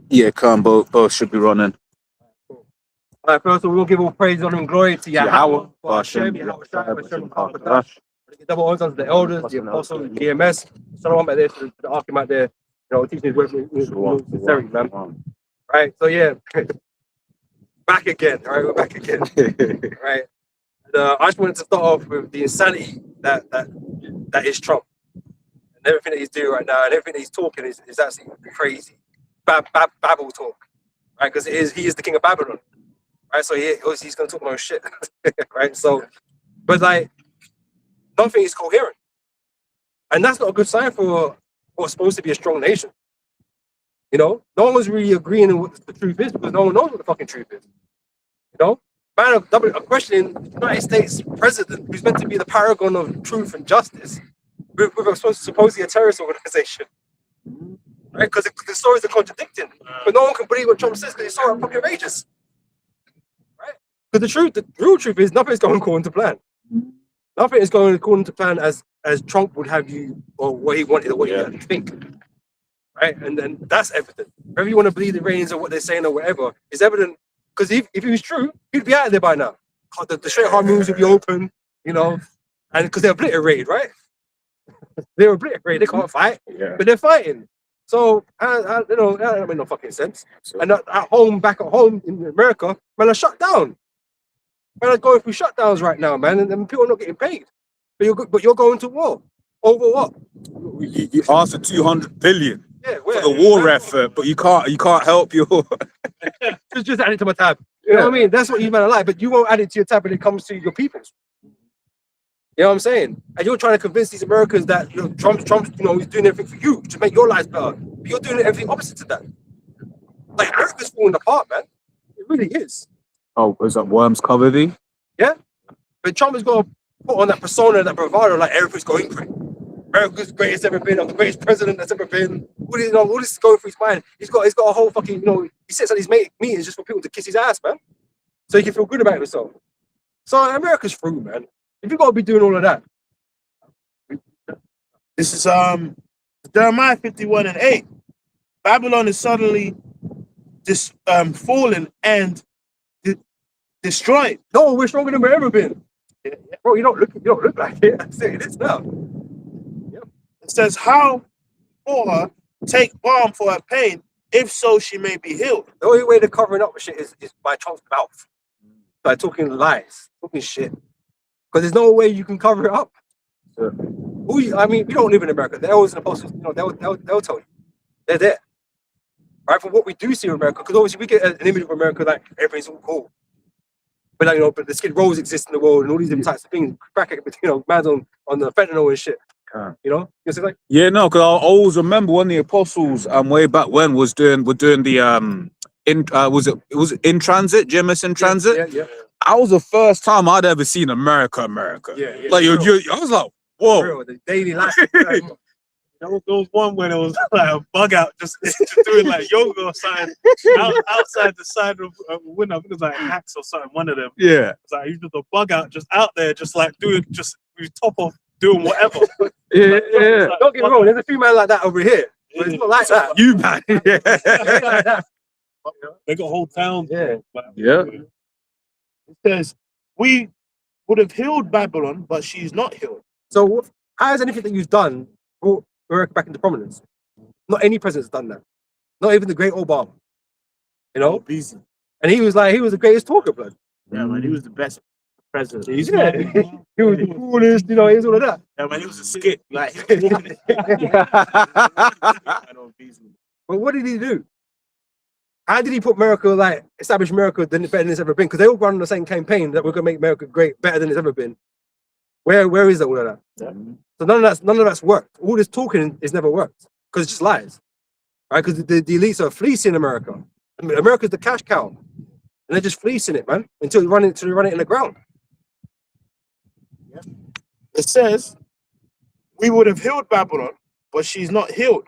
Yeah, come both should be running. Cool. All right, first of all, we'll give all praise, honor, and glory to Yahweh, Hashem, Yahweh Shai, Hashem, Yahweh, double honors unto the elders, the apostles, the GMS. Shalom out there to the Arkham out there, teaching his word with sincerity, man. Right, so yeah, back again. All right, we're back again. Right. I just wanted to start off with the insanity that is Trump. And everything that he's doing right now and everything that he's talking is absolutely crazy. Babble talk. Right? Because he is the king of Babylon. Right? So obviously he's gonna talk more shit. Right? So but like nothing is coherent. And that's not a good sign for what's supposed to be a strong nation. No one's really agreeing on what the truth is because no one knows what the fucking truth is. Man, I'm questioning the United States president, who's meant to be the paragon of truth and justice, with supposedly a terrorist organization. Right? Because the stories are contradicting. But no one can believe what Trump says because it's so fucking outrageous. Right? Because the real truth is nothing is going according to plan. Nothing is going according to plan as Trump would have you, or what he wanted, or what you think. Right? And then that's evident. Whether you want to believe the ratings or what they're saying or whatever, is evident. Because if it was true, he'd be out of there by now. The straight hard moves would be open, and because they're obliterated, right? They're obliterated, they can't fight, but they're fighting. So, that don't make no fucking sense. And back at home in America, man, are shut down. Man, are going through shutdowns right now, man, and people are not getting paid. But you're going to war. Over what? You asked for 200 billion. Yeah, for the war effort, but you can't help your. just add it to my tab. You know what I mean? That's what you man are like, but you won't add it to your tab when it comes to your peoples. You know what I'm saying? And you're trying to convince these Americans that Trump's he's doing everything for you to make your lives better. But you're doing everything opposite to that. Like America's falling apart, man. It really is. Oh, is that worms covered? Yeah, but Trump is going to put on that persona, that bravado, like everything's going great. America's greatest ever been. I'm the greatest president that's ever been. All this is going through his mind. He's got a whole fucking, he sits at these meetings just for people to kiss his ass, man. So he can feel good about himself. So America's through, man. If you've got to be doing all of that. This is Jeremiah 51:8. Babylon is suddenly fallen and destroyed. No, we're stronger than we've ever been. Yeah. Bro, you don't look like it. I'm saying this now. It says, how for her take balm for her pain, if so she may be healed. The only way to covering up with shit is by Trump's mouth. By talking lies, talking shit. Because there's no way you can cover it up. Sure. We don't live in America. The elders and apostles, they'll tell you. They're there. Right? From what we do see in America, because obviously we get an image of America like everything's all cool. But but the Skid Rows exist in the world and all these different types of things. Crack it, man's on the fentanyl and shit. Because I always remember when the apostles way back when were doing the was it In Transit, GMS In Transit? Yeah. That was the first time I'd ever seen America. Yeah. Like I was like, whoa. Real, the daily life. There was one when it was like a bug out, just doing like yoga or something outside the side of a window. I think it was like hacks or something. One of them. Yeah. It's like you just a bug out, just out there, just like doing, just with top off doing whatever. Yeah. Don't get me wrong. There's a few men like that over here, but it's not like that. You man. Yeah. They got whole towns. Yeah. It says, we would have healed Babylon, but she's not healed. So how has anything that you've done brought America back into prominence? Not any president's done that. Not even the great Obama. Easy. And he was the greatest talker, blood. Yeah, man, he was the best president. He was the coolest, he was all of that. Yeah, man, he was a skit. Like, but what did he do? How did he put America, establish America better than it's ever been? Because they all run on the same campaign that we're going to make America great, better than it's ever been. Where is all of that? Yeah. So none of that's worked. All this talking is never worked because it's just lies, right? Because the elites are fleecing America. America's the cash cow, and they're just fleecing it, man, until they run it in the ground. Yeah. It says, we would have healed Babylon, but she's not healed.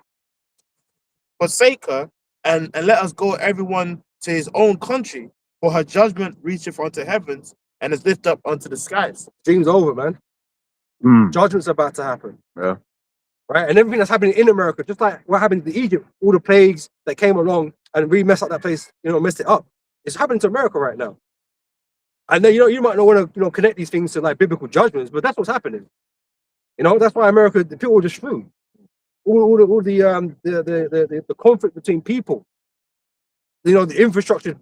Forsake her and let us go everyone to his own country, for her judgment reacheth unto heavens and is lifted up unto the skies. Dream's over, man. Judgment's about to happen. Yeah. Right? And everything that's happening in America, just like what happened to Egypt, all the plagues that came along and we mess up that place, messed it up. It's happening to America right now. And then you might not want to connect these things to like biblical judgments, but that's what's happening. That's why America, the people are just screwed. All the conflict between people, the infrastructure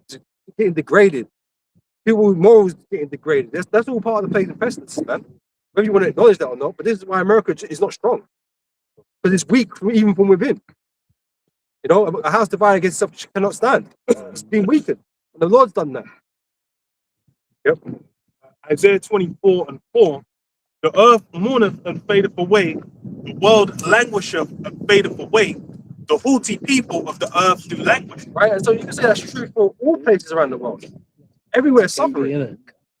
getting degraded, people's morals getting degraded. That's all part of the plague and pestilence, man. Whether you want to acknowledge that or not, but this is why America is not strong, because it's weak even from within. A house divided against itself cannot stand. It's been weakened. And the Lord's done that. Yep. Isaiah 24:4. The earth mourneth and fadeth away, the world languisheth and fadeth away. The haughty people of the earth do languish. Right, and so you can say that's true for all places around the world. Everywhere suffering.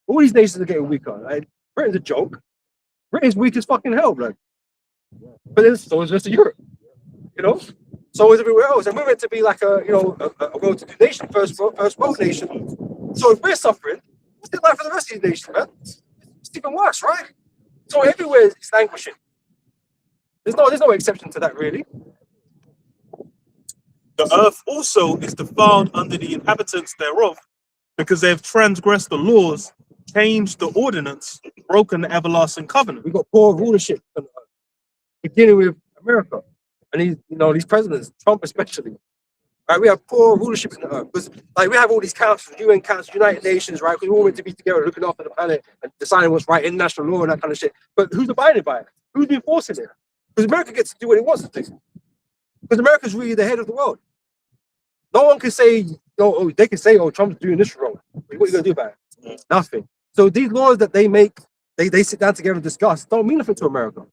All these nations are getting weaker. Like, Britain's a joke. Britain's weak as fucking hell, bro. But then so is the rest of Europe. So is everywhere else. And we're meant to be like a well-to-do nation, first world nation. So if we're suffering, what's it like for the rest of these nations, man? It's even worse, right? So everywhere it's languishing. There's no exception to that, really. The earth also is defiled under the inhabitants thereof, because they have transgressed the laws, changed the ordinance, broken the everlasting covenant. We've got poor rulership, beginning with America and these presidents, Trump especially. Right, we have poor rulership in the earth because, like, we have all these councils, UN councils, United Nations, right? Because we're all meant to be together, looking after the planet and deciding what's right, international law and that kind of shit. But who's abiding by it? Who's enforcing it? Because America gets to do what it wants to do. Because America's really the head of the world. No one can say, they can say, Trump's doing this wrong. What are you gonna do about it? Nothing. So these laws that they make, they sit down together and discuss, don't mean nothing to America.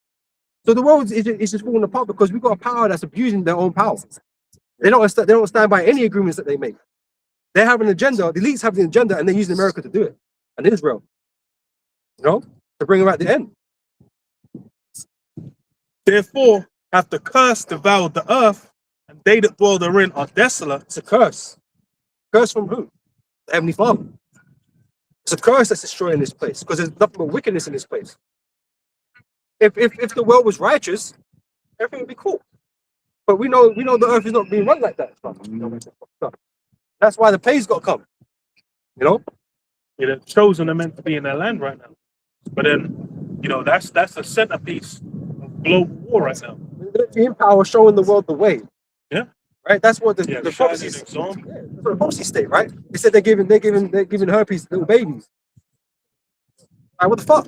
So the world is just falling apart because we've got a power that's abusing their own power. They don't stand by any agreements that they make. They have an agenda. The elites have the agenda, and they're using America to do it, and Israel, to bring about the end. Therefore hath the curse devoured the earth, and they that dwell therein are desolate. It's a curse. Curse from who? The Heavenly Father. It's a curse that's destroying this place because there's nothing but wickedness in this place. If the world was righteous, everything would be cool. But we know the earth is not being run like that. That's why the plague's got to come. The chosen are meant to be in their land right now. But then, that's the centerpiece of global war right now. The in power showing the world the way. Yeah. Right? That's what the Shining prophecies. example. Yeah, that's what the prophecies state, right? They said they're giving herpes little babies. Like, what the fuck?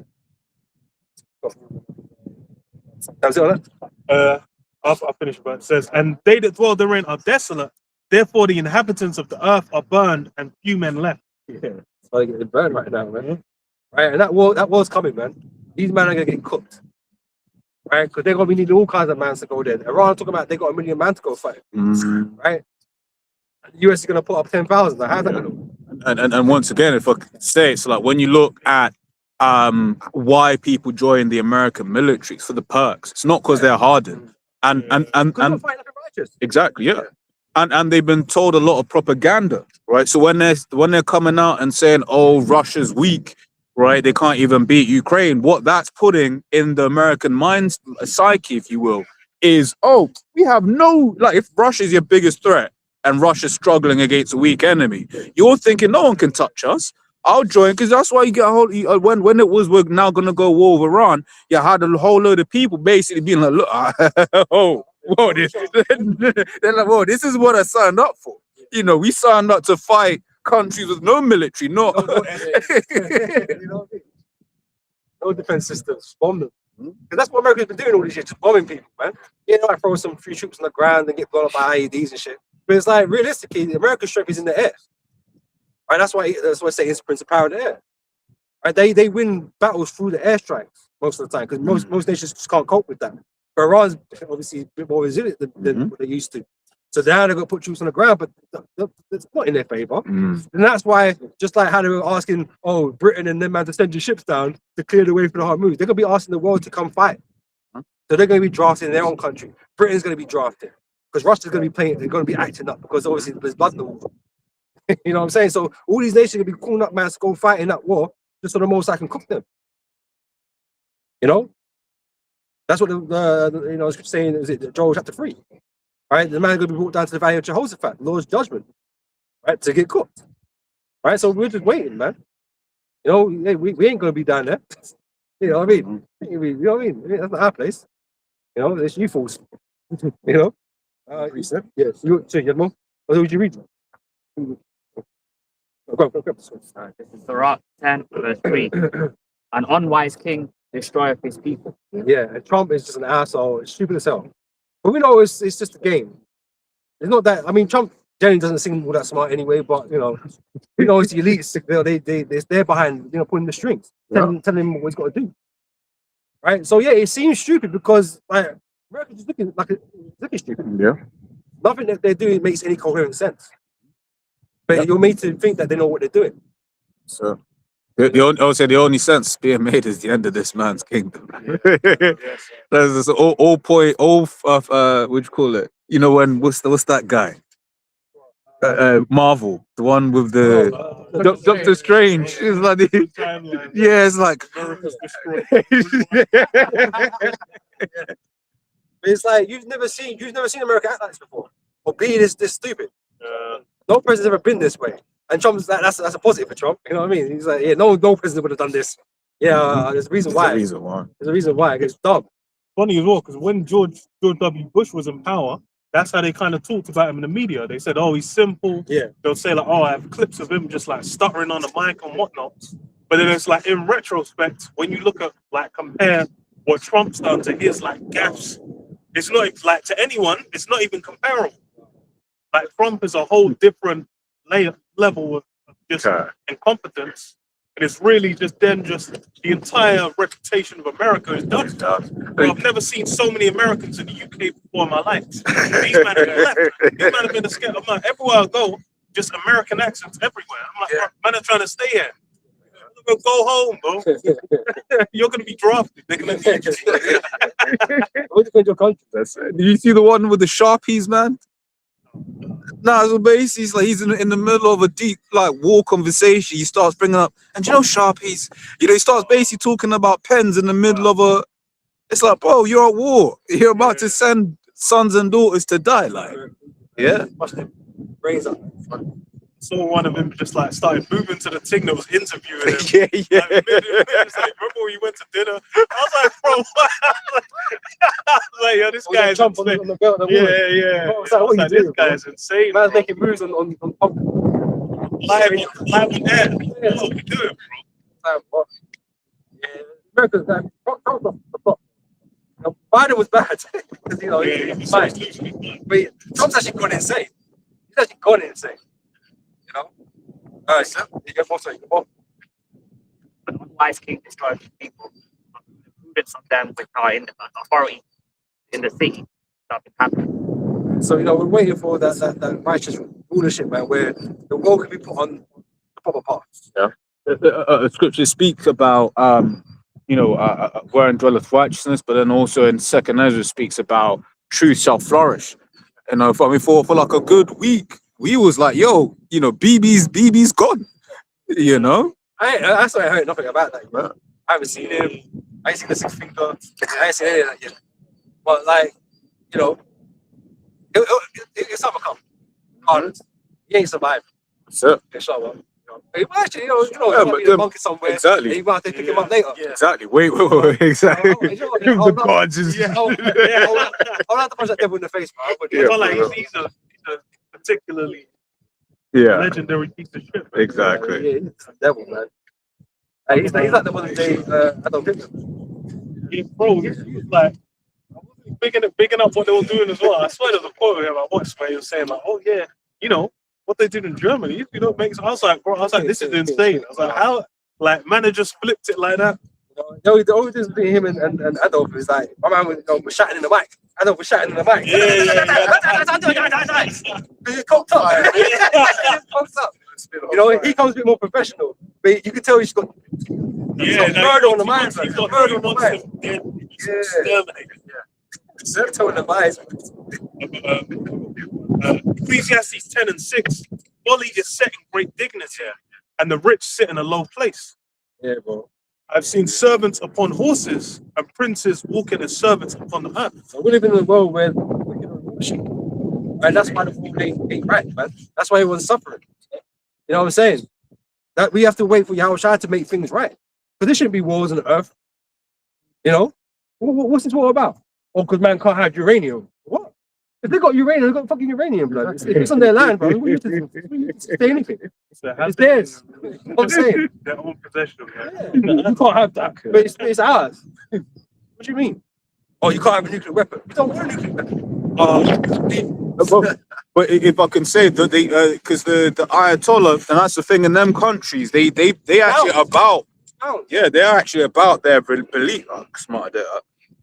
That's it on that? I'll finish, but it says, and they that dwell therein are desolate, therefore the inhabitants of the earth are burned, and few men left. Yeah, it's like getting burned right now, man. Right, and that war's coming, man. These men are gonna get cooked, right? Because they're gonna be needing all kinds of men to go there. Iran talking about they got 1 million men to go fight, right? And the US is gonna put up 10,000. Like, how's that gonna look? And once again, if I could say, it's like when you look at why people join the American military, it's for the perks. It's not because they're hardened. And exactly, yeah. And they've been told a lot of propaganda, right? So when they're coming out and saying, "Oh, Russia's weak," right? They can't even beat Ukraine. What that's putting in the American mind psyche, if you will, is, oh, we have no, like, if Russia's your biggest threat and Russia's struggling against a weak enemy, you're thinking no one can touch us. I'll join, because that's why you get a whole, when it was, we're now going to go war with Iran, you had a whole load of people basically being like, look, whoa, they're like, whoa, this is what I signed up for. We signed up to fight countries with no military, no defense systems, bomb them. Because that's what America's been doing all these years, just bombing people, man. I throw some few troops on the ground and get blown up by IEDs and shit. But it's like, realistically, the American strength is in the air. Right, that's why I say it's the Prince of Power in the air. Right, they win battles through the airstrikes most of the time because most nations just can't cope with that. But Iran's obviously a bit more resilient than what they used to. So now they've got to put troops on the ground, but it's not in their favor. And that's why, just like how they were asking, Britain and them man to send your ships down to clear the way for the hard moves, they're going to be asking the world to come fight. So they're going to be drafted in their own country. Britain's going to be drafted because Russia's going to be playing. They're going to be acting up because obviously there's blood in the war. You know what I'm saying? So all these nations will be calling up man to go fight in that war just so the most I can cook them. That's what the scripture saying, is it Joel chapter 3? right? The man's gonna be brought down to the valley of Jehoshaphat, Lord's judgment, right? To get cooked, right? So we're just waiting, man. You know, we ain't gonna be down there. You know what I mean? You know what I mean? That's not our place. You know, it's you fools. You know? Yes. You had more? What would you read? Go. This is Sirach 10, verse 3. An unwise king destroyeth his people. Yeah, and Trump is just an asshole. It's stupid as hell. But we know it's just a game. It's not that. I mean, Trump generally doesn't seem all that smart anyway. But you know, it's the elites. They're behind. You know, pulling the strings, telling him what he's got to do. Right. So yeah, it seems stupid because like America's just looking stupid. Yeah. Nothing that they're doing makes any coherent sense. But you're made to think that they know what they're doing. So the only sense being made is the end of this man's kingdom. There's this all point, what you call it? You know when what's that guy? Marvel, the one with the Doctor Strange. It's like it's like It's like you've never seen America act like this before, or be this stupid. No president's ever been this way, and Trump's that's a positive for Trump. You know what I mean? He's like, yeah, no president would have done this. Yeah, there's a reason why. There's a reason why. It's dumb. Funny as well, because when George W. Bush was in power, that's how they kind of talked about him in the media. They said, "Oh, he's simple." Yeah. They'll say like, "Oh, I have clips of him just like stuttering on the mic and whatnot." But then it's like in retrospect, when you look at like compare what Trump's done to his like gaffes, it's not like to anyone. It's not even comparable. Like Trump is a whole different level of just incompetence, and it's really just the entire reputation of America is done. Well, I've never seen so many Americans in the UK before in my life. These men have left. These men have been scared. I'm like, everywhere I go, just American accents everywhere. I'm like, man, are trying to stay here. Go home, bro. You're gonna be drafted. They're gonna need you. What depends your country? Do you see the one with the Sharpies, man? No, so basically, he's in the middle of a deep war conversation. He starts bringing up, and you know Sharpies. You know, he starts basically talking about pens in the middle of a. It's like, bro, you're at war. You're about to send sons and daughters to die. Like, yeah. Brains up. Saw one of them just like started moving to the thing that was interviewing him. yeah. Like, it's like, remember when you went to dinner? I was like, bro, what? I was like, yo, this guy is insane. On the belt of the woman. Yeah. What was that? What Like, you this doing, guy bro? is insane. Man's bro. making moves on pump. Live on air. What are we doing, bro? Yeah, America's that. Trump's off the top. Biden was bad because he's fine. But Trump's actually gone insane. He's actually gone insane. You know. All right, sir. You get more. An unwise king destroyeth his people. The prudence of them which are in authority in the city shall be happy. So we're waiting for that righteous rulership, man, where the world can be put on the proper path. Scripture speaks about wherein dwelleth righteousness, but then also in Second Ezra speaks about truth shall flourish. You know, for like a good week, we was like, yo, BB's gone. You know, That's why I heard nothing about that, bro. I haven't seen him. I ain't seen the 6 finger. I ain't seen any of that yet. But it's time to come. Honest. He ain't survived. so Inshallah. But actually, he Yeah, might be a monkey somewhere. exactly. And you might have to pick him up later. exactly. Wait, exactly. The gods is I'll have to punch that devil in the face, bro. But I feel like he's a particularly legendary piece of shit. Man. exactly. Yeah, he's the devil, man. Hey, he's like the one day Adolf Hitler. Yeah, bro, he's like bigging up what they were doing as well. I swear there's a quote here I watched where he was saying like, "Oh yeah, what they did in Germany, makes." I was like, this is insane. I was like, how? Like, man, just flipped it like that. The only difference between him and Adolf is like my man was shouting in the mic. Adolf was shouting in the mic. He's cocked up. He's cocked up. He comes a bit more professional, but you can tell he's got murder on the mind. He's got Murder on the mind. exterminated. Zerto in the mind. Ecclesiastes 10 and 6. Folly is set in great dignity, and the rich sit in a low place. Yeah, bro. I've seen servants upon horses and princes walking as servants upon the earth. So we live in a world where we can worship. And that's why the world ain't right, man. That's why everyone's suffering. You know what I'm saying? That we have to wait for Yahushua to make things right. But there shouldn't be wars on the earth. You know? What's this war about? Oh, because man can't have uranium. What? If they got uranium, they got fucking uranium, blood. If it's on their land, bro. What do you say anything? It's theirs. You know what I'm saying? Their own possession. Yeah. You can't have that. But it's ours. What do you mean? Oh, you can't have a nuclear weapon. We don't want a nuclear weapon. But if I can say that they, because the Ayatollah, and that's the thing in them countries, they actually about, yeah, they're actually about their belief. Oh, smart,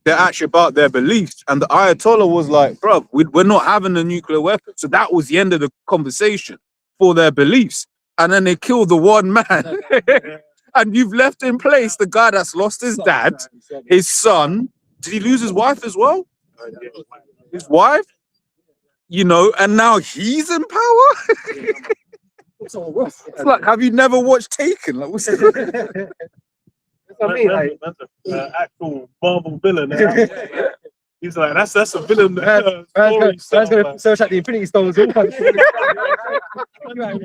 they're actually about their beliefs, and the Ayatollah was like, bro, we're not having a nuclear weapon. So that was the end of the conversation for their beliefs, and then they killed the one man, and you've left in place the guy that's lost his dad, his son. Did he lose his wife as well? His wife. You know, and now he's in power. It's like, have you never watched Taken? Like, what's What I mean, like, That's an actual Marvel villain. He's like, that's a villain. Man's gonna search out the Infinity Stones.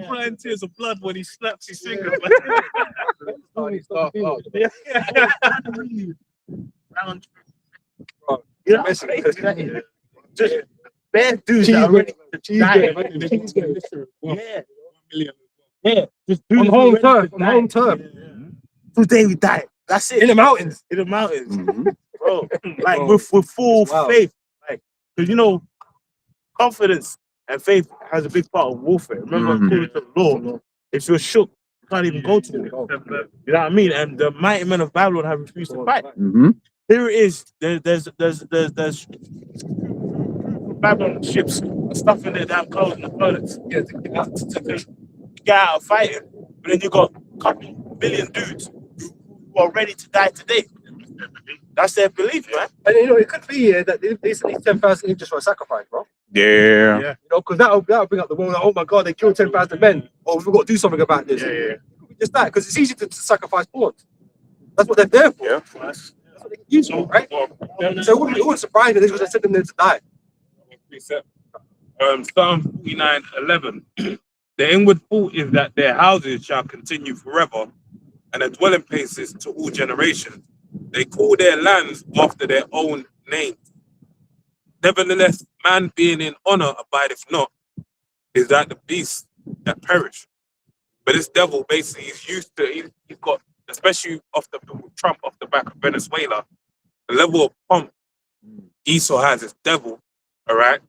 Crying tears of blood when he snaps his fingers. Round. Yeah, Just bad dudes that are ready to die. Yeah. Just on home turf. On home turf. Today we die. That's it. In the mountains. In the mountains. Mhm. Bro. Like with full Wow. faith. Like, because you know, confidence and faith has a big part of warfare. Remember, according to the law, if you're shook, you can't even go to them. You know what I mean? And the mighty men of Babylon have refused to fight. Mhm. Here it is. There's Babylon ships stuffing their damn clothes in the toilets. Yeah, to get out of fighting. But then you got a couple billion dudes who are ready to die today. That's their belief, man. And you know, it could be that these 10,000 just for a sacrifice, bro. Yeah. You know, because that'll bring up the world. Like, oh my God, they killed 10,000 men. Oh, we've got to do something about this. Just that, because it's easy to sacrifice pawns. That's what they're there for. Yeah. That's what they can use for, right? So it wouldn't surprise me. They would have sent them there to die. Psalm 49:11. The inward thought is that their houses shall continue forever, and their dwelling places to all generations. They call their lands after their own names. Nevertheless, man being in honor abideth not, is like the beasts that perish. But this devil basically is used to, he's got, especially off the Trump off the back of Venezuela, the level of pump Esau has is devil, all right?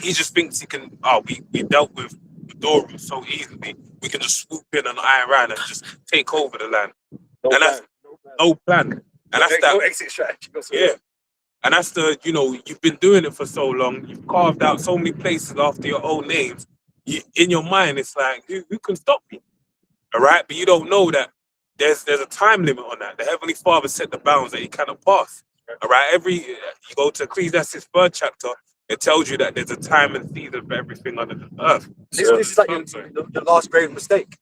He just thinks he can, we dealt with Maduro so easily, we can just swoop in on Iran and just take over the land. That's no plan. And that's that. No exit strategy. Yeah. And that's the, you know, you've been doing it for so long, you've carved out so many places after your own names. In your mind, it's like, who can stop me? All right? But you don't know that there's a time limit on that. The Heavenly Father set the bounds that he cannot pass. All right? You go to Ecclesiastes 3rd chapter, it tells you that there's a time and season for everything under the earth. This is like the last grave mistake.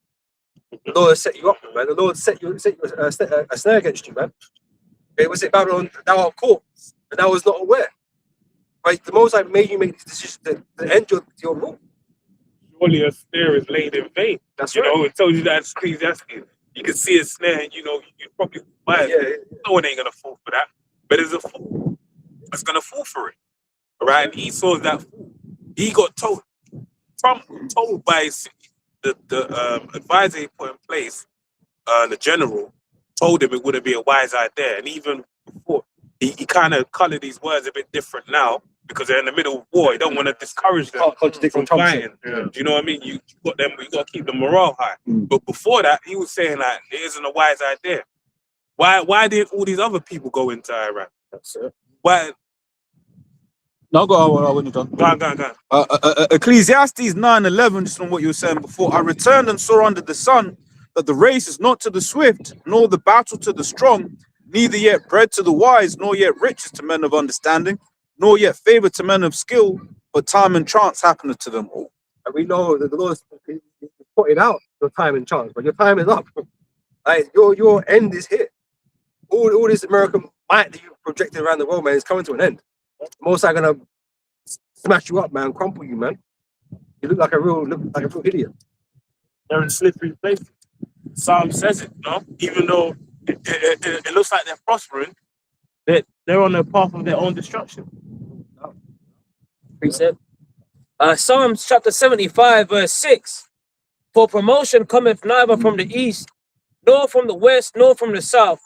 The Lord has set you up, man. The Lord set you a snare against you, man. It was it Babylon, thou art caught, and thou was not aware. Right? The Most High made you make this decision to end your rule. Surely a snare is laid in vain. That's You right. know, it tells you that in Ecclesiastes. You can see a snare, and you know, you probably buy it. Yeah. No one ain't gonna fall for that. But there's a fool that's gonna fall for it. All right, and Esau's that fool. He got told. Trump told by the advisor he put in place, the general, told him it wouldn't be a wise idea. And even before, he kind of colored these words a bit different now because they're in the middle of war. You don't want to discourage them Can't contradict from what Trump fighting. said. Do you know what I mean? You got to keep the morale high. But before that, he was saying like it isn't a wise idea. Why did all these other people go into Iraq? That's it. Why? No, go on when you're done. Go on. Ecclesiastes 9:11, just on what you were saying before. I returned and saw under the sun that the race is not to the swift, nor the battle to the strong, neither yet bread to the wise, nor yet riches to men of understanding, nor yet favor to men of skill, but time and chance happeneth to them all. And we know that the Lord is putting out your time and chance, but your time is up. Like your end is here. All this American might that you projected around the world, man, is coming to an end. Most are gonna smash you up, man, crumple you, man. You look like a real idiot. They're in slippery places. Psalm says it, no? Even though it looks like they're prospering, they're on the path of their own destruction. Precept. Psalms chapter 75, verse 6. For promotion cometh neither from the east, nor from the west, nor from the south.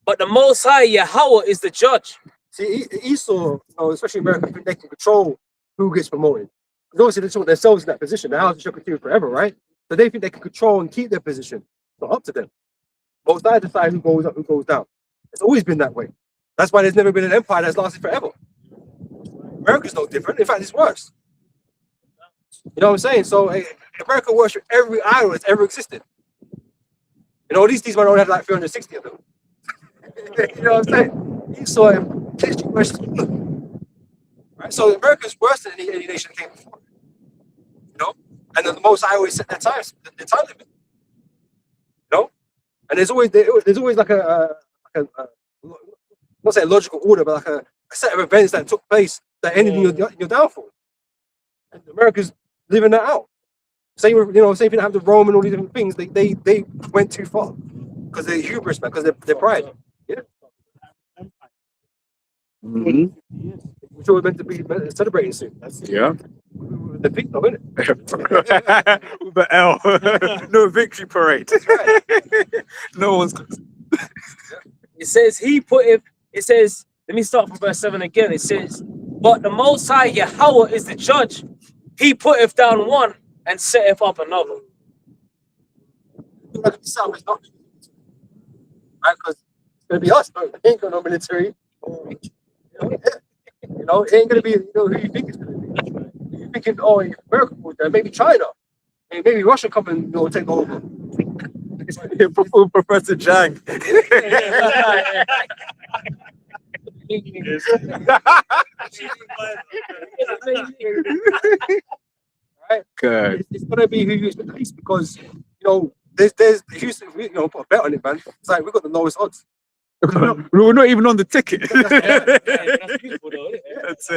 But the Most High Yahweh is the judge. See, Esau, especially America, they can control who gets promoted. Because obviously they put themselves in that position. The house shall continue forever, right? So they think they can control and keep their position. It's not up to them. Most High decide who goes up, who goes down. It's always been that way. That's why there's never been an empire that's lasted forever. America's no different. In fact, it's worse. You know what I'm saying? So America worshipped every idol that's ever existed. These men only had like 360 of them. You know what I'm saying? Esau literally worshipped them. Right? So America's worse than any nation that came before. And then the Most High always set their time limit. And there's always like a not say a logical order, but like a set of events that took place that ended in your downfall. And America's living that out. Same with, same thing happened to Rome and all these different things. They went too far because they're hubris, man, because they're pride. Yeah. Mhm. Which we're meant to be celebrating soon. That's Yeah. the peak of it. With the L. No victory parade. That's right. No one's. It says let me start from verse 7 again. It says, but the Most High Yahweh is the judge. He putteth down one and setteth up another. Right, because it's gonna be us, bro. It ain't got no military. It ain't gonna be who you think it's gonna be. You're thinking, America would there, maybe China, maybe Russia come and take over. Professor Jang. Right? Good. It's gonna be who you expect the least because there's Houston. Put a bet on it, man. It's like we've got the lowest odds. We're not even on the ticket. That's beautiful though, isn't it? That's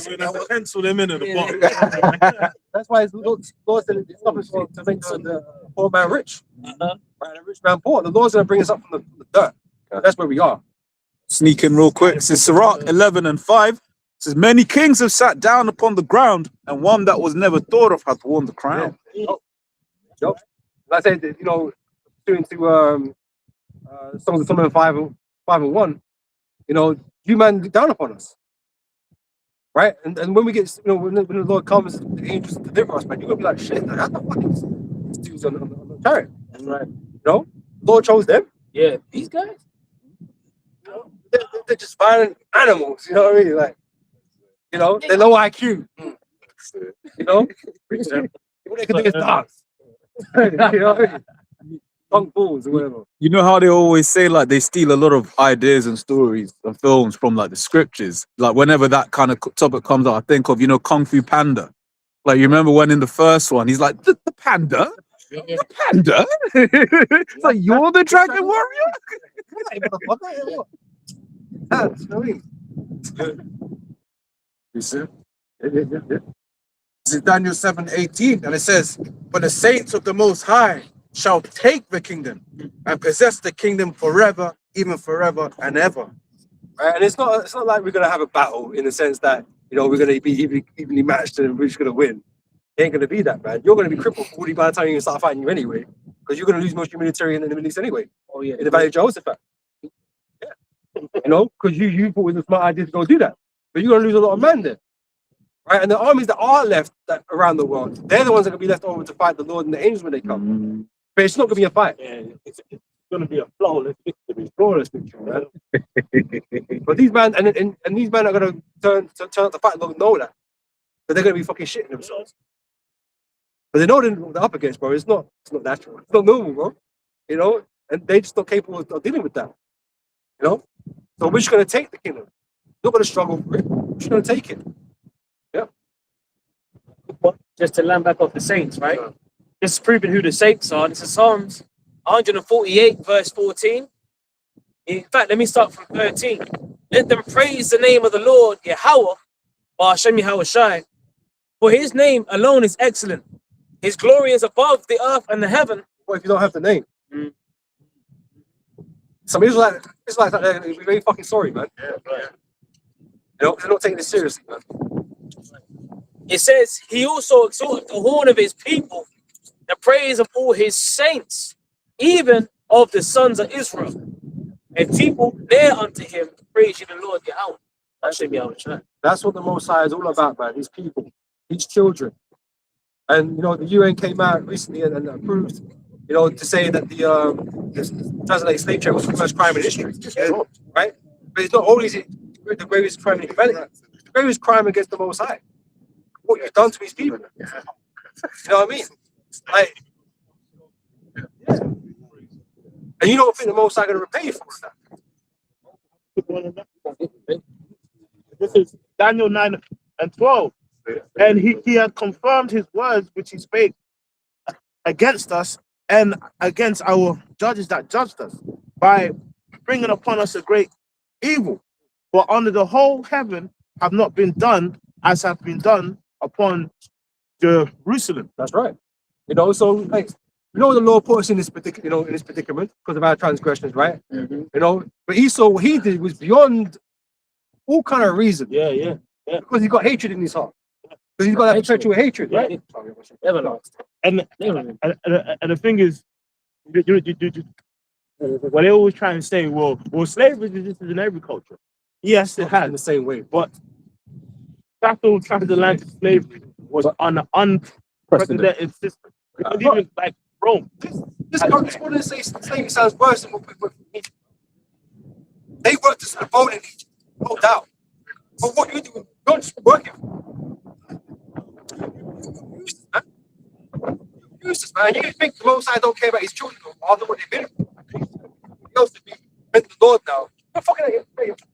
it. That's pencil them in at the bottom. That's why it's laws that it's not to make the poor man rich, Uh-huh. right? The rich man poor. The law's gonna bring us up from the dirt. That's where we are. Sneak in real quick. It says Sirach 11:5. It says many kings have sat down upon the ground, and one that was never thought of hath worn the crown. Yup. Like I said, doing to some of the 5:1, you man look down upon us. Right? And when we get when the Lord comes, the angels deliver us, man, you're gonna be like, shit, how the fuck is these dudes on the chariot? That's right. Lord chose them. Yeah, these guys. They're just violent animals, you know what I mean? Like, they're low IQ. All they can do is dance. You know what I mean? Punk balls or whatever. You know how they always say like they steal a lot of ideas and stories and films from like the scriptures. Like whenever that kind of topic comes up, I think of Kung Fu Panda. Like you remember when in the first one he's like the panda, the panda. It's like you're the dragon warrior. That's what I mean. You see? Yeah. This is Daniel 7:18, and it says, "But the saints of the Most High shall take the kingdom and possess the kingdom forever, even forever and ever." Right? And it's not like we're gonna have a battle in the sense that we're gonna be evenly matched and we're just gonna win. It ain't gonna be that, man. You're gonna be crippled already by the time you start fighting you anyway, because you're gonna lose most of your military in the Middle East anyway. Oh yeah. In the Valley of Jehoshaphat. Yeah. Because you thought it was a smart idea to go do that. But you're gonna lose a lot of men there. Right? And the armies that are left around the world, they're the ones that are gonna be left over to fight the Lord and the angels when they come. But it's not gonna be a fight. Yeah, it's going to be a flawless victory, man. But these men and these men are gonna turn out to fight. Don't know that, but they're gonna be fucking shitting themselves. But they know what they're up against, bro. It's not natural. It's not normal, bro. And they just not capable of dealing with that. So we're just gonna take the kingdom. We're not gonna struggle for it. We're just gonna take it. Just to land back off the saints, right? Just proving who the saints are. This is Psalms 148, verse 14. In fact, let me start from 13. Let them praise the name of the Lord, Yahweh, or Hashem Yahushai. For his name alone is excellent. His glory is above the earth and the heaven. What if you don't have the name? Mm. Some Israelites are very fucking sorry, man. They're not taking this seriously, man. It says he also exalted the horn of his people, the praise of all his saints, even of the sons of Israel. And people there unto him praise you the Lord Yahweh. Hashem Yahushai. That's what the Most High is all about, man. His people, his children. And you know, the UN came out recently and approved, you know, to say that the transatlantic slave trade was the worst crime in history, right? But it's not only is it the greatest crime in humanity, it's the greatest crime against the Most High. What you've done to his people. You know what I mean? Like, yeah. And you don't think the Most High going to repay you for that? This is Daniel 9:12. And he had confirmed his words which he spake against us and against our judges that judged us, by bringing upon us a great evil. For under the whole heaven have not been done as have been done upon Jerusalem. That's right. You know, so like, you know, the Lord put us in this particular, you know, in this predicament because of our transgressions, right? You know, but Esau, what he did was beyond all kind of reason. Yeah. Because he got hatred in his heart. Because he's got that perpetual hatred, right? Everlasting. And the thing is, what they always try and say, well, slavery existed in every culture. Yes, it In has. the same way. But chattel transatlantic slavery was an unprecedented system. Even like Rome. This country say slavery sounds worse than what people need. They worked us in the boat in Egypt, no doubt. But what you do, you're just working. Useless, man. You think the Most High don't care about his children or other what they've been through? He else to be with the Lord now. What fucking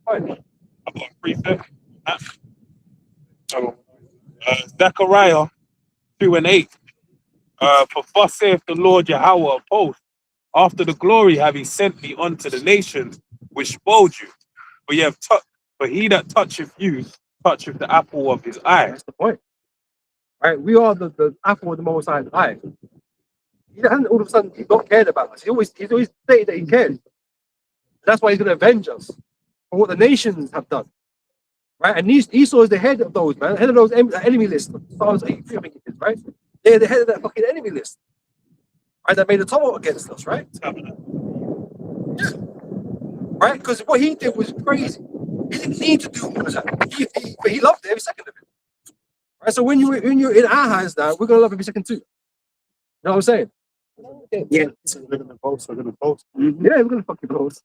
fine. I've got a precept. Zechariah 2:8. For thus saith the Lord Yahweh of hosts, after the glory have he sent me unto the nations which spoiled you. For he that toucheth you toucheth the apple of his eye. That's the point. Right? We are the apple of the Most High's eye. He hasn't all of a sudden he's not cared about us. He's always stated that he cares. That's why he's going to avenge us for what the nations have done. Right? And Esau is the head of those, man. Head of those enemy list. Psalms 83, I think it is, right? They're the head of that fucking enemy list. Right? That made a tumult against us, right? Yeah. Right? Because what he did was crazy. He didn't need to do all of that. But he loved every second of it. Right? So when you're in our hands now, we're gonna love every second too. You know what I'm saying? Yeah. So we're gonna boast. We're gonna boast. Yeah, we're gonna fucking boast.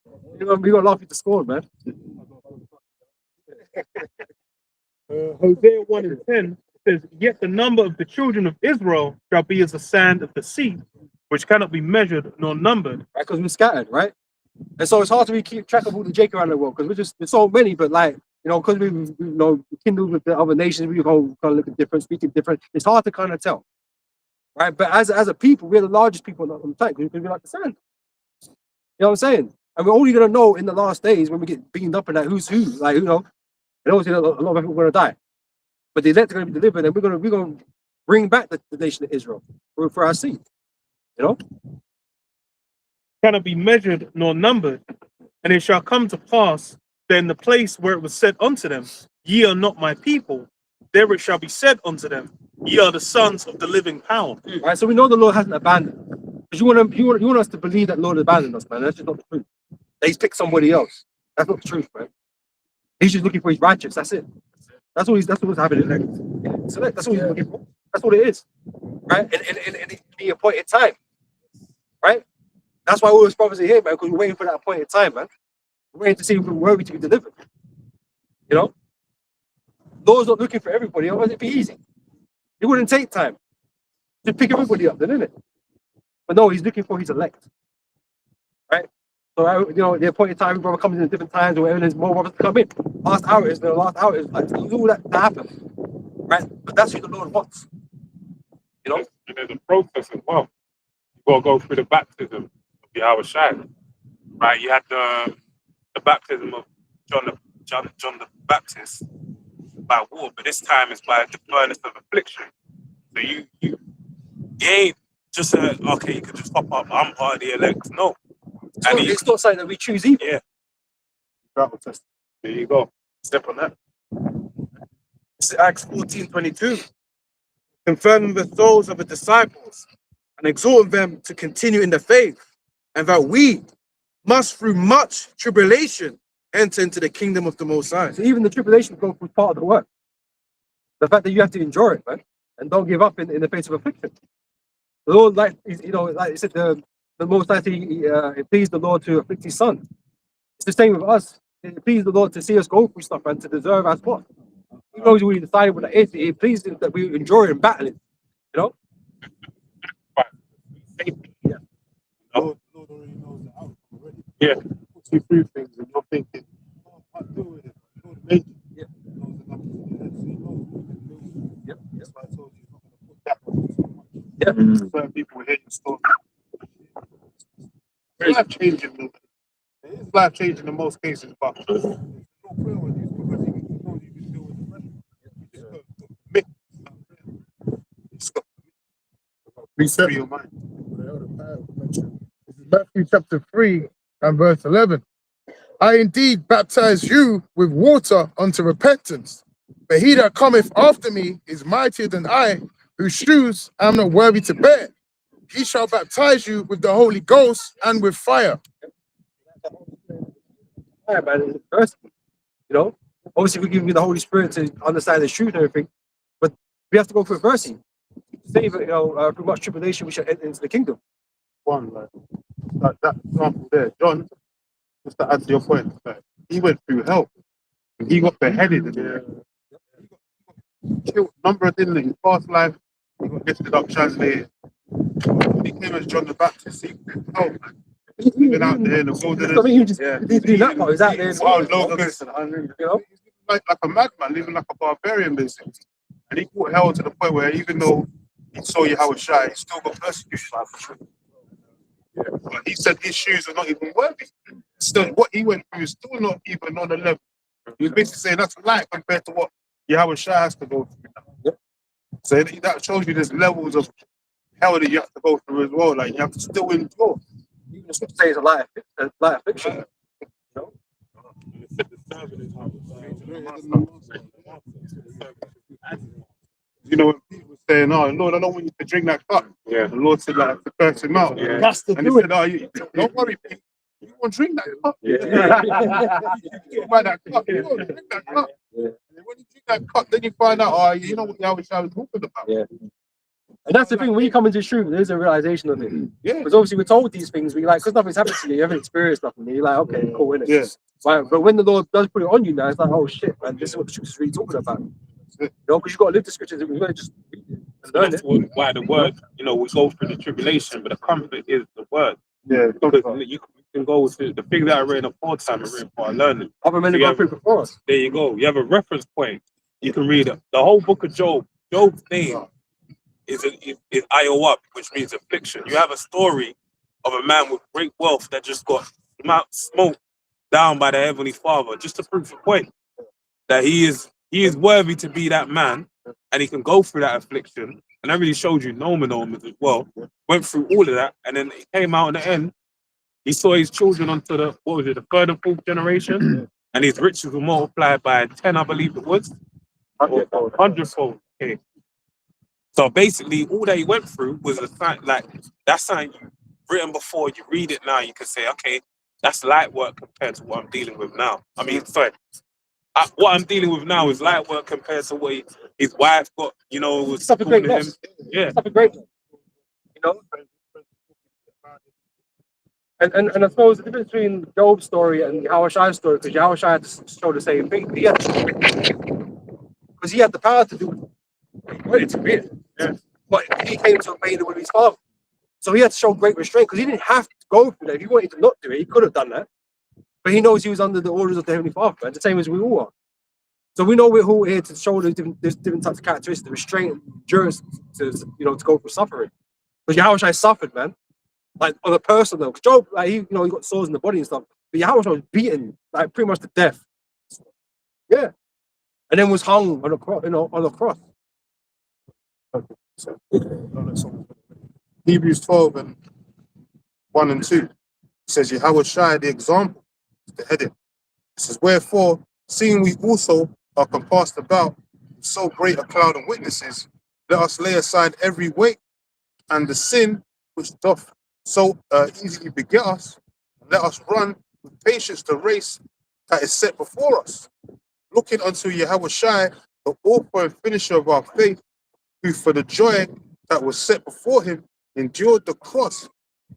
We're gonna laugh at the score, man. Hosea 1:10 says, yet the number of the children of Israel shall be as the sand of the sea, which cannot be measured nor numbered. Right? Because we're scattered, right? And so it's hard to really keep track of all the Jake around the world because there's so many, but like, you know, because we kindled with the other nations, we go kind of looking different, speaking different. It's hard to kind of tell, right? But as a people, we're the largest people on the planet because we're like the sand. You know what I'm saying? And we're only gonna know in the last days when we get beamed up and that who's who, like, you know, and obviously a lot of people are gonna die, but the elect are gonna be delivered, and we're gonna bring back the nation of Israel for our seed. You know. Cannot be measured nor numbered, and it shall come to pass that in the place where it was said unto them, ye are not my people, there it shall be said unto them, ye are the sons of the living power. Right, so we know the Lord hasn't abandoned us. Because you want us to believe that the Lord abandoned us, man. That's just not the truth. That he's picked somebody else. That's not the truth, man. He's just looking for his righteous. That's it. That's what's happening. So that's what he's looking for. That's what it is. Right? And the appointed time. Right? That's why all those prophets are here, man, because we're waiting for that appointed time, man. We're waiting to see if we're worthy to be delivered. You know? Lord's not looking for everybody, otherwise it'd be easy. It wouldn't take time to pick everybody up, then, isn't it? But no, he's looking for his elect. Right? So, you know, the appointed time, brother comes in at different times or whatever, there's more brothers to come in. Last hour is like all that to happen. Right? But that's who the Lord wants. You know? And there's a process as well. You gotta go through the baptism of Yahushua. Right? You had the baptism of John the Baptist, by war, but this time it's by the furnace of affliction. So you ain't just okay, you can just pop up, I'm part of the elect. No. And It's not something that we choose either. yeah, Bible test. there you go. Step on that. This is Acts 14:22. Confirming the souls of the disciples and exhorting them to continue in the faith, and that we must, through much tribulation, enter into the kingdom of the Most High. So even the tribulation goes through part of the work. The fact that you have to endure it, man, and don't give up in the face of affliction. The Lord, like I said, the Most High, it pleased the Lord to afflict His Son. It's the same with us. It pleased the Lord to see us go through stuff and to deserve as what. He knows we decided what that is. It pleased Him that we endure it and battle it. You know? Yeah. Lord already knows the outcome already. Yeah. Puts you through things and you're thinking, oh, I can't deal with it. Lord made you. Yeah. He knows enough to do that. So he knows what you can do. Yep. That's why I told you, you're not going to put that on you so much. Yeah. Certain people will hear your story. It's life changing, though. It is life changing in most cases, but there's no prayer on you because he knows you can deal with the pressure. You just got to commit. You just got to Reset. free your mind. This is Matthew chapter 3 and verse 11. I indeed baptize you with water unto repentance, but he that cometh after me is mightier than I, whose shoes I am not worthy to bear. He shall baptize you with the Holy Ghost and with fire. Yeah, man, it's personal. You know, obviously we give you the Holy Spirit to understand the truth and everything, but we have to go through adversity. Save it, through much tribulation we shall enter into the kingdom. One, like that example there, John, just to add to your point, like, he went through hell. He got beheaded and he got killed. Number of things in his past life, he got lifted up, translated. He came as John the Baptist. He went through hell, man. Been out there in the wilderness. I mean, he just didn't do that, but he was out there. Wild locusts, You know? like a madman, living like a barbarian, basically. And he fought hell to the point where even though he saw Yahushua, he still got persecuted by the truth. Yeah. But he said his shoes are not even worthy. Still, what he went through is still not even on the level. He was basically saying that's light compared to what Yahushua has to go through now. Yep. So that shows you there's levels of hell that you have to go through as well. Like you have to still endure. Even the scripture says a light affliction. You know, when people were saying, "Oh Lord, I don't want you to drink that cup." Yeah. The Lord said, "Like to curse him out." Yeah. That's the And he said, "Oh, don't worry, Pete. You won't drink that cup. Yeah. You buy that cup. You won't drink that cup." Yeah. And when you drink that cup, then you find out, oh, you know what Yahweh was talking about. Yeah. And that's the thing, when you come into truth, there's a realization of it. Yeah. Because obviously we're told these things, we like, because nothing's happened to you, you haven't experienced nothing, you're like, okay, cool, innit? Yeah. Right, but when the Lord does put it on you now, it's like, oh shit, man, this is what the scripture is really talking about. You know, because you've got to live the scriptures, we're going to just read it and learn That's it. why the word, we go through the tribulation, but the comfort is the word. Yeah. Because you can go to the things that I read the fourth time and read for learning. Other men have gone through it before us. There you go. You have a reference point. You can read it. The whole book of Job. Job's name is Iowa, which means affliction. You have a story of a man with great wealth that just got smoked down by the Heavenly Father, just to prove the point that he is worthy to be that man, and he can go through that affliction. And I really showed you Noman as well. Went through all of that, and then he came out in the end. He saw his children onto the third and fourth generation, and his riches were multiplied by 10, I believe it was. 100-fold. Okay. So basically, all that he went through was a sign, like that's something you written before. You read it now, you can say, okay, that's light work compared to what I'm dealing with now. I mean, sorry, what I'm dealing with now is light work compared to what his wife got. Was Such a great calling loss. Yeah, Such a great loss. And I suppose the difference between Job's story and Yahushai's story, because Yahushai had to show the same thing. Because he had the power to do what he wanted to be. Yeah. But he came to obey the will of his father. So he had to show great restraint because he didn't have to go through that. If he wanted to not do it, he could have done that. But he knows he was under the orders of the Heavenly Father, man, the same as we all are. So we know we're all here to show the different types of characteristics, the restraint and endurance to go through suffering. Because Yahushai suffered, man. Like on a personal level. Job, like he got sores in the body and stuff. But Yahushua was beaten like pretty much to death. Yeah. and then was hung on a cross, on a cross. Hebrews 12 and 1 and 2 says, Yahweh Shai, the example, the heading. It says, wherefore, seeing we also are compassed about with so great a cloud of witnesses, let us lay aside every weight and the sin which doth so easily beget us, and let us run with patience the race that is set before us, looking unto Yahweh Shai, the author and finisher of our faith, who for the joy that was set before him endured the cross,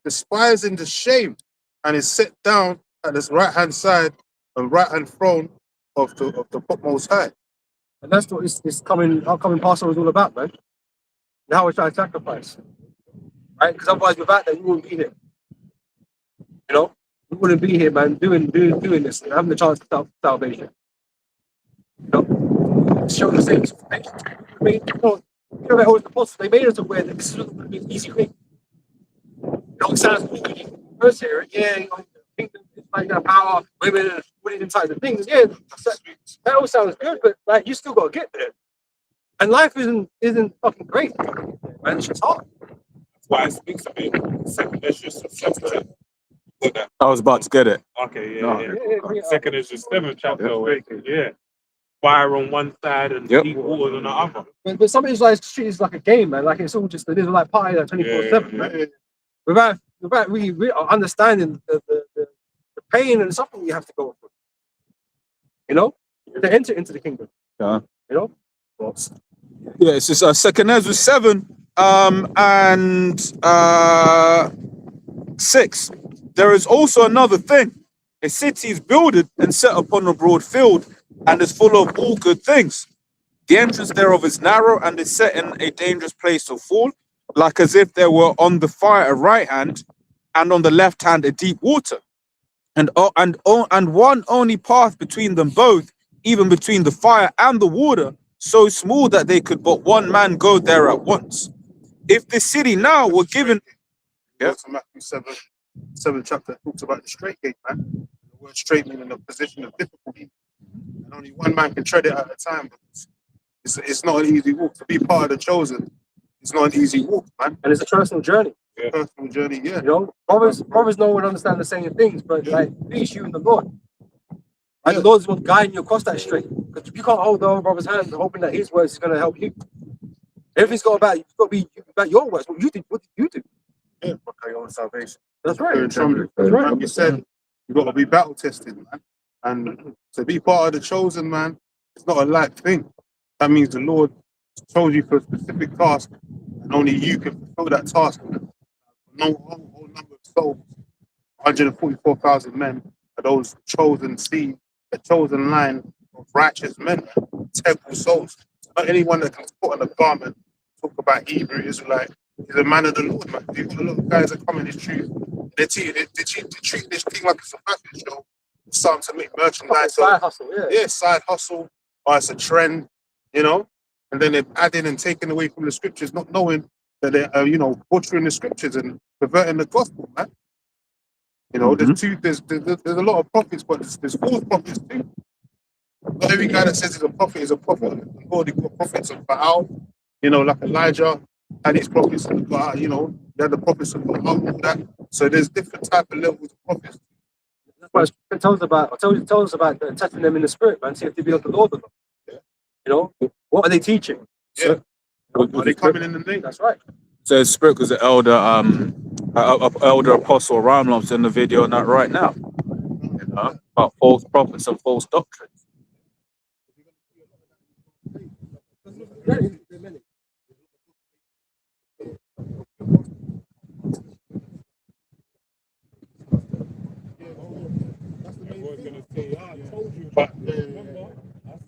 despising the shame, and is set down at his right hand side and right hand throne of the Most High. And that's what this upcoming Passover is all about, man. Now we're trying to sacrifice, right? Because otherwise, without that, you wouldn't be here. You know, you wouldn't be here, man, doing this and having the chance of salvation. You know, show the saints. The apostles, they made us aware that this is not going to be an easy thing. You know, it sounds good. First here, yeah, you know, kingdom is like that power, women, winning inside the things. Yeah, that all sounds good, but like you still got to get there. And life isn't fucking great, man. It's just hard. That's why it speaks of it. Second Ezra 7. I was about to get it. Okay, No. yeah. Second Ezra 7 chapter. Yeah. Fire on one side and Yep. deep water on the other. But some Israelites treat it like a game, man. Like it's all just an Israelite party like 24/7, man. Without really understanding the pain and suffering you have to go through. You know, to enter into the kingdom. Yeah. You know. Yeah, it's just Second Ezra 7 and 6. There is also another thing. A city is builded and set upon a broad field and is full of all good things. The entrance thereof is narrow and is set in a dangerous place to fall, like as if there were on the fire a right hand and on the left hand a deep water. And one only path between them both, even between the fire and the water, so small that they could but one man go there at once. If this city now were given... Yeah. So Matthew 7 chapter talks about the straight gate, man. The word straight meaning a position of difficulty. And only one man can tread it at a time. It's not an easy walk. To be part of the chosen, it's not an easy walk, man. And it's a personal journey. Personal journey, yeah. You know, brothers no one understand the same things, but like peace you and the Lord. And the Lord's one guiding you across that straight. Because you can't hold the other brother's hand hoping that his words is going to help you. Everything's got about your words. What did you do? Yeah, for your own salvation. That's right. That's right. Like you said, you've got to be battle tested, man. And to be part of the chosen, man, it's not a light thing. That means the Lord chose you for a specific task, and only you can fulfill that task. No whole number of souls, 144,000 men, are those chosen seed, the chosen line of righteous men, integral souls. Not anyone that can put on a garment, talk about Hebrew Israelite, is a man of the Lord, man. People, a lot of guys that come in this truth, they treat this thing like it's a fashion show, something to make merchandise. Side hustle, yeah, side hustle, or it's a trend, you know. And then they're adding and taking away from the scriptures, not knowing that they're, butchering the scriptures and perverting the gospel, man. You know, there's a lot of prophets, but there's false prophets too. Not every guy that says he's a prophet is a prophet. Lord, you've got prophets of Baal, like Elijah had his prophets of Baal, they had the prophets of Baal, all that. So there's different type of levels of prophets. That's what it tells us about testing them in the spirit, man. See if they be of the Lord or not. Yeah. You know, what are they teaching? Yeah. Are they coming in the name? That's right. So Spirit was the elder apostle Ramlom's in the video on that right now. About false prophets and false doctrines. I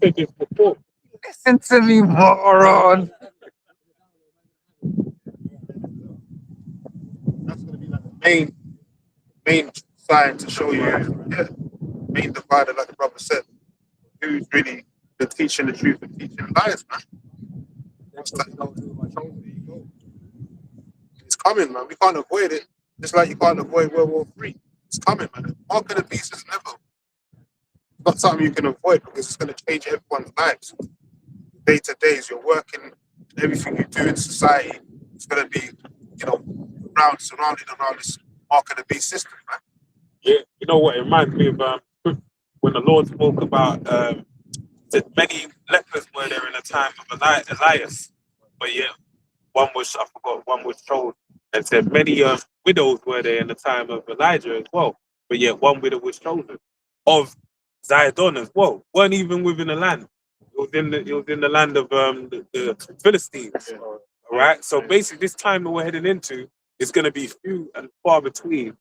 said this before. Listen to me, moron. That's going to be like the main sign to show you, main divider, like the brother said, who's really the teaching the truth and teaching lies, man. It's coming, man. We can't avoid it. Just like you can't avoid World War III. It's coming, man. The mark of the beast is not something you can avoid because it's going to change everyone's lives. Day to day, as you're working, everything you do in society, it's going to be, surrounded around this mark of the beast system, man. Yeah, you know what? It reminds me of when the Lord spoke about that many lepers were there in the time of Elias, but yeah, one was told, and said many widows were there in the time of Elijah as well, but yet one widow was chosen of Zidon as well. Weren't even within the land. It was in the land of the Philistines. All right. So basically, this time that we're heading into is going to be few and far between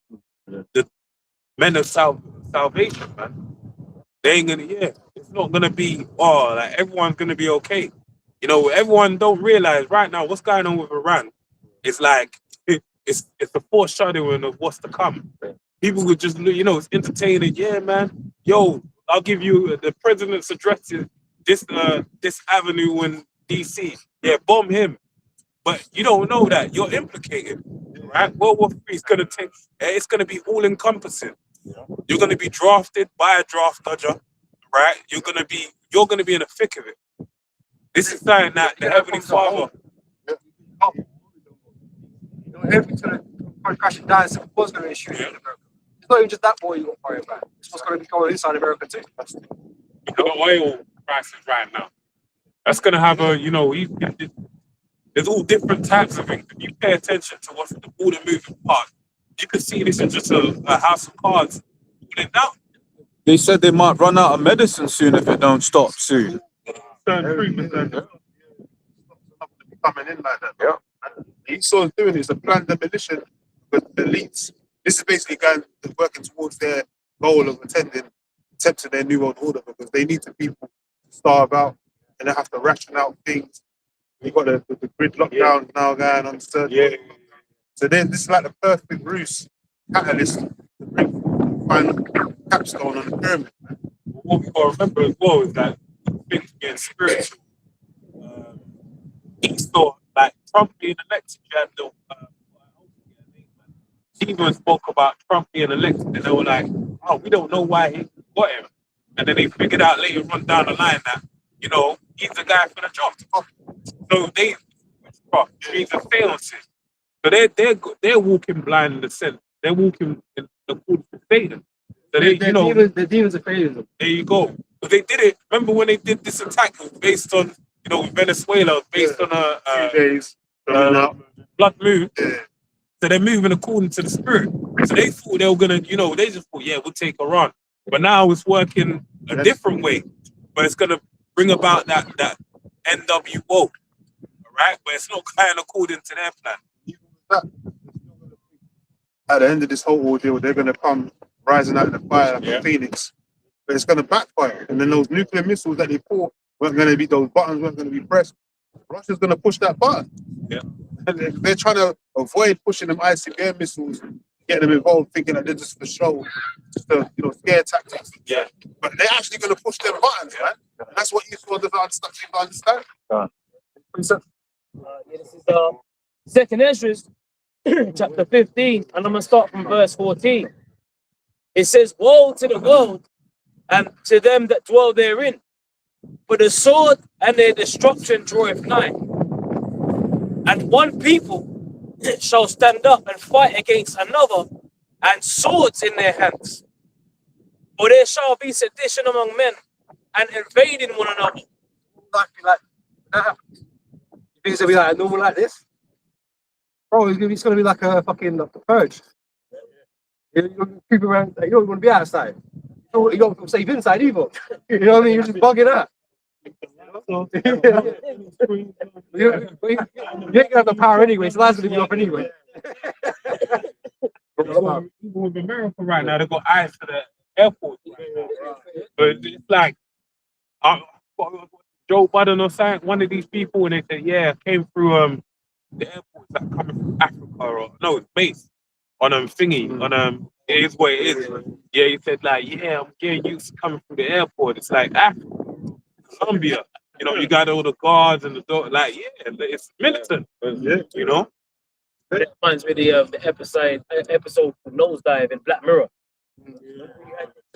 the men of salvation, man. They ain't gonna. Yeah, it's not gonna be. Oh, like everyone's gonna be okay. You know, everyone don't realize right now what's going on with Iran. It's like it's a foreshadowing of what's to come. People would just, it's entertaining. Yeah, man. Yo, I'll give you the president's addresses. This avenue in DC. Yeah, bomb him. But you don't know that you're implicated, right? World War III is gonna take. It's gonna be all encompassing. You're gonna be drafted by a draft dodger, right? You're gonna be in the thick of it. This is something that the Heavenly Father. Everything's going to crash and die. So what's going to issue in America? It's not even just that boy you got to worry about. It's what's going to be going inside America too. The oil prices right now. That's gonna have there's all different types of things. If you pay attention to what's all the moving parts, you can see this is just a house of cards falling down. They said they might run out of medicine soon if it don't stop soon. Coming in like that. Yeah. Esau's doing is a planned demolition with the elites. This is basically working towards their goal of attempting their new world order because they need the people to starve out and they have to ration out things. You've got the grid lockdown now going on certain. Yeah. So then this is like the perfect ruse catalyst to bring final capstone on the pyramid. What we gotta remember as well is that things being spiritual. Esau, like Trump being elected, you had the even spoke about Trump being elected, and they were like, "Oh, we don't know why he got him," and then they figured out later on down the line that he's the guy for the job. So he's a seances. So they're walking blind in the sense. They're walking in the accordance with Satan. So the demons are failing them. There you go. But they did it. Remember when they did this attack? It was based on Venezuela, based on a 2 days blood moon. Yeah. So they're moving according to the spirit. So they thought they were gonna, they just thought, yeah, we'll take Iran. But now it's working a different way. But it's gonna bring about that NWO, all right? But it's not kind of according to their plan. At the end of this whole ordeal, they're gonna come rising out of the fire like a phoenix. But it's gonna backfire. And then those nuclear missiles that they pour weren't gonna be, those buttons weren't gonna be pressed. Russia's gonna push that button. Yeah. And they're trying to avoid pushing them ICBM missiles, getting them involved, thinking that they're just for show, just to, scare tactics. Yeah. But they're actually going to push their buttons, man. And that's what Esau doesn't understand. This is Second Ezra, chapter 15, and I'm going to start from verse 14. It says, "Woe to the world and to them that dwell therein, for the sword and their destruction draweth nigh. And one people shall stand up and fight against another, and swords in their hands. For there shall be sedition among men, and invading one another." Like that. You think it's gonna be like normal like this? Bro, it's gonna be like a fucking purge. People around, you don't want to be outside. You don't feel safe inside either. You know what I mean? You're just bugging out. You ain't gonna have the power anyway, so that's gonna be up anyway. Even with America right now, they got eyes to the airport. But it's like Joe Biden or something, one of these people, and they said, "Yeah, I came through the airport that coming from Africa, or no, it's based on thingy on it is what it is." Yeah, he said like, "Yeah, I'm getting used to coming through the airport. It's like Africa, Colombia." You got all the guards and the door. Like, yeah, it's militant. It reminds me of the episode Nosedive in Black Mirror. He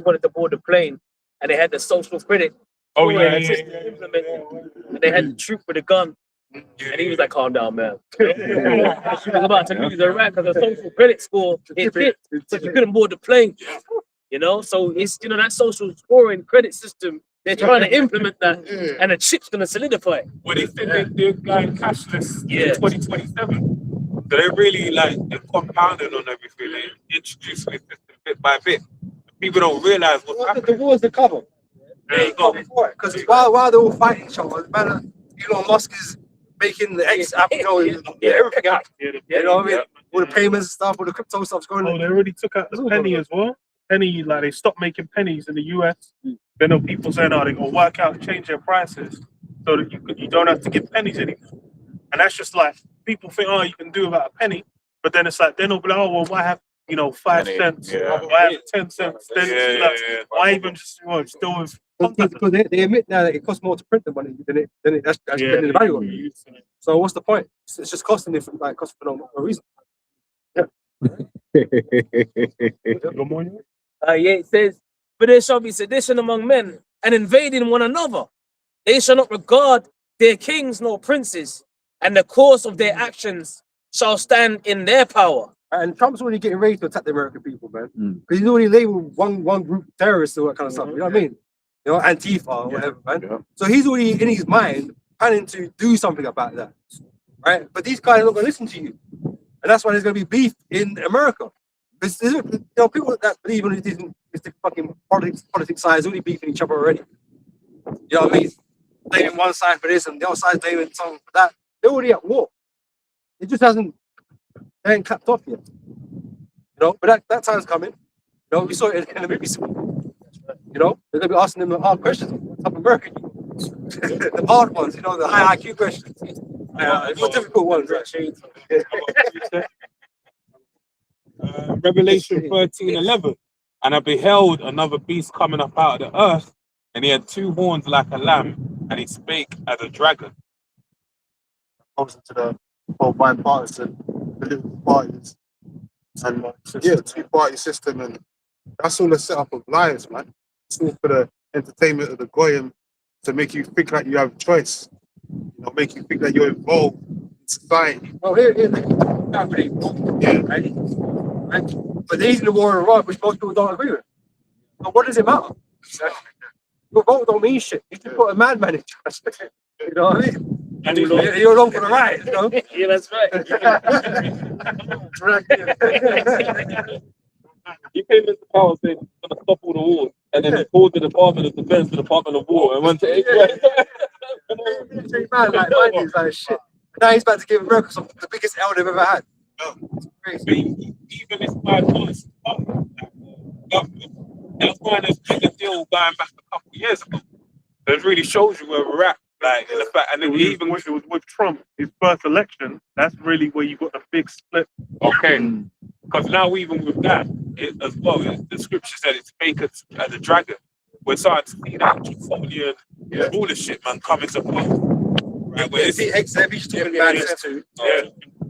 wanted to board the plane, and they had the social credit. Oh scoring yeah, yeah, system yeah, implemented, and they had the troop with a gun, and he was like, "Calm down, man." She was about to lose her rank because the social credit score it hit, so she couldn't board the plane. You know, so it's that social scoring credit system. They're trying to implement that, and the chip's gonna solidify. Well, they said they're going cashless Yeah. in 2027. So they're really like they're compounding on everything. They introducing it system bit by bit. People don't realize what's The happening. war's the cover. There you go. Because while they're all fighting each other, man, Elon Musk is making the X app, everything app. You know what I mean? All the payments stuff, all the crypto stuff's going Oh, on. they already took out the penny as well. Penny, like they stopped making pennies in the US. Then there were people saying, "Oh, they gonna work out and change their prices so that you don't have to give pennies anymore." And that's just like people think, "Oh, you can do about a penny," but then it's like then they'll be like, "Oh, well, why have 5 Penny, cents? yeah. Why have 10 cents?" Then it's like, Yeah. why even just still with Because they admit now that it costs more to print the money than that's spending the value of it. So what's the point? It's just costing it cost for no reason. It says, "But there shall be sedition among men, and invading one another. They shall not regard their kings nor princes, and the course of their actions shall stand in their power." And Trump's already getting ready to attack the American people, man. Because he's already labeled one group terrorists or that kind of stuff. You know what I mean? Antifa or whatever, man. Yeah. So he's already in his mind planning to do something about that, right? But these guys are not going to listen to you, and that's why there's going to be beef in America. Because people that believe in this fucking politics side is already beefing each other already. You know what I mean? Blaming one side for this and the other side blaming something for that. They're already at war. It just they ain't clapped off yet. But that time's coming. We saw it in the movie. They're gonna be asking them the hard questions. What type of American you are? The hard ones, the high IQ questions. More difficult ones, actually. Revelation 13:11. And I beheld another beast coming up out of the earth, and he had 2 horns like a lamb, and he spake as a dragon. Comes into the whole bipartisan political parties, and the 2-party system, and that's all a setup of lies, man. It's all for the entertainment of the goyim to make you think like you have choice, make you think that you're involved in society. Well, here, not really. Yeah. Right? But they're using the war in Iraq, which most people don't agree with. But what does it matter? Your vote don't mean shit. You just put a madman in charge. You know what I mean? And You're along for the ride, Yeah, that's right. He came into power saying he's going to stop all the wars, and then he called the Department of Defense, the Department of War, and went to Military man, like like shit. Now he's about to give America the biggest L they've ever had. It's crazy. Even this bipartisan government, that's why there's bigger deal going back a couple of years ago. So it really shows you where we're at. Like in the fact, and then even it was with Trump, his first election. That's really where you got the big split. okay, because now even with that as well, the scripture said it's fake as a dragon. We're starting to see that Jeffersonian rulership, man, coming to play. Right, where it's He's talking about this too.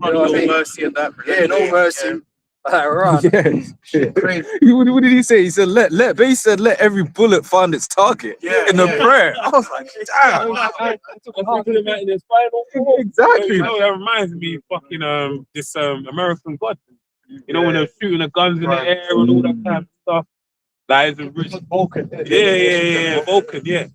No mercy in that. Yeah, no mercy. Right. What did he say? He said, let every bullet find its target in the prayer. I was like, damn. Exactly. That reminds me of fucking this American God. When they're shooting the guns in the air and all that kind of stuff. Like it's a rich Vulcan. Yeah, Vulcan, yeah.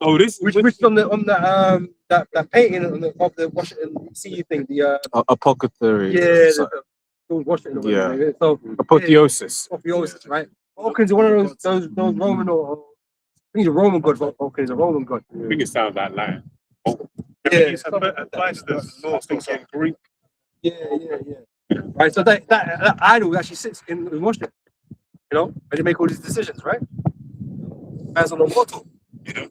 So this Which on that painting of the Washington DC thing, the Apothecary. the Washington. Yeah. So Apotheosis. Apotheosis, right? Vulcan's one of those Roman or I think he's a Roman god. Vulcan is a Roman god. I think it sounds like lying. He's advised us not to in Greek. Yeah. Right. So that idol actually sits in Washington. And they make all these decisions, right? As on a motto. They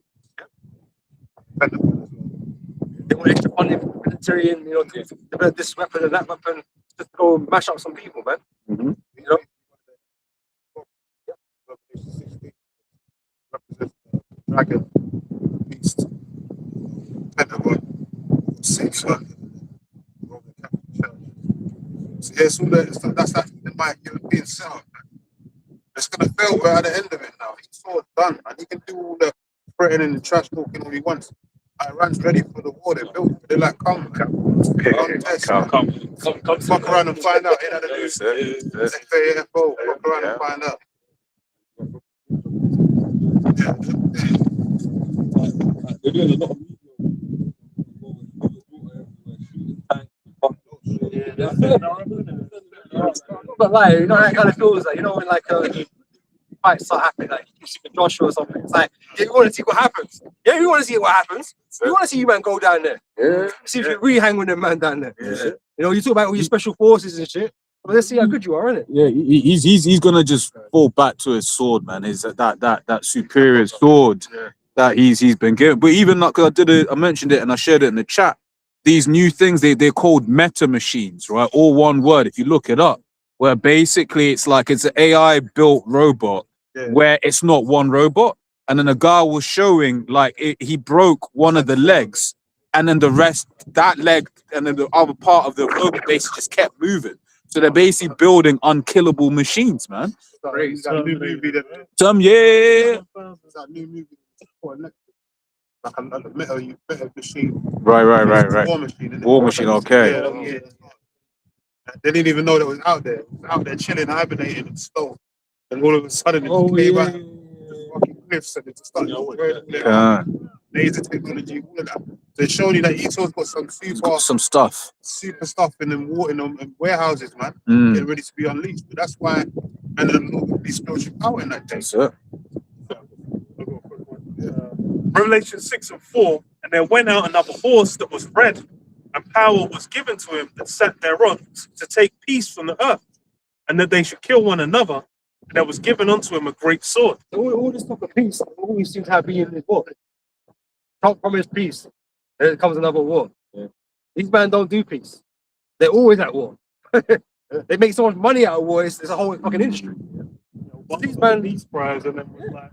want extra funding for the military and to develop this weapon and that weapon just to go mash up some people, man. Mhm. Dragon, beast, Pentagon, six Roman Catholic Church. So that's the European setup. It's gonna fail, but at the end of it now, done, and he can do all the threatening and trash talking all he wants. Iran's ready for the war. They're built. They're like, come test, man. Fuck around and find out. Ain't that the news? FAFO. Fuck around and find out. They're doing a lot of But like, you know, that kind of feels like, you know, when like fights start happening, like you see the Joshua or something. It's like, yeah, you want to see what happens. Yeah, you want to see what happens. You want to see you man go down there. Yeah. See if you really hang with them man down there. Yeah. You know, you talk about all your special forces and shit. Well, let's see how good you are, innit? Yeah, he's gonna just fall back to his sword, man. Is that superior sword that he's been given. But even like, 'cause I mentioned it and I shared it in the chat. These new things they're called meta machines, right? All one word. If you look it up, where basically it's like it's an AI built robot where it's not one robot. And then a guy was showing like he broke one of the legs, and then the rest, that leg, and then the other part of the robot basically just kept moving. So they're basically building unkillable machines, man. That new movie that Yeah. that new movie like a better machine. Right. War Machine. Isn't it? War Machine, okay. Yeah. They didn't even know that was out there. It was out there chilling, hibernating and slow. And all of a sudden it just came out the fucking cliffs and it just started laser technology, all of that. So it's showing you that Eto's got some Some stuff. super stuff in them water in warehouses, man. Mm. Getting ready to be unleashed. But that's why and then all these spiritual power in that day. That's it. Revelation 6 and 4, and there went out another horse that was red, and power was given to him that sat thereon to take peace from the earth, and that they should kill one another, and there was given unto him a great sword. All this talk of peace always seems to have been in this war. Trump promised peace, then it comes another war. These men don't do peace. They're always at war. They make so much money out of war, it's a whole fucking industry. But these man, these prize, and then was like,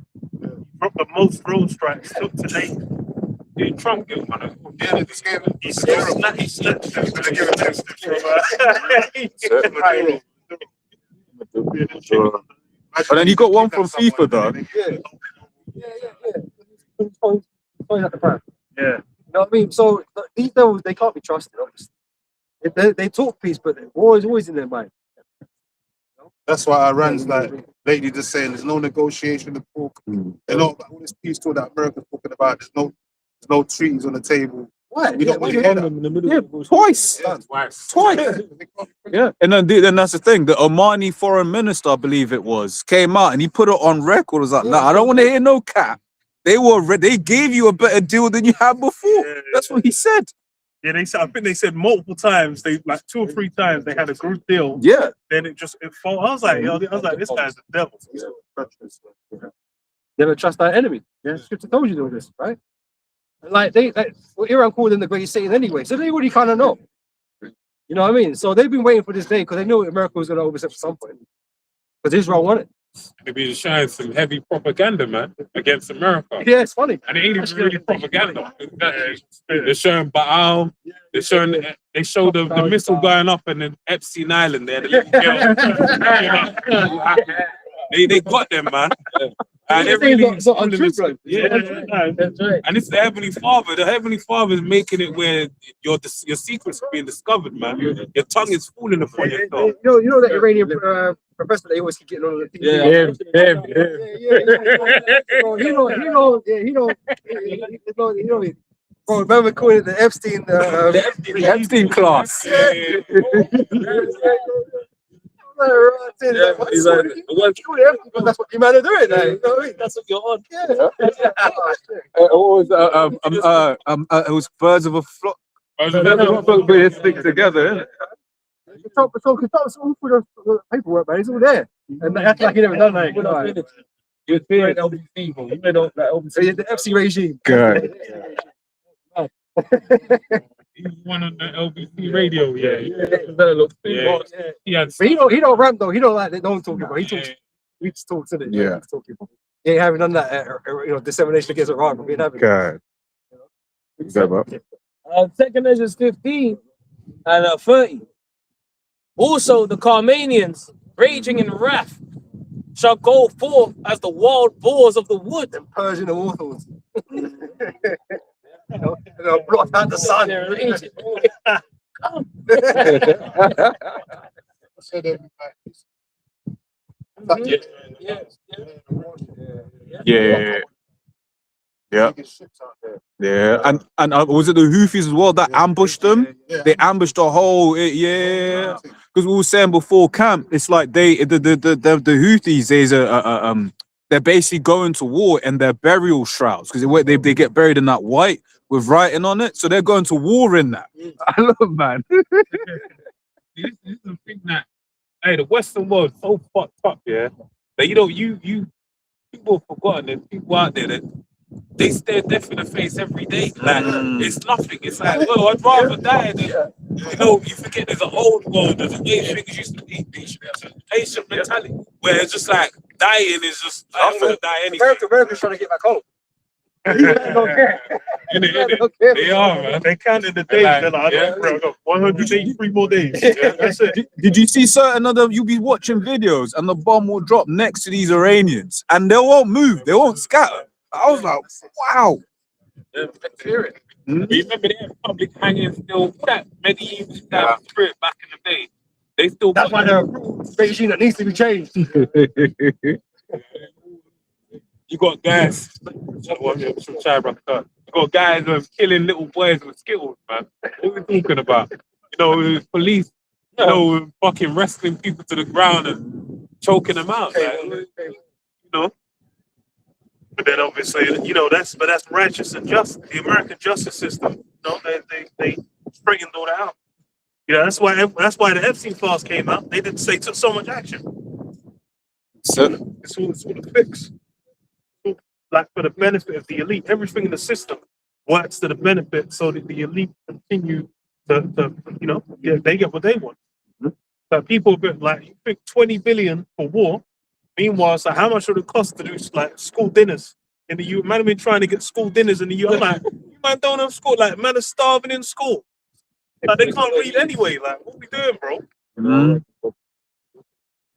dropped the most drone strikes took to date. Did Trump give one? Yeah, they just gave He snatched it from And then you got one from FIFA, though. Yeah. You know what I mean? So these devils, they can't be trusted, obviously. They talk peace, but war is always in their mind. That's why Iran's like lately just saying there's no negotiation to talk. They're not all this peace talk that America's talking about. There's no treaties on the table. Why? We don't want to hear that. Yeah, twice. Twice. Yeah. And then that's the thing. The Omani foreign minister, I believe it was, came out and he put it on record. Was like, nah, I don't want to hear no cap. They gave you a better deal than you had before. That's what he said. Yeah, they said. I think they said multiple times. They like 2 or 3 times they had a group deal. Yeah. Then it fell. I was like, this guy's the devil. Never trust our enemy. Yeah, Scripture told you all this, right? Like Iran called them the great Satan anyway, so they already kind of know. You know what I mean? So they've been waiting for this day because they knew America was going to overstep at some point. Because Israel wanted. Maybe just showing some heavy propaganda, man, against America. Yeah, it's funny. And it ain't even really propaganda. They're showing Baal. They show the missile going up and then Epstein Island there. The little girl. They got them, man. And they're really That's right. and it's the Heavenly Father. The Heavenly Father is making it where your secrets are being discovered, man. Your tongue is falling upon yourself. You know that Iranian professor they always keep getting on the TV. He know. Bro, remember calling it the Epstein? The Epstein class. He's like, that's what you man are doing. That's what you're on. It was birds of a flock. Put his stick together. So all for the paperwork, man. It's all there, and that's like you never done that. You're fearing LBC people. You know that LBC. The FC regime. Good. He's one on the LBC radio. Yeah. But he don't rap though. He don't like they don't talk about. He talks. We just talk to it. Yeah. He ain't having none of that. Dissemination against Iran. We ain't having. God. Second Measures 15 and 30. Also, the Carmanians, raging in wrath, shall go forth as the wild boars of the wood. Them Persian immortals. They'll blot out the sun. So they'll be back. Yeah. Yeah. Biggest ships out there. Yeah, and was it the Houthis as well that ambushed them? Yeah. They ambushed the whole, yeah. Because we were saying before camp, it's like the Houthis, they're basically going to war in their burial shrouds because they get buried in that white with writing on it, so they're going to war in that. I love, man. This is the thing that, hey, the Western world so fucked up, yeah. That you people have forgotten there's people out there that they stare death in the face every day. Like it's nothing. It's like, well, I'd rather die than you forget there's an old world, there's a way things used to be. Patient mentality. Where it's just like dying is just I'm gonna die anyway. America's trying to get back home. Don't care. They are, man. They counted the days. They're like, bro, I got 183 more days. Yeah, that's it. Did you see certain other? You'll be watching videos and the bomb will drop next to these Iranians and they won't move, they won't scatter. I was like, wow. Remember they had public hanging still that medieval style spirit back in the day. They still That's why the regime that needs to be changed. You got guys. You got guys killing little boys with Skittles, man. What are we talking about? Police, fucking wrestling people to the ground and choking them out. But then obviously, that's righteous and just. The American justice system, they straightened all that out. That's why the Epstein files came out. They didn't say took so much action. So, It's all a fix. Like for the benefit of the elite, everything in the system works to the benefit so that the elite continue to they get what they want. But people get like, you think 20 billion for war. Meanwhile, so how much would it cost to do like school dinners in the U? Man, have been trying to get school dinners in the U. I'm like, you man don't have school. Like, man are starving in school. Like, they can't read anyway. Like, what we doing, bro?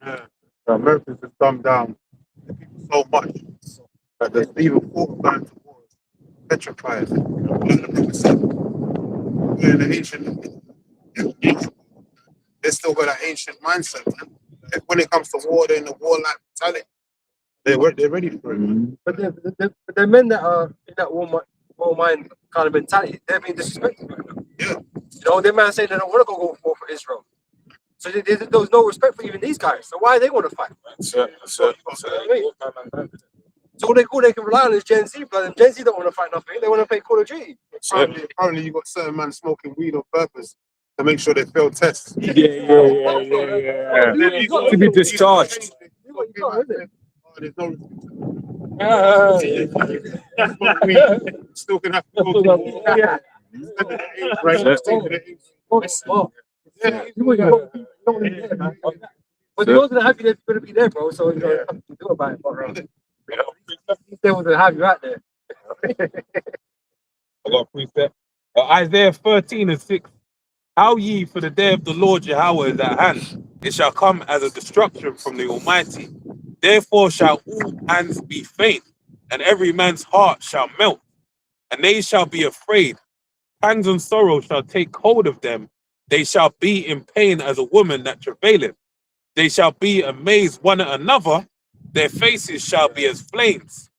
Yeah. Americans have dumbed down the people so much that there's even thought of going to war petrified. We're in the ancient, they still got that ancient mindset, man. Like, when it comes to war, they're in the warlike mentality. They're ready for it. But the men that are in that war mind kind of mentality, they're being disrespected right now. Yeah. Their man saying they don't want to go war for Israel. So there was no respect for even these guys. So why they want to fight? So all they can rely on is Gen Z, but Gen Z don't want to fight nothing. They want to play Call of Duty. Apparently you got certain men smoking weed on purpose to make sure they fail tests. to be discharged. There's no still can have to go to war. But those that have you, they're going to be there, bro. So you know nothing to do about it. But they want to have you out there. I got a precept. Isaiah 13:6. How ye, for the day of the Lord Yahweh is at hand. It shall come as a destruction from the Almighty. Therefore shall all hands be faint, and every man's heart shall melt, and they shall be afraid. Pangs and sorrow shall take hold of them. They shall be in pain as a woman that travaileth. They shall be amazed one at another. Their faces shall be as flames.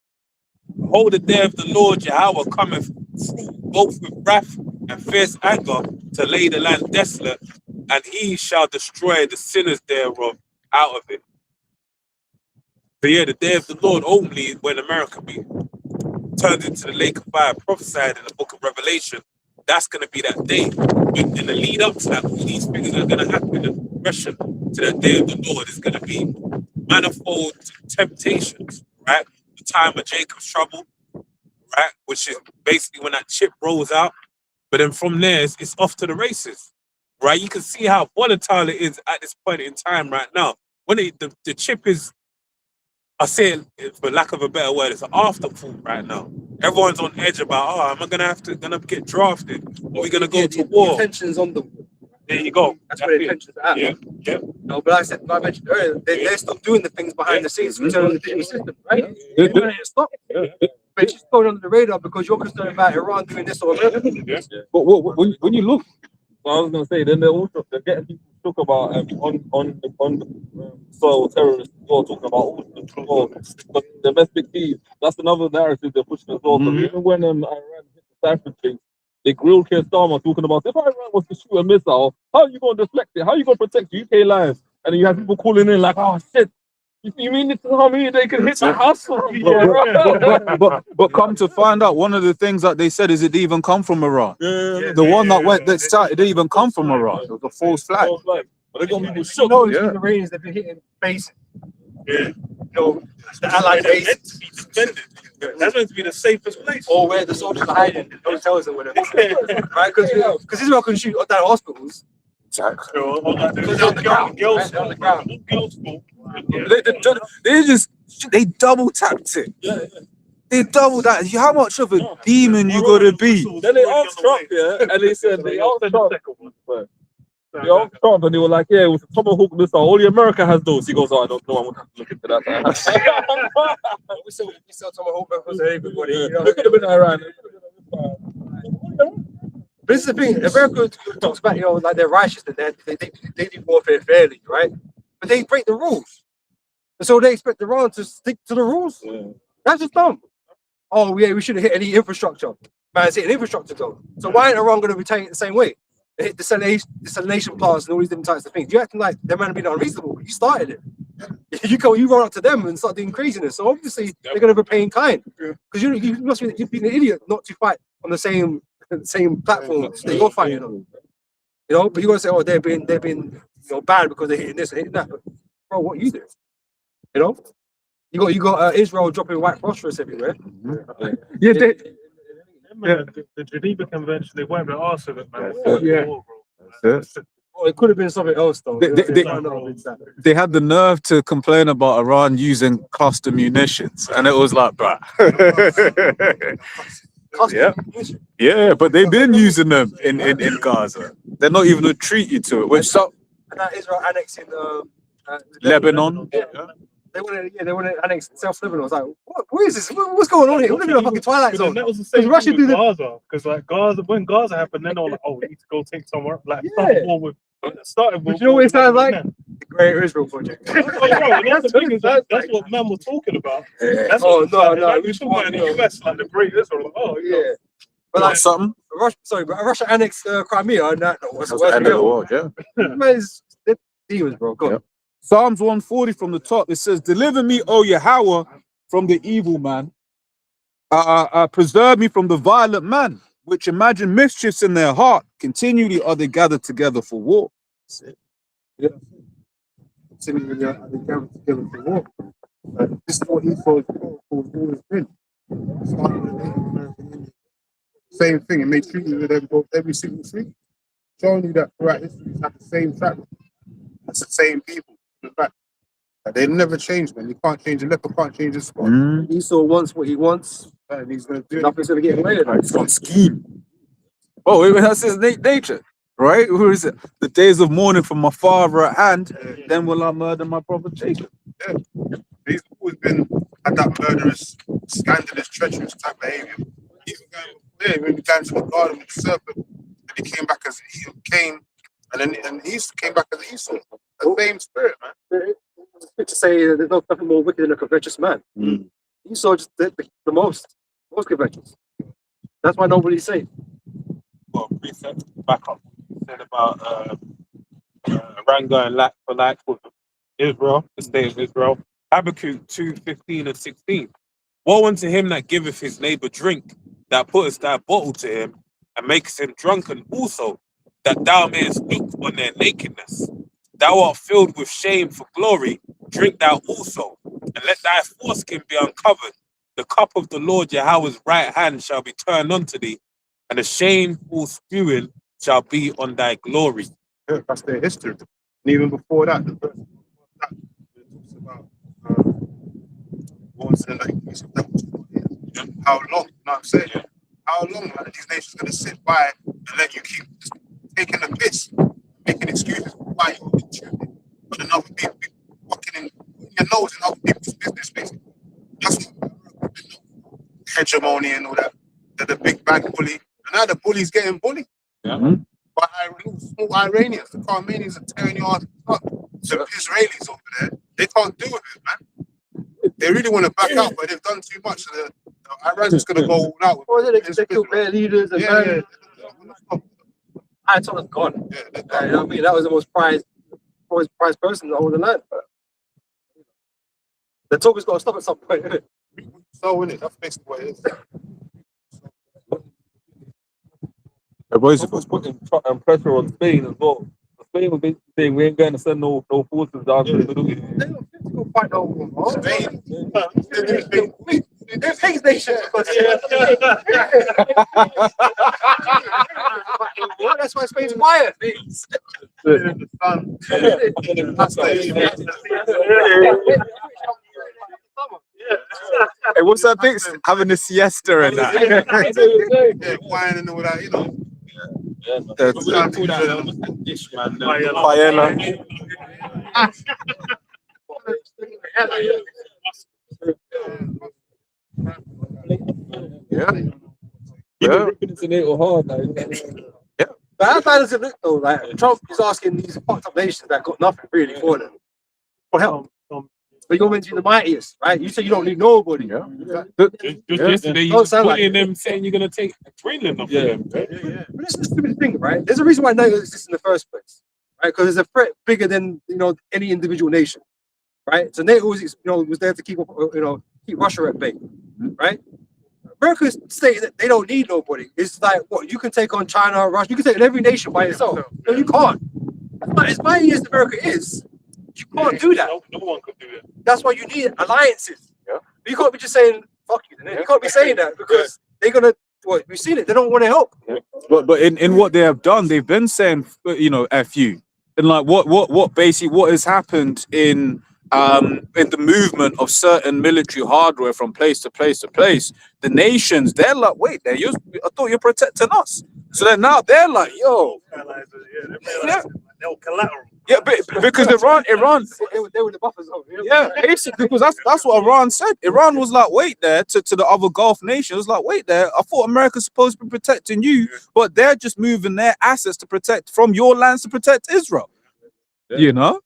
Behold, the day of the Lord Yahweh cometh, both with wrath and fierce anger, to lay the land desolate, and he shall destroy the sinners thereof out of it. But yeah, the day of the Lord only is when America be turned into the lake of fire, prophesied in the book of Revelation. That's going to be that day. In the lead up to that, all these things are going to happen. The progression to that day of the Lord is going to be manifold temptations, right? The time of Jacob's trouble, right? Which is basically when that chip rolls out. But then from there, it's off to the races, right? You can see how volatile it is at this point in time right now. When the chip is, I say it for lack of a better word, it's an afterthought right now. Everyone's on edge about, am I gonna get drafted? Are we gonna go to war? Tensions on them. There you go. That's where the tensions are at. Yeah, yeah. No, but like I mentioned earlier, they're still doing the things behind the scenes to turn on the digital system, right? They want to stop. But it's just going under the radar because you're concerned about Iran doing this or that. But when you look, I was gonna say, then they're getting people to talk about on soil terrorists as well, talking about but domestic thieves. That's another narrative they're pushing as well. So even when Iran hit the Cyprus thing, they grilled Keir Starmer talking about if Iran was to shoot a missile, how are you going to deflect it? How are you going to protect UK lives? And then you have people calling in like, oh shit. You mean to tell me they can hit the house? But come to find out, one of the things that they said is it didn't even come from Iran. The one that started, it didn't even come from Iran. It was a false flag. But they got people shook. No, it's the Iranians that have been hitting bases. Yeah. No, the Allied They're meant bases. to be defended. That's meant to be the safest place. Or where the soldiers are hiding in hotels and whatever. Right? Because Israel can shoot down hospitals. Exactly. Because they're on the ground. Girls' Right? They're on the ground. Girls' school. They double tapped it. They double that. How much of a demon you gotta be? Then they asked Trump, and they said they asked Trump, and they were like, yeah, it was a Tomahawk missile. Only America has those. He goes, oh, I don't know. I won't have to look into that. We sell Tomahawk weapons to everybody. You know? It could have been Iran. But this is the thing. America talks about, like they're righteous, that they do warfare fairly, right? But they break the rules. And so they expect Iran to stick to the rules. That's just dumb. Oh, yeah, we shouldn't hit any infrastructure. Man, it's hitting infrastructure though. So why ain't Iran going to retaliate the same way? They hit desalination plants and all these different types of things. You acting like they're being unreasonable, but you started it. You run up to them and start doing craziness. So obviously they're going to repay in kind. Because you must be you've been an idiot not to fight on the same platform that you're fighting on. But you're gonna say, oh, they're being bad because they're hitting this and hitting that. But bro, what you do? You got Israel dropping white phosphorus everywhere. Yeah, The Geneva Convention, they wiped their arse of it, man. Oh, it could have been something else though. They had the nerve to complain about Iran using cluster munitions, and it was like, bruh. Yeah, but they've been using them in Gaza. They're not even a treaty to it. Which Israel annexing Lebanon. They want to annex South Lebanon. I was like, what is this? What's going on here? We're living in a fucking Twilight Zone. That was the same Russia thing with Gaza. Because like Gaza, when Gaza happened, then they were like, oh, we need to go take somewhere. Like start war with. Started with. You know what it sounds like? The Great Israel Project. That's what man was talking about. That's no. We're talking about in the US, like the Great Israel. Like, oh, yeah. But like something. Russia annexed Crimea, and that was the end of the world. Yeah. They're demons, bro. Go on. Psalms 140 from the top, it says, deliver me, O Yahweh, from the evil man. Preserve me from the violent man, which imagine mischiefs in their heart. Continually are they gathered together for war. That's it. Yeah. Continually are they gathered together for war. This is what Esau's always been. Starting with the Native American Indians. Same thing, and they treated with them both every single thing. Showing you that throughout history, it's had the same track. It's the same people. The fact that they never change, man. You can't change a leopard, can't change a spot. Esau wants what he wants, and he's gonna do it. Nothing's gonna get away with it. It's on scheme. Oh, that's his nature, right? Who is it? The days of mourning for my father at hand, then will I murder my brother Jacob. Yeah. He's always had that murderous, scandalous, treacherous type behavior. Even when he came to the garden with the serpent, and he came back as Cain, and he came back as Esau. The same spirit, man. It's good to say there's nothing more wicked than a covetous man. Esau just did the most covetous. That's why nobody's safe. Well, precept back up. Said about Iran going like for like with Israel, the state of Israel. Habakkuk 2:15 and 16. Woe unto him that giveth his neighbor drink, that puttest that bottle to him, and makest him drunken also, that thou mayest look on their nakedness. Thou art filled with shame for glory, drink thou also, and let thy foreskin be uncovered. The cup of the Lord Yahweh's right hand shall be turned unto thee, and a shameful spewing shall be on thy glory. Yeah, that's their history. And even before that, the verse that it talks about wars and how long, you know what I'm saying? How long are these nations going to sit by and let you keep just taking the piss, hegemony and all that. The big bad bully. And now the bully's getting bullied. Yeah. By small Iranians. The Armenians are tearing your ass up. So the Israelis over there, they can't do it, man. They really want to back out, but they've done too much. So the Iran's just going to go all out. Well, they kill their leaders and Yeah. Ayatollah's gone. Yeah, You know what I mean? That was the most prized person in the whole land. But the talk has got to stop at some point, isn't it? so innit? That's basically what it is. Boys, was putting pressure on Spain as well. Spain was basically saying we ain't going to send no forces down to the Middle East. They don't fit to go fight no war. Spain. They're Spain's nation. That's why Spain's quiet. The sun. That's hey, what's that thing? Having a siesta and that. yeah, wine and all that, you know. That's We don't call that dish, man. paella. Yeah. Yeah. It's a little hard, like, But how bad does it look though? Like Trump is asking these fucked up nations that got nothing really for them for help. But you're mentioning the mightiest, right? You say you don't need nobody. Yeah. Just yesterday, you Don't was sound like bullying them, saying you're gonna take Greenland off of them. But this is the stupid thing, right? There's a reason why NATO exists in the first place, right? Because it's a threat bigger than any individual nation, right? So NATO was was there to keep keep Russia at bay, right? America's stating that they don't need nobody. It's like what you can take on China, Russia, you can take on every nation by yourself. No, you can't. As mighty as America is, you can't do that. No one could do it. That's why you need alliances. Yeah. You can't be just saying fuck you. You can't be saying that because they're gonna. What we've seen it. They don't want to help. But in what they have done, they've been saying F you. And like what basically what has happened in the movement of certain military hardware from place to place to place, the nations, they're like, wait, I thought you're protecting us. So then now they're like, yo, They're collateral. yeah, because Iran, They were the buffer zone. yeah, basically, because that's what Iran said. Iran was like, wait there to the other Gulf nations. It was like, wait there. I thought America's supposed to be protecting you, but they're just moving their assets to protect from your lands to protect Israel. Yeah. You know?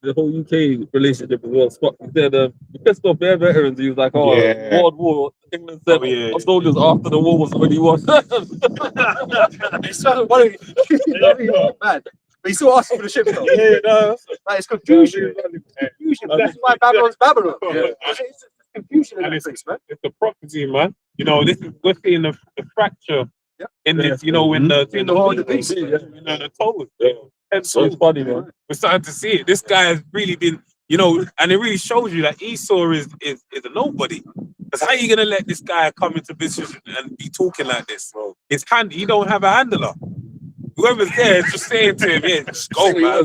The whole UK relationship as well. Scott said he pissed off their veterans. He was like, "Oh, Yeah. World War." England said, "Our soldiers after the war was already won." It's so funny. Mad. But he still asking for the ship though. Yeah, no, Like, it's confusion. Confusion. That's why Babylon's Babylon. It's confusion in And this place, man. It's the prophecy, man. We're seeing the fracture in this, in the whole feet, debate. the toes. And So it's funny, man. we're starting to see it. This guy has really been, and it really shows you that Esau is a nobody. Because how are you gonna let this guy come into business and be talking like this? His hand, he don't have a handler. Whoever's there is just saying to him, "Yeah, just go, man.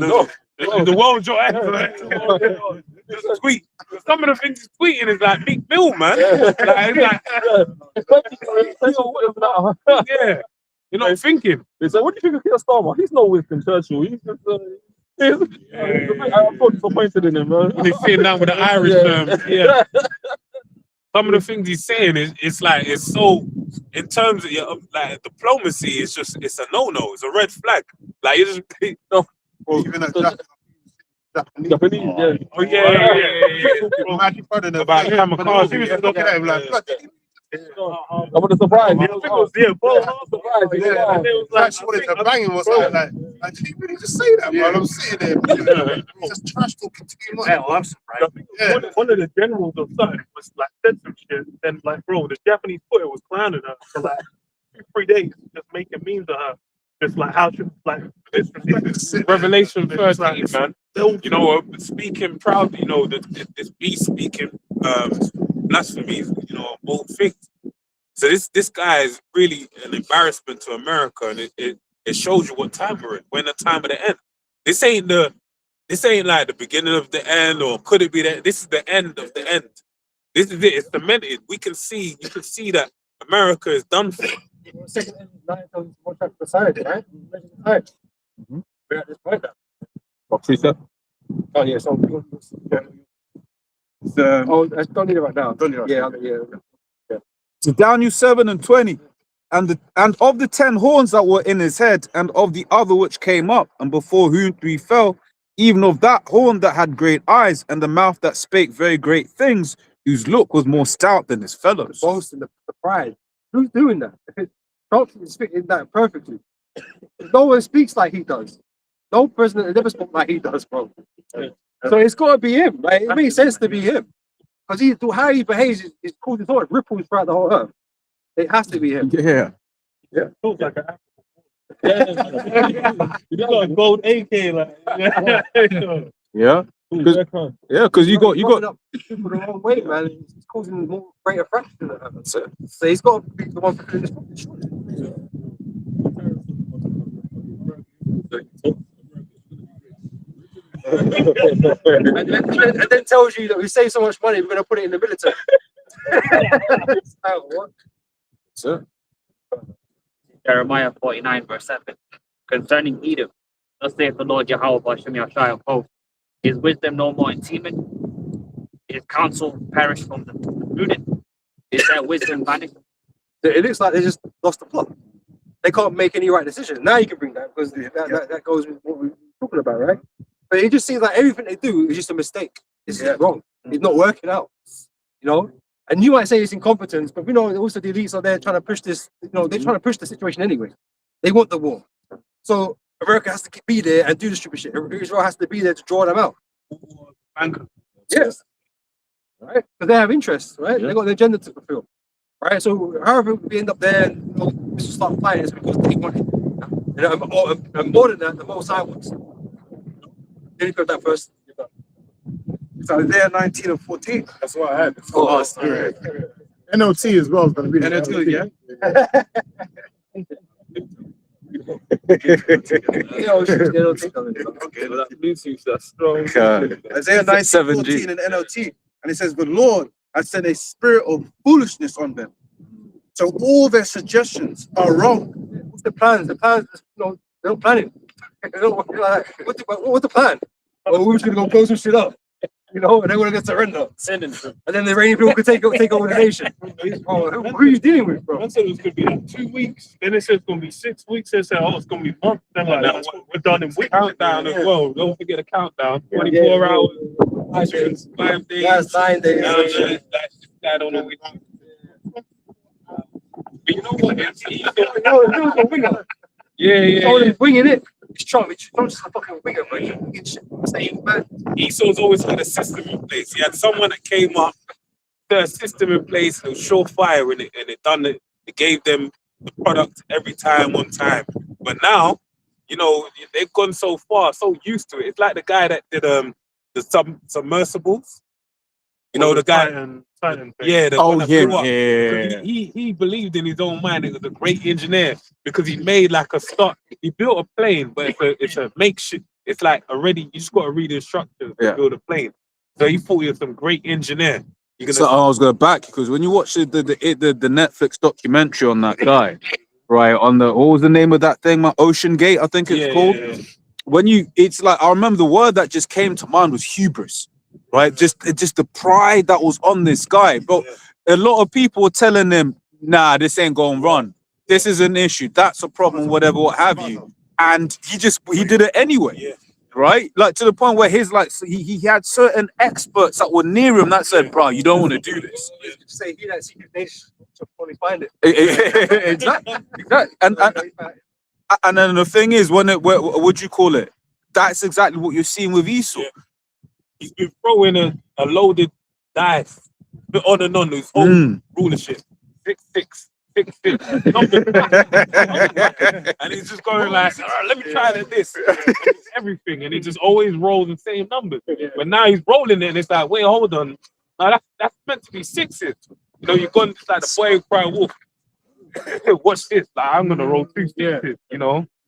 The world's your end." Just tweet. Some of the things he's tweeting is like Big Bill, man. Yeah. You're not thinking. They said, "What do you think of Keir Starmer? He's no Winston Churchill. He's just." I'm so disappointed in him, man. He's saying that with the Irish terms. Yeah. Some of the things he's saying it's so in terms of like diplomacy, it's a no-no, it's a red flag. Like you just Even a Japanese, yeah. oh yeah. Imagine pardon About kamikaze. He was just looking at him like, "Blood, I'm gonna surprise. I think it was both. yeah, And it was like, she wanted to bang him or something like, did he really just say that, man? I'm sitting there, he's just trash talking too much. Hell, I'm surprised. Yeah. One of the generals of something was like said some shit, and like, bro, the Japanese Twitter was clowning her for like 2-3 days, just making memes of her. Just like how she disrespectful. Revelation 13, man. Speaking proudly, this beast speaking blasphemies, on both things. So this guy is really an embarrassment to America, and it shows you what time we're in. We're in the time of the end. This ain't like the beginning of the end, or could it be that this is the end of the end? This is it. It's cemented. You can see that America is done for. Second and nine times more time for society, right? We're at this point now. Oh yeah, so don't need it right now. Don't you know? Yeah. So Daniel 7:20. And of the 10 horns that were in his head, and of the other which came up, and before whom 3 fell, even of that horn that had great eyes, and the mouth that spake very great things, whose look was more stout than his fellows. Boast and the pride. Who's doing that? Trump is fitting that perfectly. No one speaks like he does. No president has ever spoke like he does, bro. So it's got to be him. Like, it makes sense to be him. Because how he behaves is causing so much ripples throughout the whole earth. It has to be him. Yeah. Looks like a you got a gold AK, like Yeah. Because you got Throwing up people the wrong way, man. It's causing more greater fracture. So he's got to be the one for doing this. And then tells you that we save so much money, we're going to put it in the military. What? Sir. Jeremiah 49, verse 7. Concerning Edom, thus saith the Lord Yahweh Bashem Yashai of hosts, is wisdom no more in Teman? Is counsel perished from the prudent? Is that wisdom vanished? It looks like they just lost the plot. They can't make any right decisions. Now you can bring that because that goes with what we're talking about, right? But it just seems like everything they do is just a mistake. It's wrong. It's not working out. You know? And you might say it's incompetence, but we know also the elites are there trying to push this, they're trying to push the situation anyway. They want the war. So America has to be there and do the stupid shit. Israel has to be there to draw them out. Yes. Right? Because they have interests, right? Yeah. They got an agenda to fulfill. Right? So however we end up there and start fighting, it's because they want it. And more than that, the Most High wants it. Then you got that first. It's Isaiah 19:14. That's what I had. NLT as well is going to be the NLT, yeah. Okay, That Bluetooth, that's strong. Isaiah 19:14 in NLT. And it says, the Lord has sent a spirit of foolishness on them. So all their suggestions are wrong. What's the plans? The plans, they're not planning. What's the plan? Well, we're just going to go blow some shit up. And then we're going to surrender. Sending them. And then the Iranian people could take over the nation. Bro, who are you dealing with, bro? I said it was gonna be like 2 weeks. Then it said it's gonna be 6 weeks. They said, oh, it's gonna be months. Then like, no, we're done in weeks. Countdown as well. Don't forget a countdown. 24 hours, 5 days. That's 9 days. I don't know. But you know what? Yeah. Oh, he's winging it. It's Trump. Trump's just a fucking winger, bro. Esau's always had a system in place. He had someone that came up, the system in place, and it was surefire in it, and it gave them the product every time on time. But now, they've gone so far, so used to it. It's like the guy that did the submersibles. The guy. Titan thing. Yeah. The one that him. blew up. Yeah. He believed in his own mind. He was a great engineer because he made like a start. He built a plane, but it's a makeshift. It's like already. You just got to read the instructions to build a plane. So he thought he was some great engineer. So I was going to back because when you watch the Netflix documentary on that guy, right? On what was the name of that thing? Ocean Gate, I think it's called. Yeah. When it's like I remember the word that just came to mind was hubris, right? Just the pride that was on this guy. But a lot of people were telling him, "Nah, this ain't going to run. This is an issue. That's a problem. Whatever, what have you." And he did it anyway. Yeah. Right, like to the point where he had certain experts that were near him that said, "Bro, you don't want to do this." Say he that secret nation to probably find it. Exactly. And then the thing is, what would you call it? That's exactly what you're seeing with Esau. Yeah. He's been throwing a loaded dice, but on and on his own rulership. 6 numbers. And he's just going like, let me try this. Everything, and it just always rolls the same numbers. But now he's rolling it, and it's like, wait, hold on. Now that's meant to be 6s. You've gone like the boy who cried wolf. Watch this. Like, I'm gonna roll 2 6s.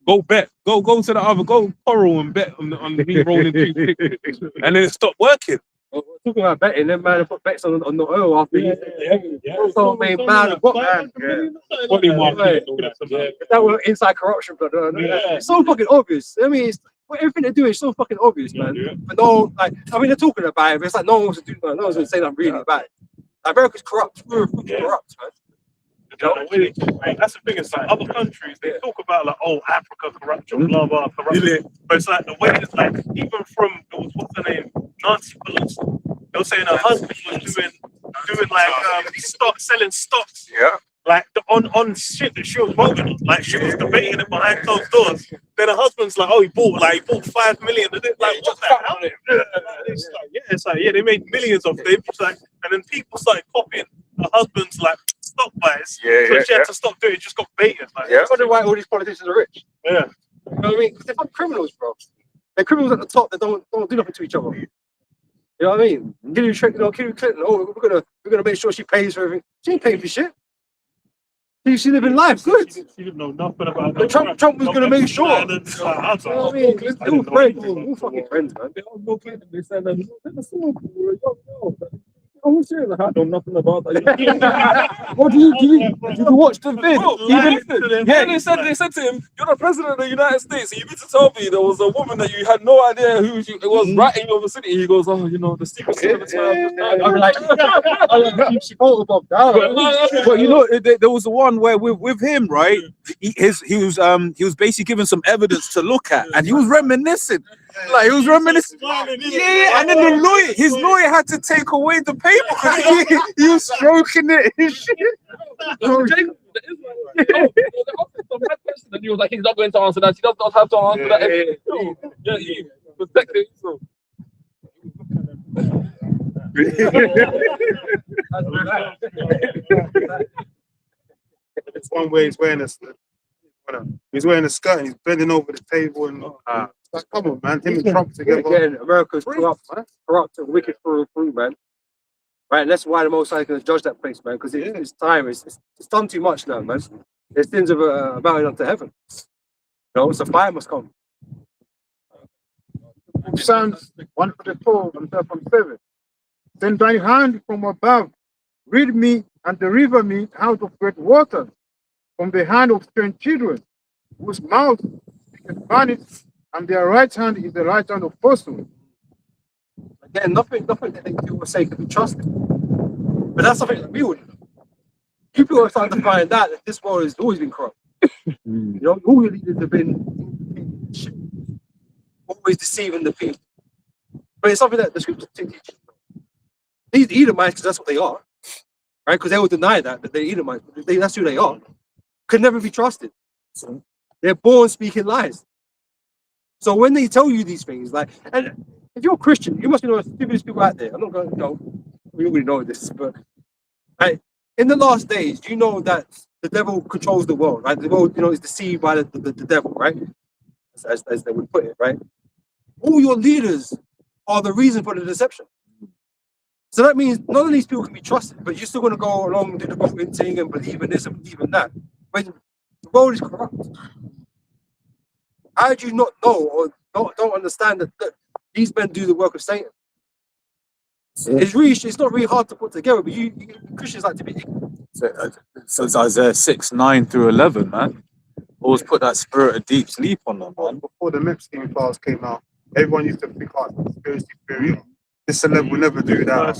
Go bet. Go to the other. Go coral and bet on me rolling 2 6s. And then it stopped working. Talking about betting, then man put bets on the oil after So man, what man? That was inside corruption, but it's so fucking obvious. I mean, everything they do is so fucking obvious, man. But they're talking about it, but it's like no one wants to do that. No one's gonna say that really bad. America's corrupt. We're fucking corrupt, man. That's the thing. It's like other countries, they talk about like, oh, Africa corruption, blah blah corruption. But it's like the way it's like, even from what's her name, Nancy Pelosi. They were saying her husband was doing like selling stocks. Yeah. Like on shit that she was voting on. Like she was debating it behind closed doors. Then her husband's like, oh, he bought 5 million. And it's like, what the hell? It's like, they made millions of them. It's like, and then people started copying her husband's like stock buys. So she had to stop doing it. Just got baited. Like, I wonder why all these politicians are rich. Yeah. You know what I mean? Because they're criminals, bro. They're criminals at the top that don't do nothing to each other. You know what I mean? Hillary Clinton. Oh, we're gonna make sure she pays for everything. She ain't paying for shit. She living life good. She didn't know nothing about But Trump was gonna make sure. You know what I mean? They're all friends. All fucking friends, man. They said that oh shit, I don't know nothing about that. What do you watch the vid? They said to him, "You're the president of the United States. So you need to tell me there was a woman that you had no idea who it was writing over the city." He goes, "Oh, you know, the Secret Service." I'm like, she photobomb down. But you know, there was the one where with him, right? He was basically giving some evidence to look at, and he was reminiscing. Like he was reminiscing. Yeah, and then his lawyer had to take away the paper because he was stroking it and shit. And he was like, he's not going to answer that. He does not have to answer that. Yeah, he protected himself. It's one way he's wearing a skirt and he's bending over the table and like, come on, man. Him and Trump together. Again, America's corrupt, man. Corrupt and wicked through, man. Right, and that's why the Most High is going to judge that place, man. Because it's time. It's done too much now, man. There's sins of mounting unto heaven. You know, so fire must come. Psalms 144 and 7. Send thy hand from above, rid me and deliver me out of great waters, from the hand of strange children, whose mouth is vanished, and their right hand is the right hand of falsehood. Again, nothing that they do or say can be trusted. But that's something that we wouldn't know. People are starting to find out that this world has always been corrupt. You know, all your leaders have been always deceiving the people. But it's something that the scriptures teach. These Edomites, because that's what they are, right? Because they will deny that they're Edomites. That's who they are. Could never be trusted. So they're born speaking lies. So when they tell you these things, like, and if you're a Christian, you must know the stupidest people out there. I'm not going to know. We already know this, but right, in the last days, do you know that the devil controls the world, right? The world, you know, is deceived by the devil, right? As they would put it, right? All your leaders are the reason for the deception. So that means none of these people can be trusted, but you're still going to go along and do the voting thing and believe in this and believe in that. When the world is corrupt, how do you not know or don't understand that these men do the work of Satan? It's not really hard to put together, but you Christians like to be ignorant. So it's Isaiah 6:9-11, man. Always put that spirit of deep sleep on them, man. Before the Epstein files came out, everyone used to think, oh, conspiracy theory. This celeb will never do that.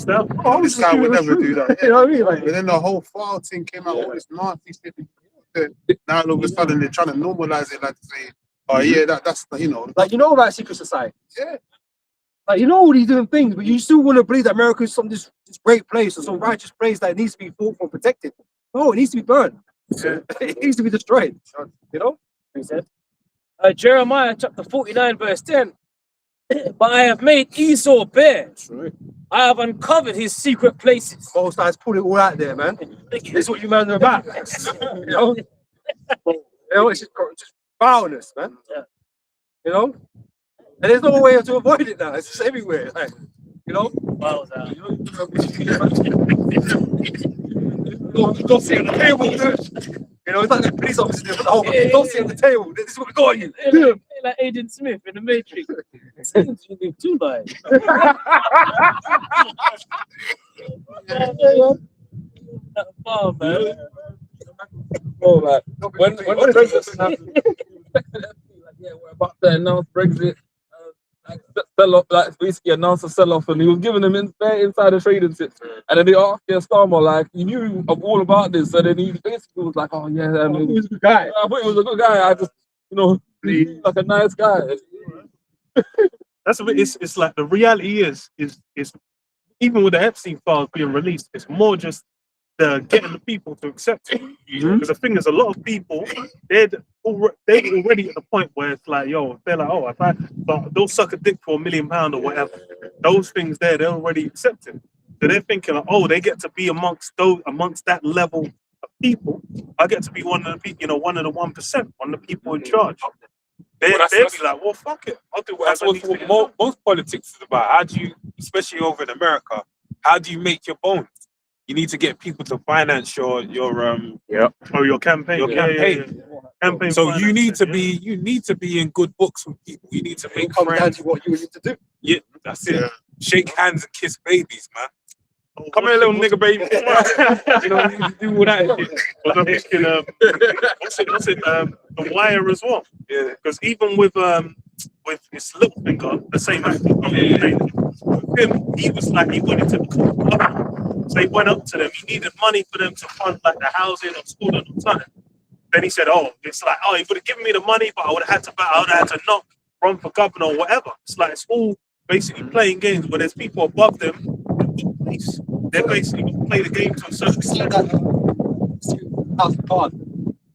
This guy will never do that. You know what I mean? Like, and then the whole file thing came out, all this nasty shit. Now all of a sudden they're trying to normalize it, like to say, oh yeah, that's you know. Like, you know about secret society. Yeah. Like, you know all these different things, but you still want to believe that America is this great place or some righteous place that needs to be fought for and protected. No, it needs to be burned. Yeah. It needs to be destroyed. You know? He said. Jeremiah chapter 49, verse 10. But I have made Esau bare. I have uncovered his secret places. Most guys put it all out there, man. This is what you men are about. You know? It's just foulness, man. Yeah. You know? And there's no way to avoid it now. It's just everywhere. Like, you know? Wow, You don't sit on the table. You know, it's like the police officers there, but don't sit on the table. This is what we got on you. Like Agent Smith in the Matrix. Seems to be too light. Oh, man. Oh, man. When the president happened, yeah, we're about to announce Brexit. Like, sell off, like basically announced a sell off, and he was giving them bare insider trading tips. And then they asked Starmer, like, he knew all about this, so then he basically was like, oh yeah, I mean, He was a good guy. I thought he was a good guy. I just, you know, he's like a nice guy. That's a bit. It's like the reality is even with the Epstein files being released, it's more just the getting the people to accept it. Because the thing is, a lot of people they're already at the point where it's like, yo, they're like, oh, if they'll suck a dick for £1 million or whatever. Those things they're already accepting. So they're thinking, like, oh, they get to be amongst that level of people. I get to be one of the 1%, one of the people in charge. They'd be like, well, fuck it. I'll do That's whatever. what most politics is about. How do you, especially over in America, how do you make your bones? You need to get people to finance your campaign. Your campaign. Campaign. So you need to finance, be in good books with people. You need to make It comes down friends. to what you need to do. Yeah, that's it. Shake hands and kiss babies, man. Oh, Come here, little nigga, baby. You know, you need to do all that shit. But I'm thinking, what's it? The Wire as well. Yeah. Because even with his Littlefinger, the same actor, with him, he was like he wanted to become a governor. So he went up to them. He needed money for them to fund like the housing or school and something. Then he said, "Oh, it's like, oh, he would have given me the money, but I would have had to not run for governor or whatever." It's like it's all basically playing games where there's people above them. They're basically going to play the game to a certain extent.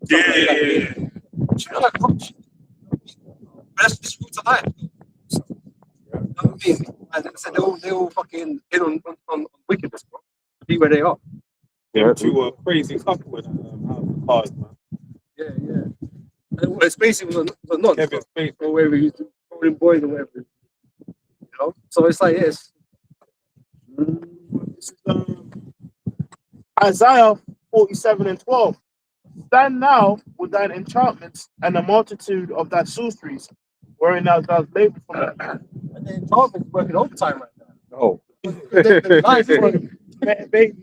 Yeah. That's just what's alive. You know what I mean? And like I said, they all fucking in on wickedness, bro. Be where they are. Them two are crazy couple with House of Cards, man. Yeah. And it's basically was not Kevin Spacey. or wherever you calling boys or whatever. You know? So it's like yes. This is, Isaiah 47:12. Stand now with thine enchantments and the multitude of thy sorceries, wherein thou dost labor from them. And the enchantment's working overtime right now. Oh. The life is working. Baby.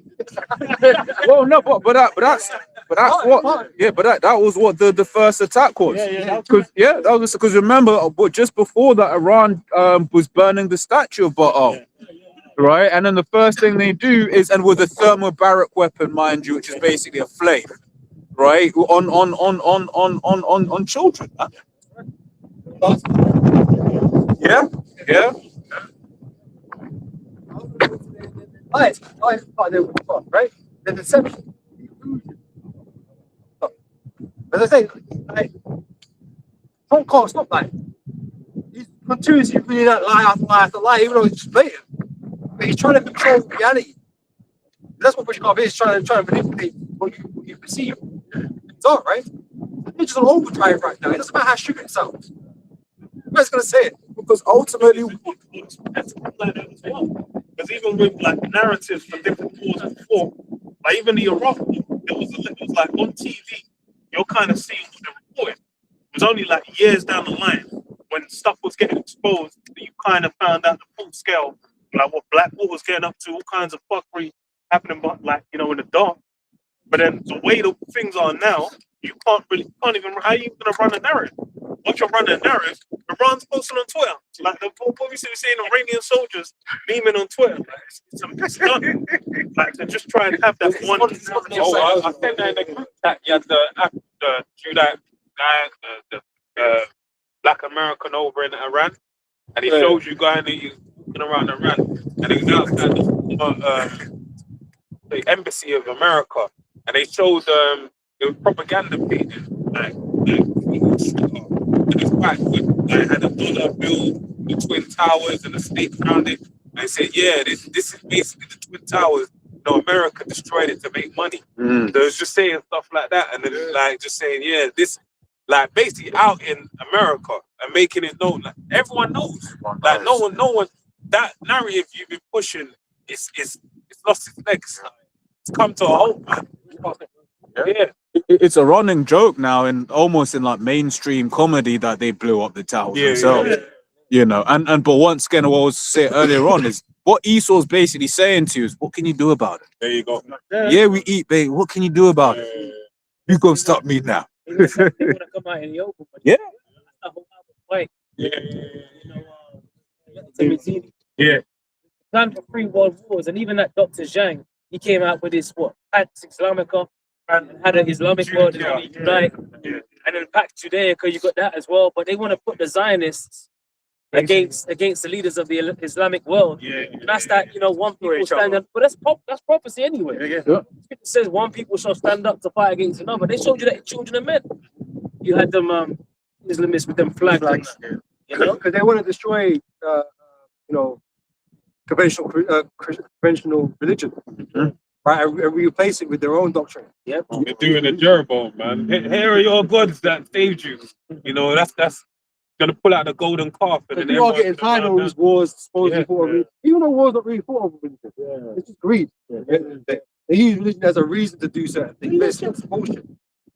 Well, no, but that's what, yeah, but that was what the first attack was. Yeah. That was because remember, but just before that, Iran was burning the statue of Baal, right? And then the first thing they do is, and with a thermobaric weapon, mind you, which is basically a flame, right? On children. Yeah. Lies part of their work, right? The deception, the illusion. As I say, like, Trump can't stop lying. He's continuously reading that lie after lie, even though it's just blatant. But he's trying to control reality. That's what Bushkov is, trying to manipulate what you perceive. It's all right. He's just on overdrive right now. It doesn't matter how stupid it sounds. Nobody's gonna say it. Because ultimately, Because even with like narratives for different wars before, like even the Iraq war, it was like on TV, you're kind of seeing what they're reporting. It was only like years down the line when stuff was getting exposed that you kind of found out the full scale, like what Blackwater was getting up to, all kinds of fuckery happening, but like, you know, in the dark. But then the way the things are now, you can't even, how are you going to run a narrative? Once you're running a narrative, Iran's posting on Twitter. Like, obviously we're seeing Iranian soldiers beaming on Twitter. Like, it's done. Like, to just try and have that one. Oh, I said that in the group chat. You had the Judah guy, the Black American over in Iran, and he shows you guy and he's looking around Iran, and he goes at the embassy of America, and they showed it was propaganda pages, like and it's quite good. Like, had a dollar bill, the Twin Towers, and the state found it. And they said, yeah, this is basically the Twin Towers. You know, America destroyed it to make money. So it's just saying stuff like that, and then like just saying, yeah, this, like basically out in America and making it known. Like, everyone knows. Like no one. That narrative you've been pushing, it's lost its legs. It's come to a halt, man. Yeah. it's a running joke now, and almost in like mainstream comedy, that they blew up the towers themselves. You know, and but once again, what I was saying earlier on is what Esau's basically saying to you is, what can you do about it? There you go. Yeah, we eat, babe. What can you do about it? You gonna stop me now? They want to come out in the open. But Yeah. that's the whole other way. Yeah. You know, Mazzini. Yeah. Planned for 3 world wars, and even that Dr. Zhang, he came out with his Pax Islamica, and had an Islamic world is only unite, and then Pax Judaica, you got that as well. But they want to put the Zionists against the leaders of the Islamic world. And that's that, one people stand up, but that's prophecy anyway. It says one people shall stand up to fight against another. They showed you that in Children of Men. You had them Islamists with them flags. Because they want to destroy, conventional religion, right? And replace it with their own doctrine. Yep. They're doing a Jeroboam, man. Here are your gods that saved you. That's gonna pull out the golden calf. And then People are getting tired of all these wars, supposedly for a reason. Even though wars not really for a reason. It's just greed. They use religion as a reason to do certain things. But it's bullshit.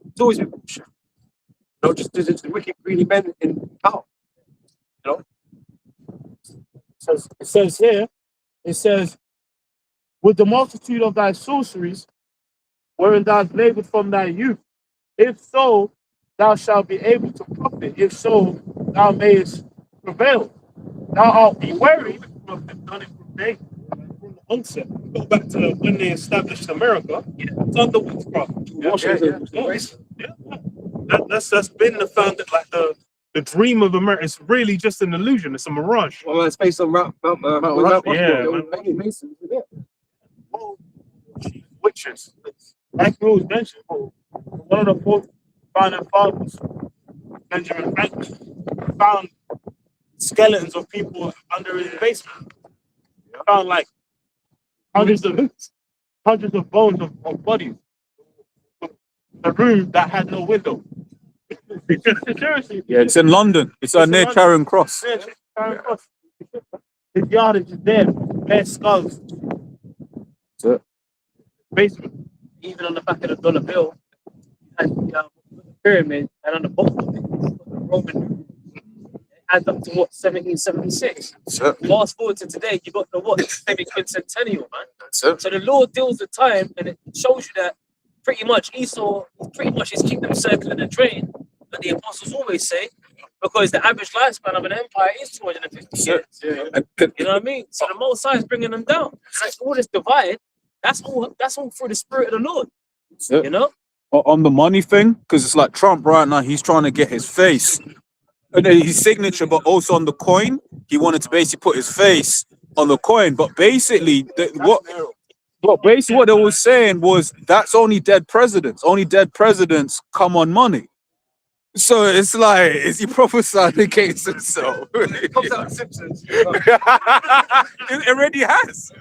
It's always been bullshit. Just the wicked, greedy men in power. It says here, with the multitude of thy sorceries, wherein thou hast labored from thy youth, if so, thou shalt be able to profit, if so, thou mayest prevail. Thou art be wary. They've done it from day, from the onset. Go back to when they established America. It's under witchcraft. That's been the founded, like the dream of America. It's really just an illusion. It's a mirage. Well, it's based on Mount Mason. Witches. Like we was mentioned, one of the 4 founding fathers, Benjamin Franklin, found skeletons of people under his basement. Found like hundreds of bones of bodies. A room that had no window. Seriously. Yeah, it's in London. It's near Charing Cross. His yard is just there, bare skulls. That's it. Basement. Even on the back of the dollar bill, you had the pyramid, and on the bottom of it, the Roman numerals. It adds up to 1776. Fast forward to today, you got the quincentennial, man. So the Lord deals with time, and it shows you that pretty much Esau, his kingdom circling the drain, that the apostles always say, because the average lifespan of an empire is 250 years. You know what I mean? So the Most High is bringing them down. Like all this divide, that's all through the Spirit of the Lord. You know? On the money thing, because it's like Trump right now, he's trying to get his face, and then his signature, but also on the coin. He wanted to basically put his face on the coin, but basically, what they were saying was that's only dead presidents. Only dead presidents come on money. So it's like, is he prophesying against himself? It comes out of Simpsons. It already has.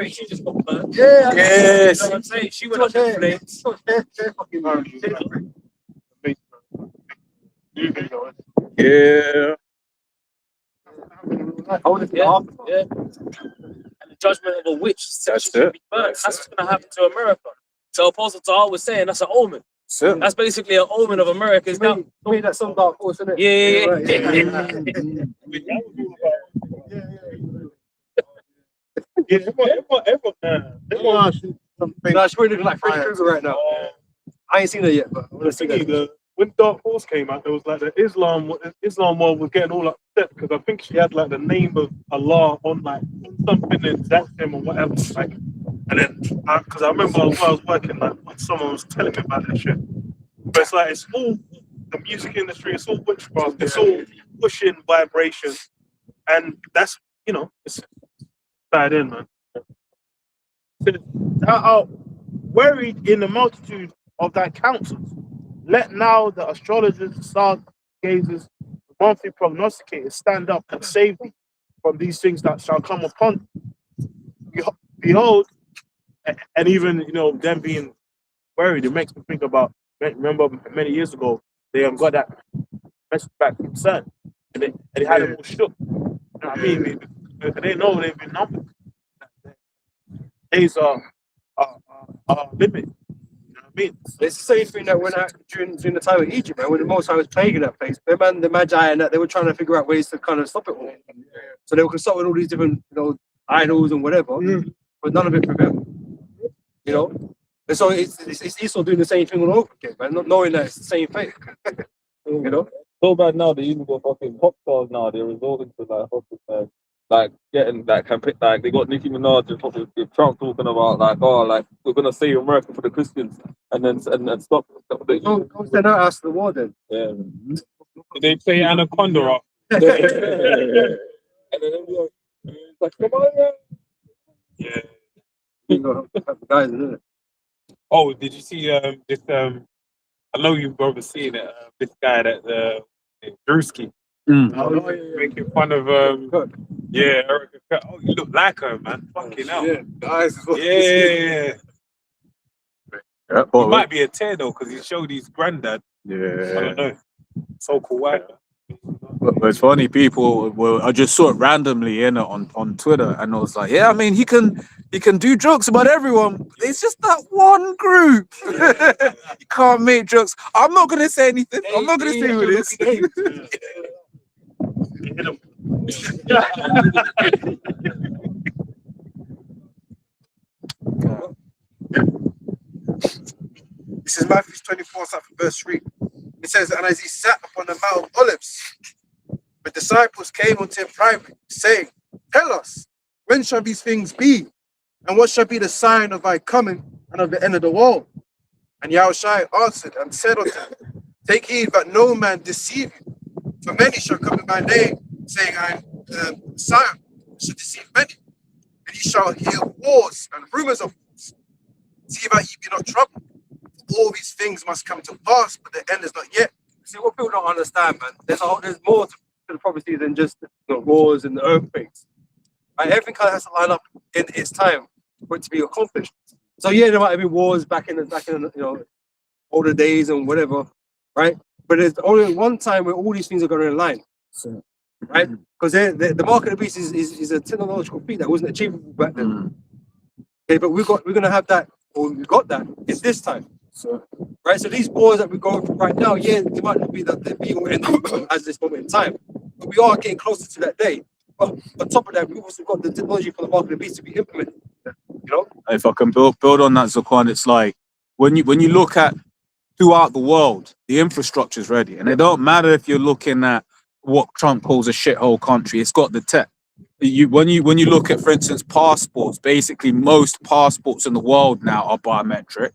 She just got burnt. Yes. You know what I'm saying? She went up in flames. Yeah. Yeah. And the judgment of a witch should be burnt. That's what's going to happen to America. So Apostle Tahar was saying that's an omen. That's basically an omen of America. It's now. That's some dark horse, isn't it? She's really looking like Freddy Krueger right now. I ain't seen her yet, but I want to see that. When Dark Horse came out, there was like the Islam world was getting all upset because I think she had like the name of Allah on like something that zapped him or whatever. Like, and then because I remember while I was working, like when someone was telling me about that shit. But it's like it's all the music industry, it's all witchcraft, it's all pushing vibration, and that's it's bad in, man. Thou art worried in the multitude of thy counsels. Let now the astrologers, the stargazers, the monthly prognosticators stand up and save thee from these things that shall come upon thee. Behold, and even them being worried, it makes me think about. Remember many years ago they got that message back from CERN, and they had them all shook. You know what I mean? They know they've been numbered. Days are limited. I mean, it's the same thing that went out during the time of Egypt, man, when the Most High was plaguing that place. The Magi and that, they were trying to figure out ways to kind of stop it all. So they were consulting all these different, idols and whatever, but none of it prevailed. And so it's Esau doing the same thing all over again, man, not knowing that it's the same thing. You know? So bad now, they even got fucking pop stars now. They're resorting to like fucking like getting like campaign, like they got Nicki Minaj and fucking Trump talking about like, oh, like we're gonna save America for the Christians, and then stop. Go send her ass to the war then. Yeah. They play Anaconda up. And then everyone, it's like, come on, Yeah. You know, guys, isn't it? Oh, did you see this? I know you've overseen it. This guy that Drewski making fun of Erica Kirk. Oh, you look like her, man. Fucking hell. Yeah, the eyes is what Yeah. Yeah, He but, might be a tear though, because he showed his granddad. I yeah. don't know. So cool, white. But it's funny, people. Well, I just saw it randomly in it on Twitter, and I was like, yeah, I mean, he can do jokes about everyone. It's just that one group. You can't make jokes. I'm not gonna say anything. I'm not gonna say who it is. This is Matthew 24, verse 3. It says, and as he sat upon the Mount of Olives, the disciples came unto him privately, saying, tell us, when shall these things be? And what shall be the sign of thy coming and of the end of the world? And Yahushua answered and said unto them, take heed that no man deceive you. For many shall come in my name, saying, I am the Messiah, shall deceive many. And ye shall hear wars and rumors of wars. See that ye be not troubled. All these things must come to pass, but the end is not yet. See, what people don't understand, man, there's more to the prophecy than just the wars and the earthquakes. Right? Everything kind of has to line up in its time for it to be accomplished. So yeah, there might have been wars back in the older days and whatever, right? But there's only one time where all these things are going to align, right? Because the mark of the beast is a technological feat that wasn't achievable back then. Okay, but we're going to have that, or we got that. It's this time. Right, so these wars that we're going through right now, yeah, it might not be that the be all end as this moment in time, but we are getting closer to that day. But on top of that, we've also got the technology for the mark of the beast to be implemented. You know, If I can build on that, Zaquan, it's like when you look at throughout the world, the infrastructure is ready, and it don't matter if you're looking at what Trump calls a shithole country. It's got the tech. When you look at, for instance, passports, basically most passports in the world now are biometric.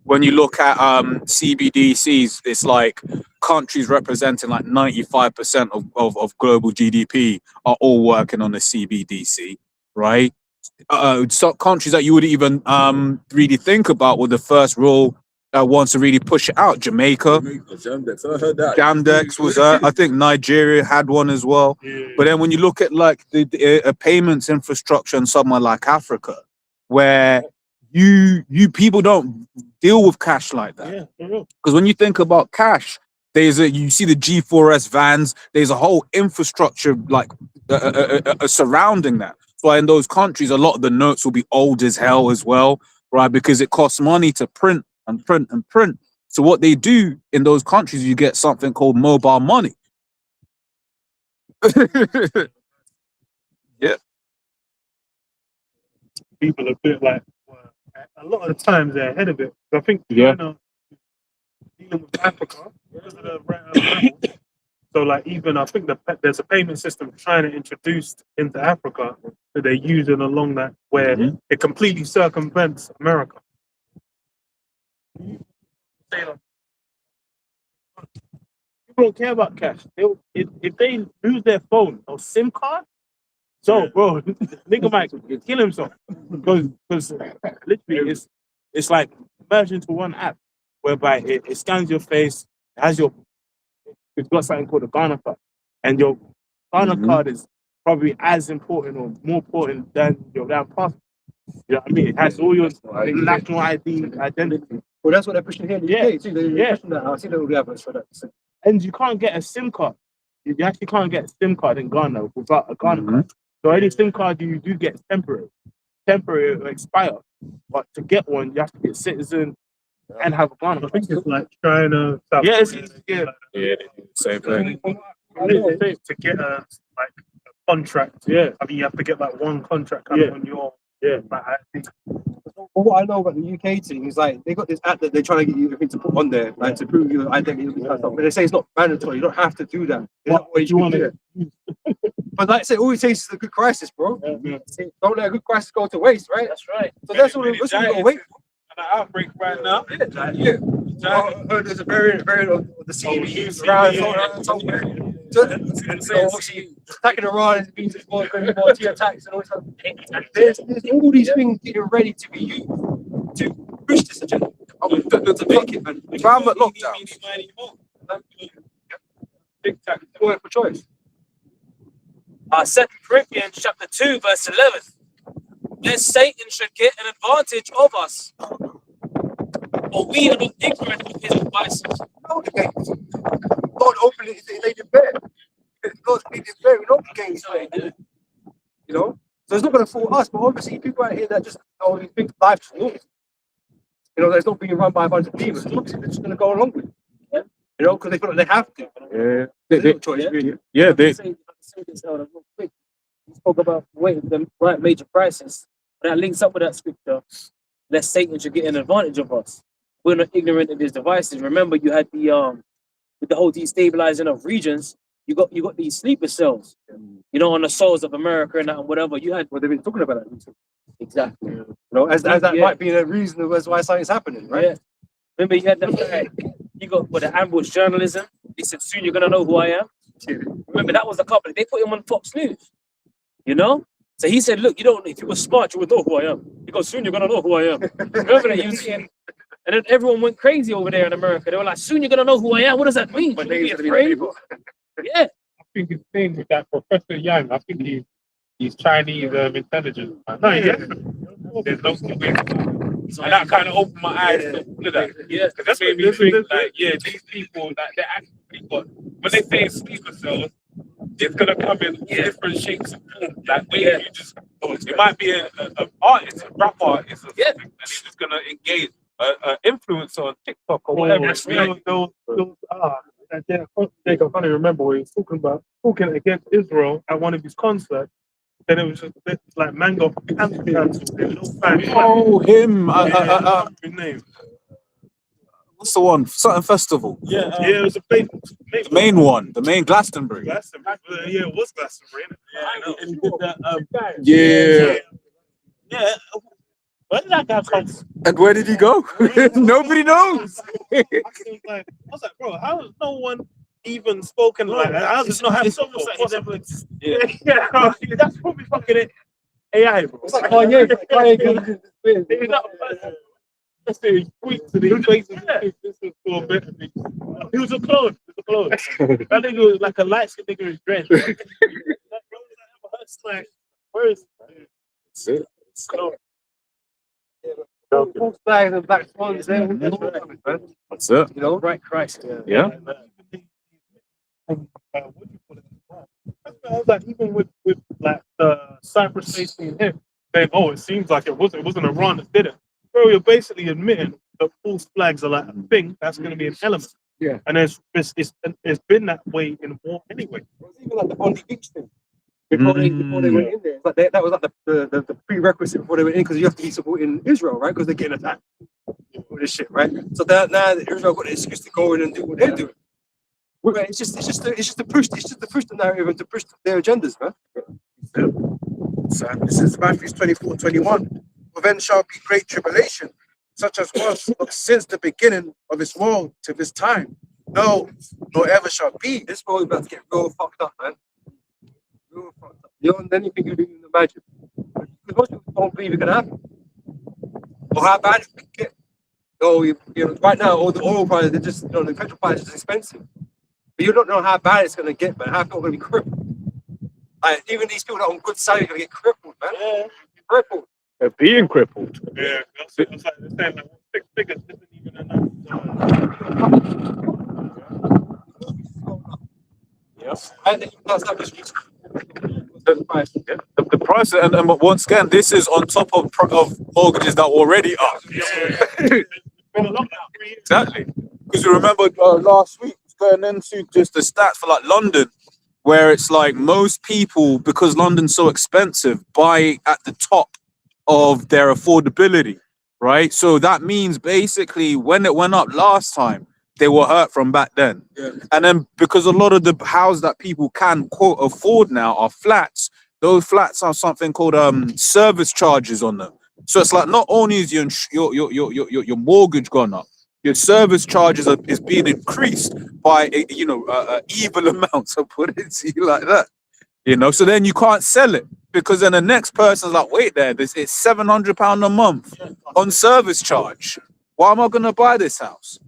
When you look at CBDCs, it's like countries representing like 95% of global GDP are all working on a CBDC, right? Some countries that you would even really think about were the first rule wants to really push it out. Jamaica, Jamdex, I heard that. Jamdex was I think Nigeria had one as well. Yeah. But then when you look at like the payments infrastructure in somewhere like Africa, where you people don't deal with cash like that. Yeah, for real. Because when you think about cash, you see the G4S vans, there's a whole infrastructure like surrounding that. So in those countries, a lot of the notes will be old as hell as well, right? Because it costs money to print and print and print. So what they do in those countries, you get something called mobile money. Yeah. People are a bit like, a lot of the times they're ahead of it. I think, Yeah. dealing with Africa, because of the so like even I think there's a payment system China introduced into Africa that they're using along that where it completely circumvents America. People don't care about cash. If they lose their phone or SIM card, so bro, nigga might kill himself because literally it's like merged into one app whereby it scans your face, it has it's got something called a Ghana card, and your Ghana card is probably as important or more important than your damn passport. You know what I mean? It has all your national identity. well, that's what they're pushing here in the Yeah. UK. See, they're pushing that. I see the evidence for that. So, And you can't get a SIM card. You actually can't get a SIM card in Ghana without a Ghana card. So any SIM card you do get is temporary. Temporary will expire. But to get one, you have to be a citizen and have a Ghana card. I think it's like China, South Korea. Yeah, same thing. To get a contract. Yeah. I mean, you have to get like one contract on your. Yeah. But I think But what I know about the UK team is like they got this app that they're trying to get you to put on there, like to prove your identity and stuff. But they say it's not mandatory. You don't have to do that. There's not ways you can do it. But like I say, all it takes is a good crisis, bro. Don't let a good crisis go to waste, right? That's right. So that's what we gotta wait for. An outbreak right now. Yeah. Well, I heard there's a variant of the CB around somewhere. So obviously attacking Iran means it's more attacks and all this stuff. And there's all these things getting ready to be used to push this agenda. To make it, man. Climate lockdown. Work for choice. 2 Corinthians chapter 2, verse 11. Lest Satan should get an advantage of us. For we are not ignorant of his devices. God openly laid it bare. God made it bare. We're not against it. You know? So it's not going to fool us, but obviously people out here that just think life's normal. You know, there's not being run by a bunch of demons. Obviously they're just going to go along with it. You know, because they feel like they have to. Yeah. There's no choice, really. Yeah, they Say this real quick. You spoke about waiting the right major crisis. That links up with that scripture. Lest Satan should get an advantage of us. We're not ignorant of his devices. Remember, you had the with the whole destabilizing of regions. You got these sleeper cells. You know, on the soils of America and that and whatever. You had Well, they've been talking about that recently. exactly. You know, as that might be a reason as why something's happening, right? Yeah. Remember, you had that. You got the ambush journalism. He said, "Soon you're gonna know who I am." Remember, that was the couple. They put him on Fox News. You know. So he said, "Look, you don't. If you were smart, you would know who I am." He goes, "Soon you're gonna know who I am." Remember that? You was saying, and then everyone went crazy over there in America. They were like, "Soon you're gonna know who I am." What does that mean? But Should we they be afraid? Yeah. I think it's same with that Professor Yang. I think he's Chinese intelligence. No, yeah. There's no way. And that kind of opened my eyes to all of that. Yeah. Because that's made me think, like, yeah, these people, like, they're actually, but when they say sleeper cells, it's gonna come in all different shapes and forms. Like, where you just, it might be an artist, a rap artist, or something, and he's just gonna engage an influencer on TikTok or whatever. That's right. I can't even remember what he was talking against Israel at one of his concerts. Then it was just like Mango cancelled. Oh, him. His name. What's the one? Something festival. Yeah, it was a big, The main one. The main Glastonbury. Glastonbury. Yeah, it was Glastonbury. Yeah, I know. And he did that. Yeah. Yeah. Where did that guy come from? And where did he go? Nobody knows. I was like, bro, how has no one even spoken like that? How does it not have It's almost like he's never Yeah, that's probably fucking AI, bro. It's like Kanye. He's not a person. Let's say he tweets and he faces this is for a bit. He was a clone. That nigga was like a light skinned nigga in dread. Like, where is That's it. clone? False flags and black swans there. That's it. You know, Right, Christ. Yeah. What do you call it? I was like, even with like the Cyprus facing him saying, "Oh, it seems like it wasn't Iran that did it." Bro, you're basically admitting that false flags are like a thing that's going to be an element. Yeah. And it's been that way in war anyway. It was even like the Bondi Beach thing. Before they went in there, but that was like the prerequisite before they went in, because you have to be supporting Israel, right? Because they're getting attacked with this shit, right? So that now Israel got the excuse to go in and do what they're doing. But it's just to push the narrative and to push their agendas, man. So this is Matthew 24:21. For then shall be great tribulation, such as was not since the beginning of this world to this time. No, nor ever shall be. This world is about to get real fucked up, man. Real fucked up. Beyond anything you can even imagine. Because most people don't believe it can happen. Or how bad it can get. So, you know, right now, all the oil prices, they're just, the petrol price is expensive. But you don't know how bad it's going to get, man. How people are going to be crippled. Like, even these people that are on good salary are going to get crippled, man. Yeah. Crippled. They're being crippled. Yeah, that's like they're saying like 6 figures isn't even enough. Yes. And then you can't establish The price, and once again, this is on top of mortgages that were already up. Been a lot now, 3 years. Exactly. Because you remember last week, going into just the stats for like London, where it's like most people, because London's so expensive, buy at the top of their affordability. right? So that means basically when it went up last time, they were hurt from back then. Yeah. And then because a lot of the houses that people can quote afford now are flats, those flats have something called service charges on them. So it's like not only is your mortgage gone up, your service charges is being increased by evil amounts. I'll put it to you like that. You know, so then you can't sell it because then the next person's like, wait there, it's £700 a month on service charge. Why am I gonna buy this house?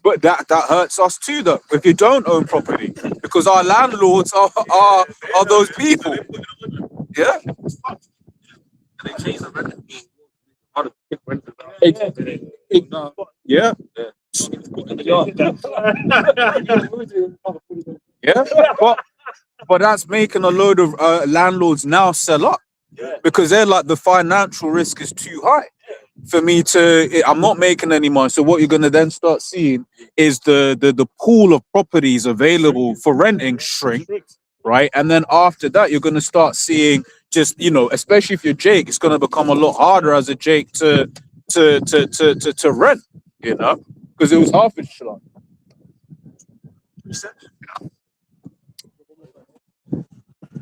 But that hurts us too, though. If you don't own property, because our landlords are those people. Yeah. They changed the rent. Yeah. Yeah. But that's making a load of landlords now sell up because they're like, the financial risk is too high for me I'm not making any money. So what you're going to then start seeing is the pool of properties available for renting shrink, right? And then after that, you're going to start seeing just, especially if you're Jake, it's going to become a lot harder as a Jake to rent, because it was half a shot.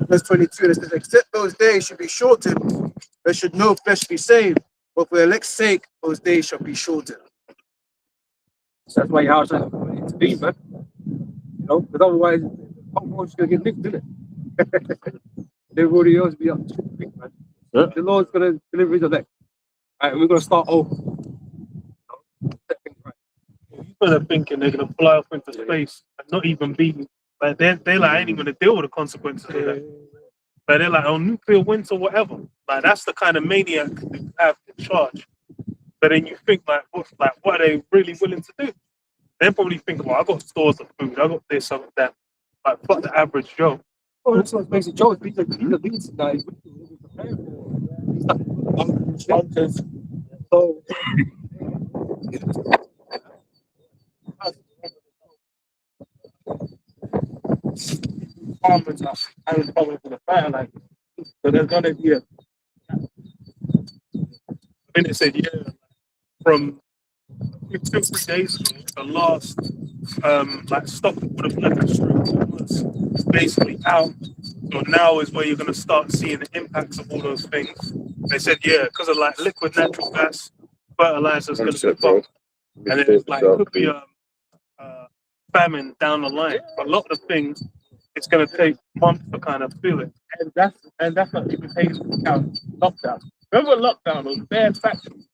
Verse 22, it says, except those days should be shortened, there should no flesh be saved, but for elect's sake, those days shall be shortened. That's why your house has to be, man. Because otherwise, everyone's going to get nicked, isn't it? Everybody else be up too quick, man. Yeah. The Lord's going to deliver his elect. All right, we're going to start over. People are thinking they're gonna fly off into space and not even be like they like ain't even gonna deal with the consequences of that. But they're like, oh, nuclear winter, whatever. Like that's the kind of maniac they have in charge. But then you think like what are they really willing to do? They probably think, well, I got stores of food, I got this, I got that. Like fuck the average Joe. Oh, that's what makes it Joe. He's a lead guy. So farmers are having problems with the fertilizer. So there's gonna be a And it said, from 2-3 days ago, the last stock that would have left the streets was basically out. So now is where you're going to start seeing the impacts of all those things. They said, because of like liquid natural gas, fertilizer is going to be up. And then it could be a famine down the line. But a lot of the things, it's going to take months to kind of feel it. And that's not even taking into account lockdown. Remember lockdown, those bad factories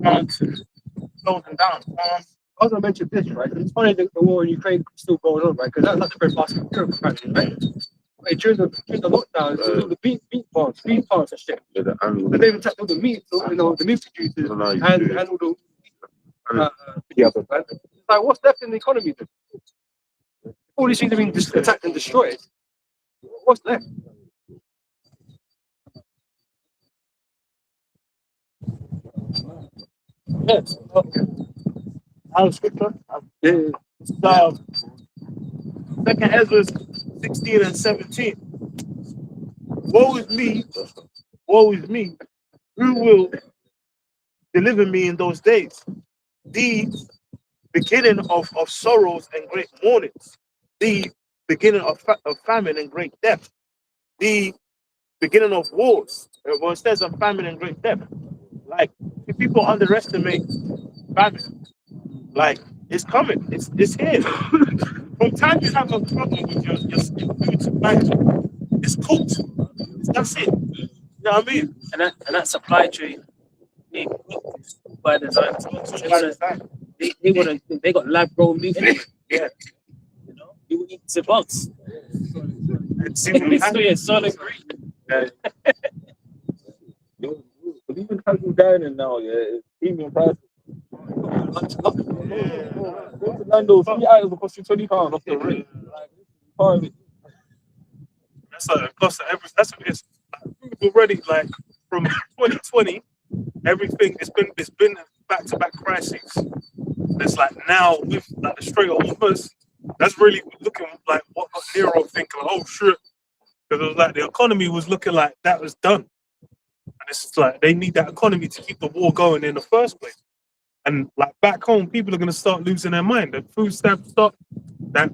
closing down. I was going to mention this, right? It's funny that the war in Ukraine is still going on, right? Because that's not the very last Europe country, right? During the lockdown, all the beef farms and shit. But they attacked all the meat, the meat producers and all the it's like, what's left in the economy then? All these things have been attacked and destroyed. What's left? Yes. Okay. Out of scripture. Second Ezra 16 and 17. Woe is me, who will deliver me in those days? The beginning of sorrows and great mournings, the beginning of famine and great death, the beginning of wars. Well, it says of famine and great death. Like, if people underestimate famine, like, it's coming, it's here. From time you have a problem with your food supply, it's cooked. That's it. You know what I mean? And that supply chain being cooked by design. They got lab grown meat. Yeah. You will eat the bugs. It's solid green. But even casual dining now, it's premium prices. Orlando, 3 items will cost you £20 off the rate. That's a cost of everything. That's what it is. Already, like from 2020, everything it's been back-to-back crises. It's like now with like the Strait of Hormuz, that's really looking like what got Nero thinking. Like, oh shit, because it was like the economy was looking like that was done. And it's just like they need that economy to keep the war going in the first place. And like back home, people are going to start losing their mind. The food stamps stop. That,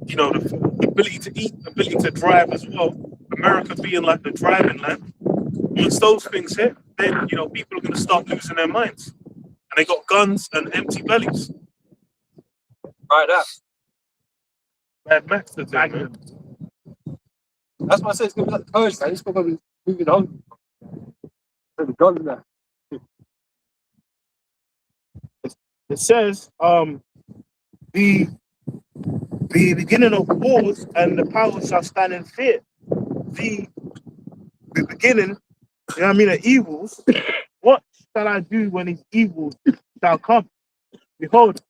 you know, the ability to eat, ability to drive as well. America being like the driving land. Once those things hit, then, you know, people are going to start losing their minds. And they got guns and empty bellies. Right, that. Mad Max the thing, man. That's why I say it's gonna be like the purge, man. It's gonna be moving on. The guns there. It says, the beginning of wars and the powers shall stand in fear. The beginning, you know what I mean, of evils. What shall I do when these evils shall come? Behold,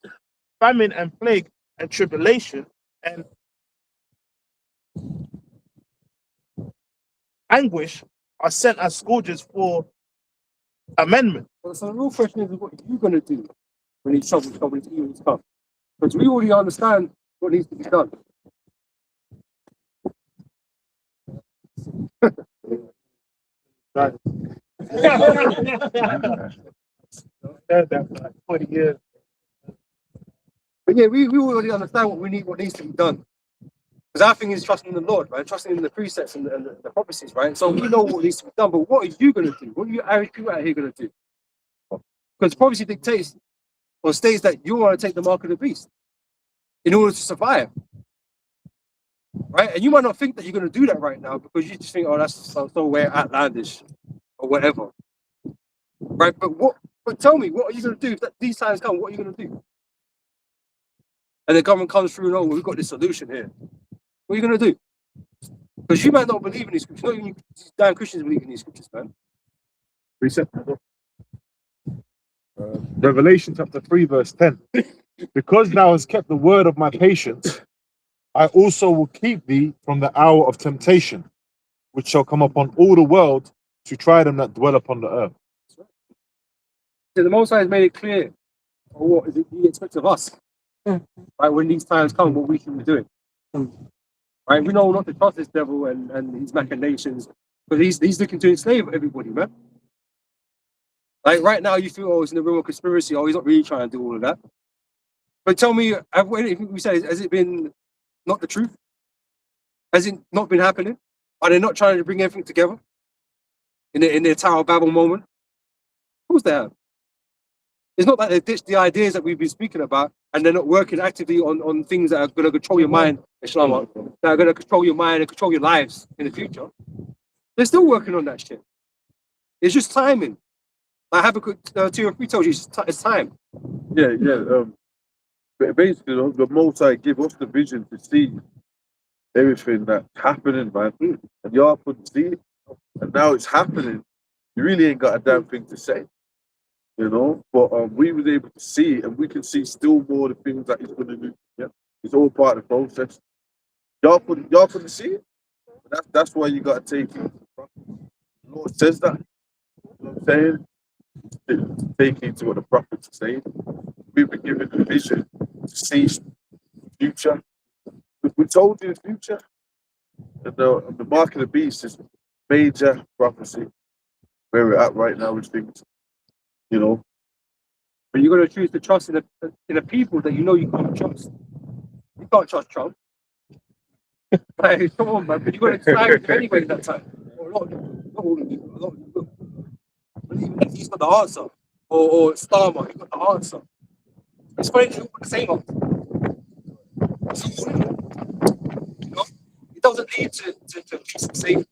famine and plague and tribulation and anguish are sent as scourges for amendment. Well, so the real question is, what are you gonna do when these troubles come, when these evils come? Because we already understand what needs to be done. Heard that for like 20 years. But yeah, we already understand what needs to be done. Because our thing is trusting in the Lord, right? Trusting in the precepts and the prophecies, right? So we know what needs to be done, but what are you going to do? What are you out here going to do? Because prophecy dictates or states that you want to take the mark of the beast in order to survive, right? And you might not think that you're going to do that right now because you just think, oh, that's somewhere outlandish or whatever, right? But tell me, what are you going to do if these times come? What are you going to do? And the government comes through and, oh, we've got this solution here. What are you going to do? Because you might not believe in these scriptures. Not even these damn Christians believe in these scriptures, man. Reset. Revelation chapter 3, verse 10. Because thou hast kept the word of my patience, I also will keep thee from the hour of temptation, which shall come upon all the world to try them that dwell upon the earth. So the Most High has made it clear what is it he expects of us, right? When these times come, what we should be doing. Right? We know not to trust this devil and his machinations, but he's looking to enslave everybody, man. Like right now, you feel, oh, it's in the realm of conspiracy. Oh, he's not really trying to do all of that. But tell me, anything we say, has it been not the truth? Has it not been happening? Are they not trying to bring everything together in their Tower of Babel moment? Of course they have. It's not that they ditched the ideas that we've been speaking about and they're not working actively on things that are going to control your mind, Islam, that are going to control your mind and control your lives in the future. They're still working on that shit. It's just timing. Like Habakkuk 2 and 3 tells you it's time. But basically, the Most High give us the vision to see everything that's happening, man. And y'all couldn't see it. And now it's happening. You really ain't got a damn thing to say. You know? But we was able to see it, and we can see still more of the things that he's going to do. Yeah? It's all part of the process. Y'all couldn't see it. That's why you got to take it. The Lord says that. You know what I'm saying? Take into what the prophets are saying. We've been given the vision to see the future. We told you the future. And the mark of the beast is major prophecy. Where we're at right now with things, you know. But you're going to choose to trust in a people that you know you can't trust. You can't trust Trump. Like, come on, man. But you're going to try it anyway that time. Or not all of you. A lot of you will. Believe that he's got the answer. Or Starmer, he's got the answer. It's funny to put the same up. You know, it doesn't lead to peace and safety.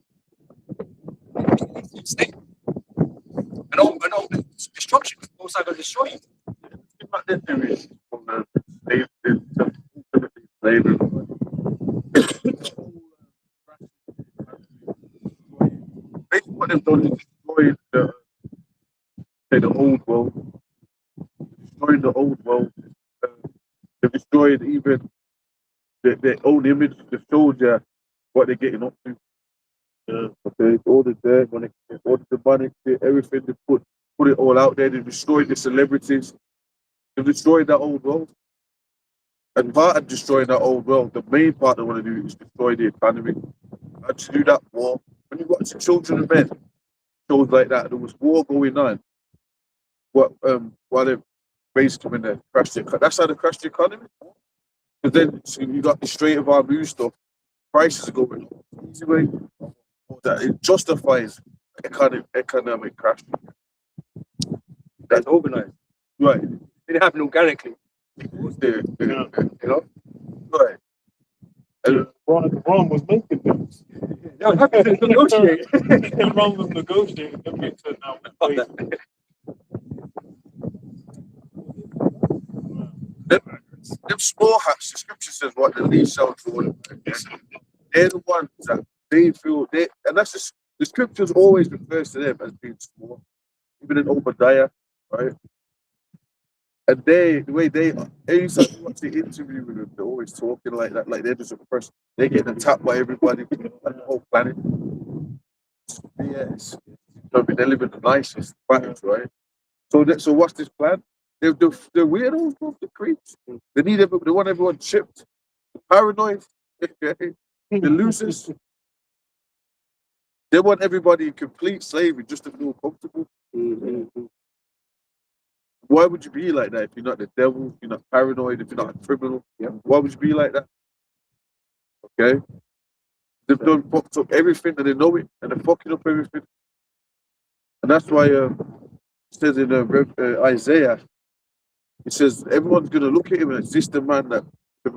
It leads to state. And all destruction is also going to destroy you. But then there is from the slavery. Basically, what they've done is destroyed the old world. Destroyed the old world. They've destroyed even their own image. They've showed you what they're getting up to. Okay, all the dirt, all the demonic shit, everything they put it all out there. They destroyed the celebrities. They destroyed that old world. And part of destroying that old world, the main part they want to do is destroy the economy. And to do that war, when you watch children and men, shows like that, there was war going on. While they basically when they crashed it, that's how they crashed the economy. But then so you got the Strait of Hormuz stuff, prices are going up. Easy way that it justifies economic crash. That's organized. Right. It didn't happen organically. You know? Right. And Ron was making things. They were happy to negotiate. Ron was negotiating. Okay, so now Fuck that. them small hats, the scripture says what the least shall do. They're the ones that they feel and that's just the scriptures always refers to them as being small, even in Obadiah, right? And the way every time you watch the interview with them, they're always talking like that, like they're just oppressed. They're getting attacked by everybody, like the whole planet. Yes, they live in the nicest planet, right? So what's this plan? They're weirdos, bro, the creeps. They want everyone chipped. Paranoid, the losers. They want everybody in complete slavery just to feel comfortable. Why would you be like that if you're not the devil, if you're not paranoid, if you're not a criminal? Yeah. Why would you be like that? Okay? They've done fucked up everything and they know it and they're fucking up everything. And that's why it says in Isaiah, it says everyone's gonna look at him and it's this the man that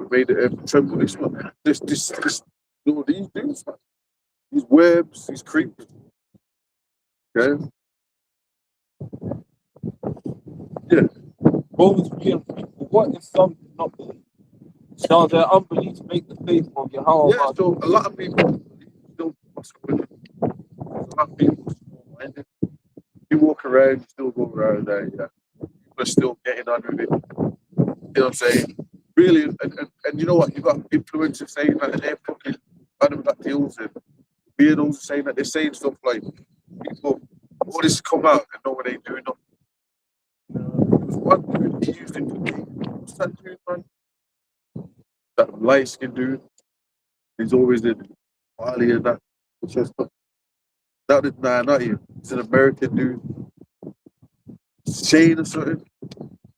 made it tremble. This one, this you know, these dudes, man. These worms, these creeps. Okay? Yeah. Romans 3:3. What if some do not believe? Shall their unbelief make the faith of Yahweh? Yeah, so a lot of people still a lot of people small-minded. You walk around, you still go around there, yeah. People are still getting on with it. You know what I'm saying? Really, and you know what? You've got influencers saying that they're fucking random got deals and weirdos saying that they're saying stuff like people all this come out and know what they do nothing. There was one dude, he used it to what's that dude, man? That light skinned dude. He's always in Bali and that. That is not him. He's an American dude. Shane or something.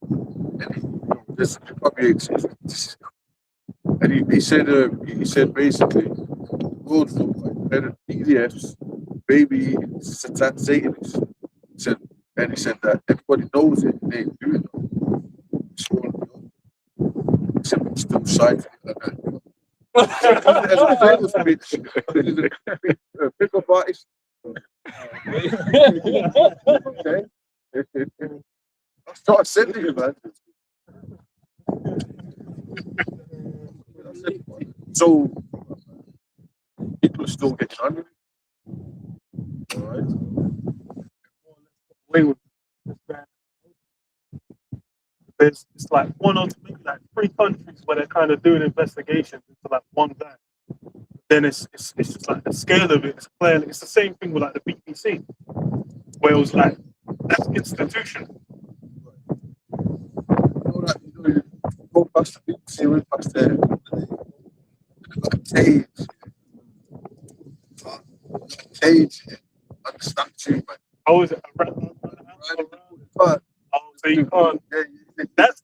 And this probably exists. And he said basically, the world's look like better PDFs, baby Satanists. He said that everybody knows it, they ain't doing it. He said, we're still shy for it like that. As a famous bitch, a pickup artist. Okay. That's what I said to you, man. So people are still getting on with it. All right. It's like one or two, maybe like 3 countries where they're kind of doing investigations into like one guy. Then it's just like the scale of it is clearly it's the same thing with like the BBC, where it was like that's institutional. Go past the BBC, went past there. Cage and the statue, man. Oh, is it around? Oh, so you can't. That's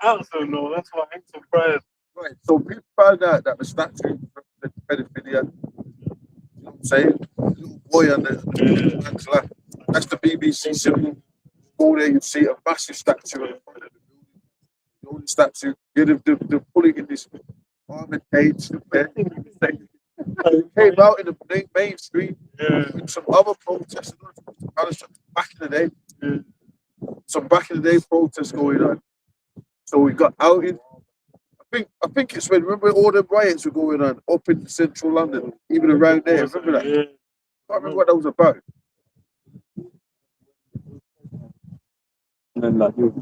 out so no. That's why I'm surprised. Right. So people found out that the statue represented pedophilia. You know what I'm saying? The little boy on the man's lap. That's the BBC symbol. Go there, you see a massive statue in front of the building. The only statue. Yeah, they're pulling in this armored cage. It came out in the mainstream with some other protests. Back in the day. Yeah. Some back in the day protests going on. So we got outed. I think it's when remember all the riots were going on up in central London, even around there. Remember that? Yeah. I can't remember what that was about. And then like And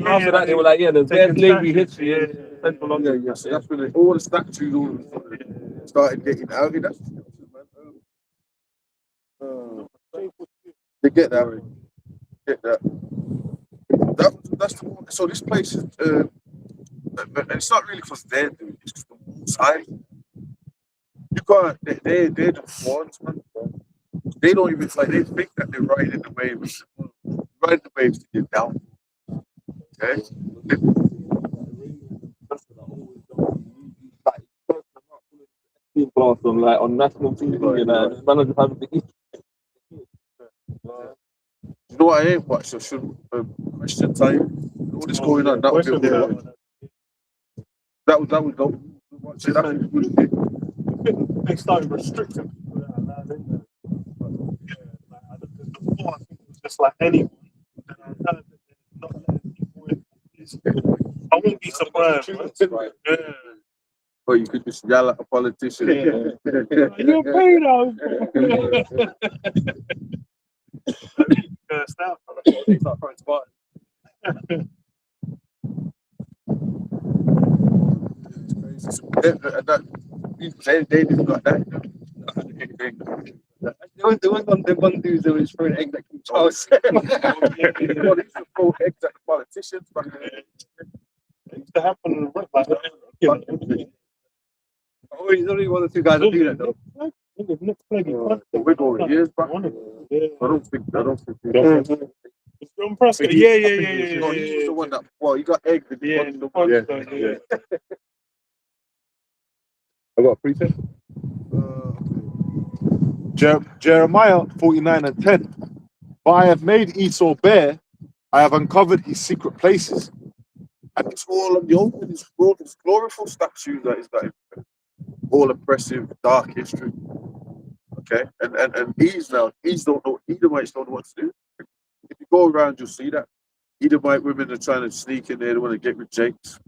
after that, they were like, yeah, the best slavery history in Central London. Yeah. So that's when all the statues all of a sudden started getting outed. That's They get that. Get that. That's the one. So this place is, and it's not really because they're doing it, it's because the Most High. You can't. They're just ones, man. They don't even like. They think that they're riding the waves. Riding the waves to get down. Okay. Class on like on national TV and man are just having to eat. You know what I ain't watched? I should question time. All this going on. That would be a good one. That would go. Watch it. That would be good. They started restricting people that are allowed in there. Yeah, like, I don't think before I think it was just like anyone. And I heard that they're not letting people in. I wouldn't be surprised. Right? Yeah. Or you could just yell at a politician. You're pedo. Cursed out. They start throwing spot. They just got that. There was one dude that was throwing eggs at King Charles. Well, they used to throw eggs at the politicians back then. It used to happen in the like, Oh, he's only one of the two guys that do that though. We're going years back. Yeah. I don't think. It's John Prescott. Yeah. No, he was the one that. Well, you got eggs. Yeah. I got a pretense. Jeremiah 49:10. But I have made Esau bare, I have uncovered his secret places. And it's all on the open. It's glorious statues that is like all oppressive, dark history. Okay, and Edomites don't know what to do. If you go around, you'll see that Edomite women are trying to sneak in there. They want to get with Jakes,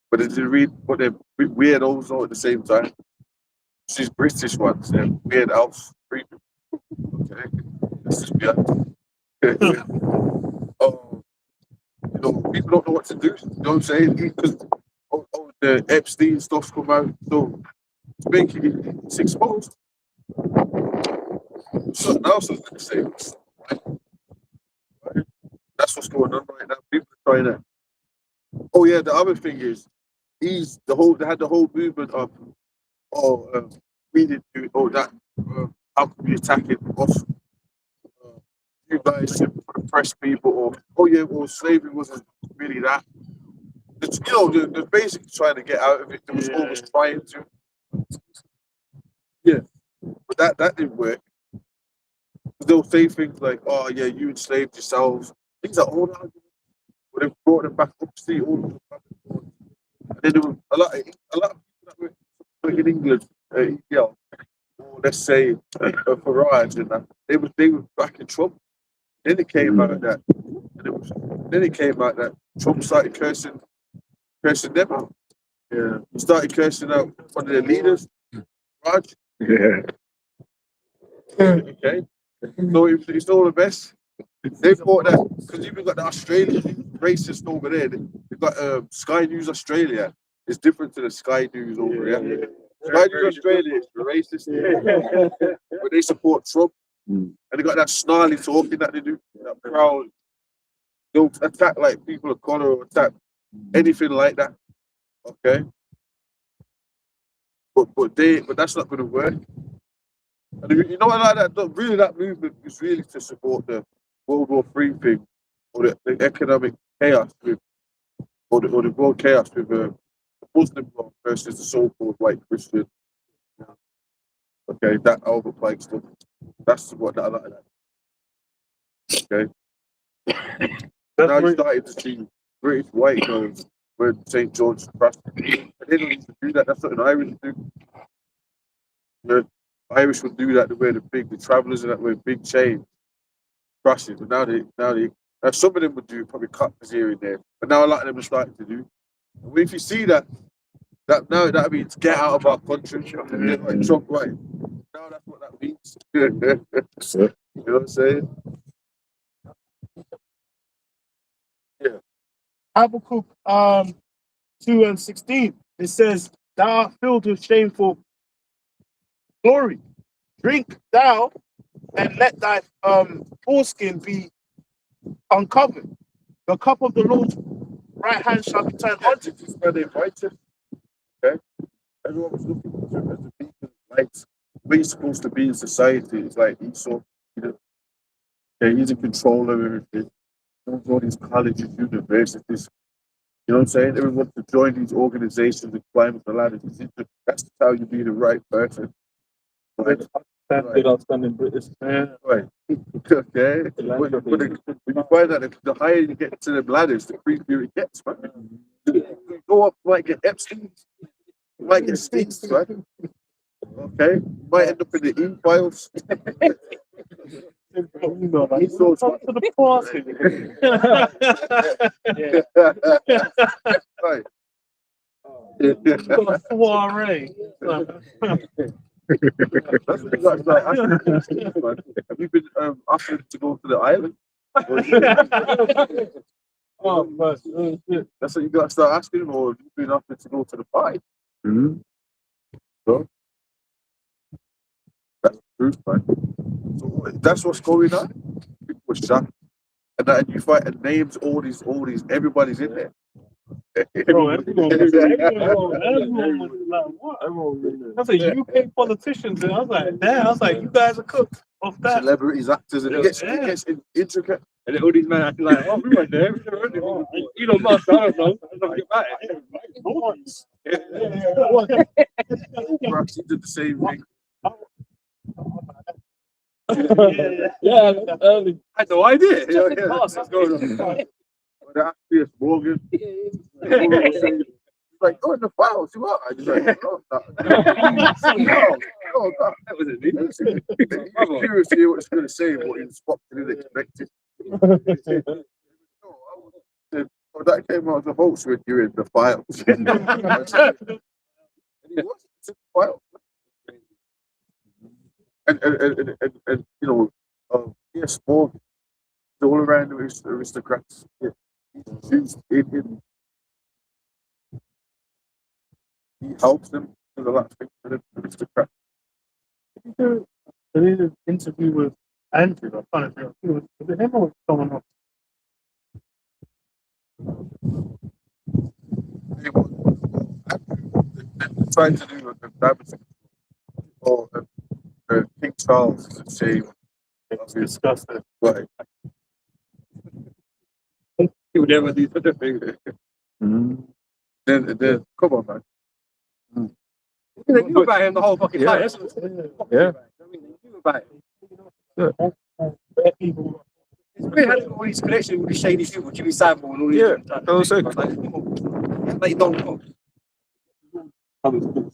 but they're weirdos all at the same time. She's British ones, they're weird elves. Okay, this is weird. People don't know what to do. You know what I'm saying? Because the Epstein stuff's come out, so it's making it's exposed. Something else I was going to say. Right? That's what's going on right now. People are trying to. Oh yeah, the other thing is, they had the whole movement of, we didn't do it. Oh, that how can we attack it? You guys should oppress people, or well, slavery wasn't really that. It's, they're basically trying to get out of it. There was always trying to. Yeah, but that didn't work. They'll say things like, "Oh yeah, you enslaved yourselves." Things are all arguments. But they brought them back up to see all of them back and forth. And then there were a lot of people that were in England, or let's say Farage, and that they were back in Trump. Then it came out that, Trump started cursing them out. Yeah, he started cursing out one of their leaders, Raj. Yeah. Okay. So it's all the best. They thought that because you've got the Australian racist over there. They've got Sky News Australia. It's different to the Sky News over here. Sky News Australia is racist, but they support Trump. And they got that snarly talking that they do, that proud. They'll attack like people of color or attack anything like that. Okay. But that's not gonna work. And you know what, like that really that movement is really to support the World War III thing, or the economic chaos with or the world chaos with the Muslim world versus the so-called white Christian. Okay, that overplayed stuff. That's what I like that. Okay. Now you started to see British white girls wearing St. George's cross. They don't need to do that. That's something Irish do. The Irish would do that. They wear the travellers and that wear big chains, crosses. But now some of them would do probably cut here and there. But now a lot of them are starting to do. And if you see that means get out of our country. Like Trump, right? Now that's what that means. You know what I'm saying? Yeah. Habakkuk 2:16. It says, "Thou art filled with shameful glory. Drink thou and let thy foreskin be uncovered. The cup of the Lord's right hand shall be turned unto This is where they invited. Okay, everyone was looking to him as the beacon of light. Where he's supposed to be in society, it's like Esau. You know, okay, he's in control of everything. All these colleges, universities. You know what I'm saying? Everyone wants to join these organizations and climb up the ladder. That's how you be the right person. Right. Good outstanding British. Right. Okay. When you find that the higher you get to the ladders, the creepier it gets, man. You go up, you might get Epstein, you might get Stinks, right? Okay. You might end up in the E-files. To the party. Right. Got a soiree. That's what you got to start asking, man. Have you been offered to go to the island? Oh, man. That's what you got to start asking, or have you been offered to go to the party? Mhm. So, that's the truth, man. So that's what's going on. People were shocked. And then you find and names all these, everybody's in there. Bro, everyone was like, what? I was like, UK politicians, and I was like, damn, I was like, you guys are cooked off that. Celebrities, actors, and it gets intricate. And then all these men acting like, oh, we were there. Elon Musk, I don't know. Nothing about it. Perhaps he did the same thing. Yeah, early. I had no idea. What's going on? That's Piers Morgan. Like, oh, in the files, you are. I just like, oh, no. That was it. I'm curious to hear what it's going to say, what he was didn't expect it. Oh, that came out of the votes when you're in the files. And he was in the files. And you know, yes, Morgan, all around the aristocrats. Yeah. He helps them do a lot of things for the aristocrats. Did you do an interview with Andrew? I can't remember. Was it him or someone else? They're trying to do a damage or King Charles is the same. It's disgusting. Right. He would never do such a thing. Then come on, man. They knew about him the whole fucking time. Yeah. They knew about him. It's weird having all these connections with these shady people, Jimmy Savile and all these. Yeah, I was saying. Like you don't know. And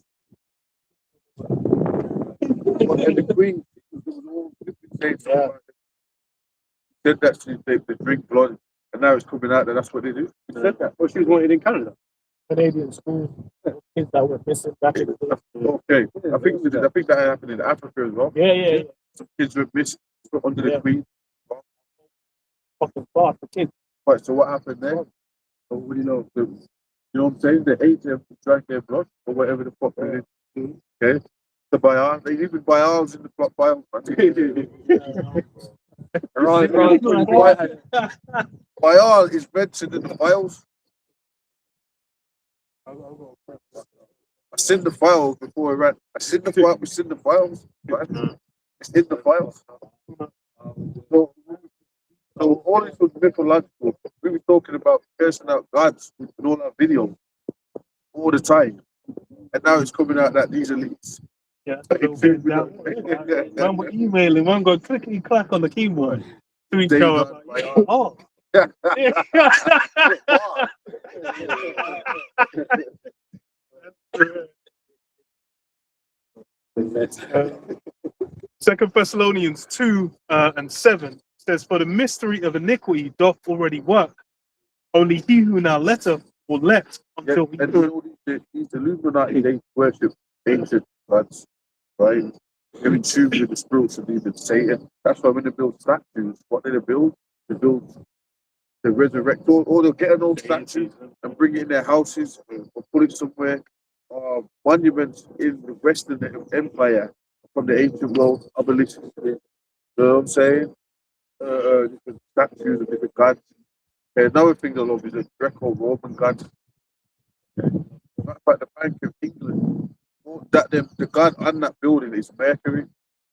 the Queen said that they drink blood, and now it's coming out that that's what they do. He said that. Well, she was wanted in Canada. Canadian schools, kids that were missing back in the day. Okay, I think that happened in Africa as well. Yeah. Some kids were missing under the Queen. Fucking far for kids. Right, so what happened there? So what do you know? You know what I'm saying? They ate them, drank their blood, or whatever the fuck they did. Okay? The Bayal, they even Bayals in the plot files. Bayal is mentioned in the files. I seen the files before I ran. I seen the file. We seen the files. Right? It's in the files. So all this was mythological. We were talking about cursing out gods in all our videos all the time, and now it's coming out that these elites. Yeah, one were emailing, one got clickety clack on the keyboard to each other. Oh. Second Thessalonians 2:7 says, "For the mystery of iniquity doth already work. Only he who now letteth will let until he and these Illuminati, they worship ancient gods, right? They're in tune with the spirits of even Satan. That's why when they build statues, what do they build? They resurrect, or they'll get an old statue and bring it in their houses or put it somewhere. Monuments in the Western Empire from the ancient world, abolitionists You know what I'm saying? Different statues of different gods. Another thing they love is the Greco-Roman gods. Matter of fact, the Bank of England, the god on that building is Mercury,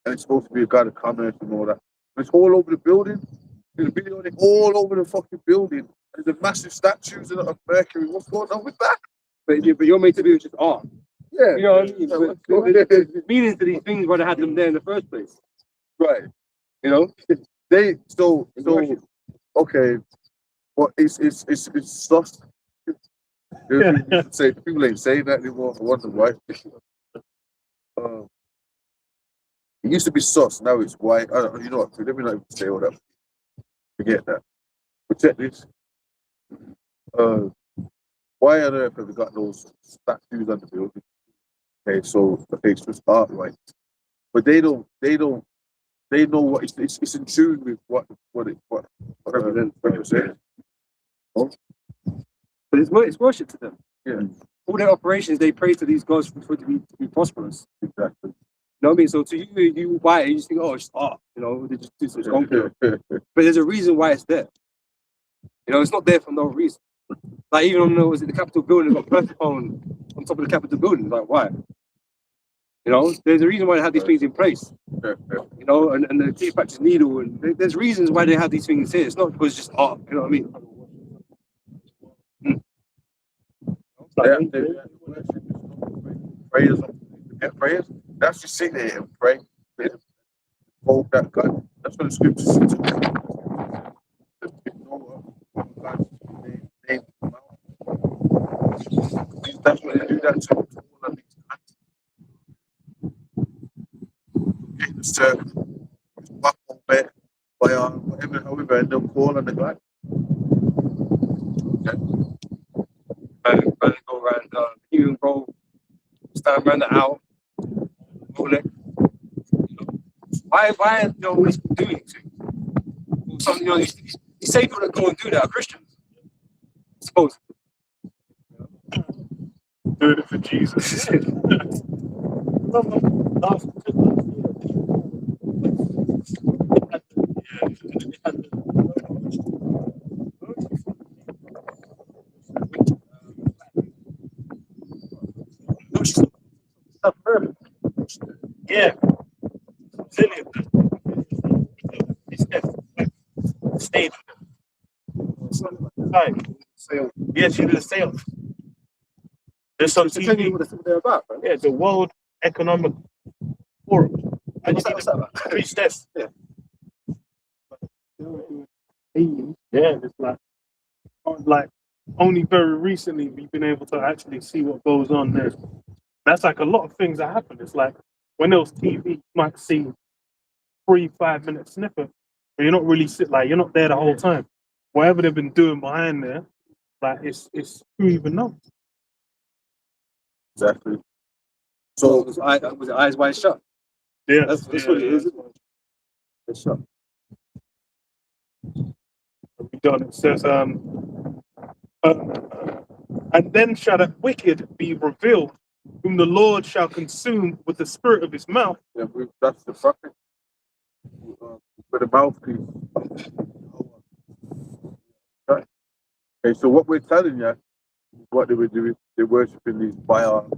and it's supposed to be a god of commerce and all that. But it's all over the building. There's a video on it all over the fucking building. And there's massive statues of Mercury. What's going on with that? But you're made to be just art. Yeah. You know what I mean? But there's meaning to these things why they had them there in the first place. Right. You know? They okay. But it's sus. Say people ain't saying that anymore. I wonder why. It used to be sus, now it's white. I don't, you know what? Let me not even say all that. Forget that. But check this. Why on earth have we got those statues on the building? Okay, so it's just art, right? But they know what it's in tune with what represents. But it's worship to them. Yeah. All their operations, they pray to these gods for it to be prosperous. Exactly. You know what I mean? So to you buy it, and you just think, oh, it's art. You know, they just do some concrete. But there's a reason why it's there. You know, it's not there for no reason. Like even on the Capitol building, they've got Persephone on top of the Capitol building. Like why? You know, there's a reason why they have these things in place. You know, and the Cleopatra's needle, and there's reasons why they have these things here. It's not because it's just art. You know what I mean? Prayers, prayers. That's just sit there and pray. Hold that God. That's what the scripture says. That's what they do. That to all of these guys. To back on bed by whatever, however, and they'll call on the God. And go around Union Grove, stand around the owl, roll it. Why are they always doing it? Some, you know, these same people that go and do that are Christians. Suppose. Doing it for Jesus. Yeah. Zillion. Stayed. Right. Yeah, she did a sale. There's some TV. What they're about, right? Yeah, the World Economic Forum. And what's that about? Priestess. Yeah. Yeah, it's like only very recently we've been able to actually see what goes on there. That's like a lot of things that happen. It's like when there was TV, you might see 3-5 minute snippet, but you're not really you're not there the whole time. Whatever they've been doing behind there, like it's who even knows. Exactly. So was it Eyes Wide Shut? Yeah, that's what it is. It's shut. We done. It says, and then shall that wicked be revealed, whom the Lord shall consume with the spirit of his mouth. Yeah, that's the prophet. With the mouthpiece. Right. Okay, so what we're telling you, what they were doing, they're worshiping these Baal,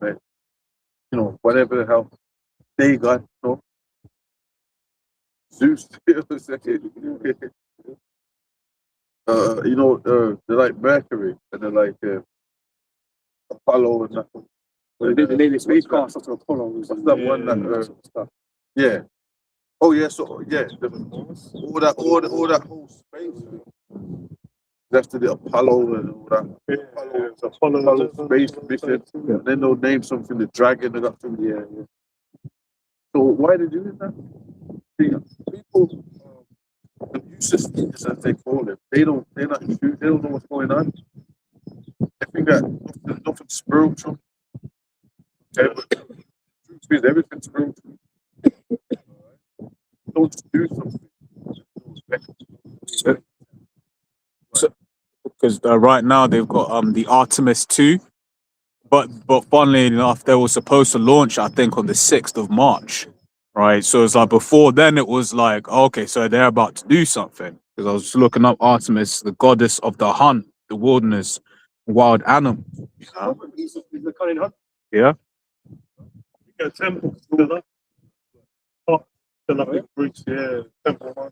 men, you know, whatever the hell they got, you know. Zeus, you know, they're like Mercury and they're like Apollo and that. Well, they name it spacecraft after Apollo. What's that one that? Yeah. Oh yeah. So yeah, all that whole space. That's the Apollo and all that. Apollo space mission. And then they'll name something the dragon. They got something. Yeah. So why are they doing that? People, the new systems, as they call it, they're not sure, they don't know what's going on. They think that nothing spiritual. Okay, but the truth is everything's spiritual. Don't just do something. So, because right now they've got the Artemis 2, but funnily enough, they were supposed to launch, I think, on the 6th of March. right? So it's like before then it was like, okay, so they're about to do something. Because I was looking up Artemis, the goddess of the hunt, the wilderness, wild animals. He's the cunning hunter. Yeah. Yeah, temple still up. Oh, still up in Greece, yeah. Temple.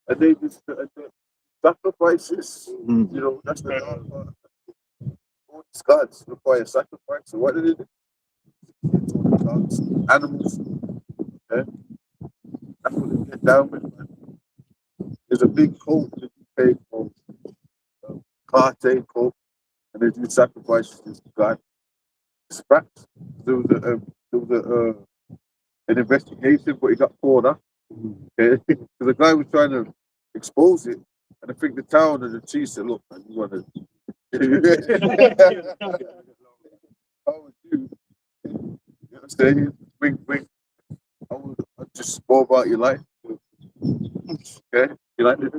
And they just sacrifices. Mm. You know, that's the dark part. All these gods require sacrifice. So what did they do? Dogs, animals. Yeah. That's what they get down with, man. There's a big cult in the UK called Carter cult, and they do sacrifices to God. It's facts. There was an investigation, but he got caught up. Okay, because the guy was trying to expose it, and I think the town and the chief said, "Look, man, you want to." How would you? You know what I'm saying? Wink. I'll just go about your life. Okay, you like this?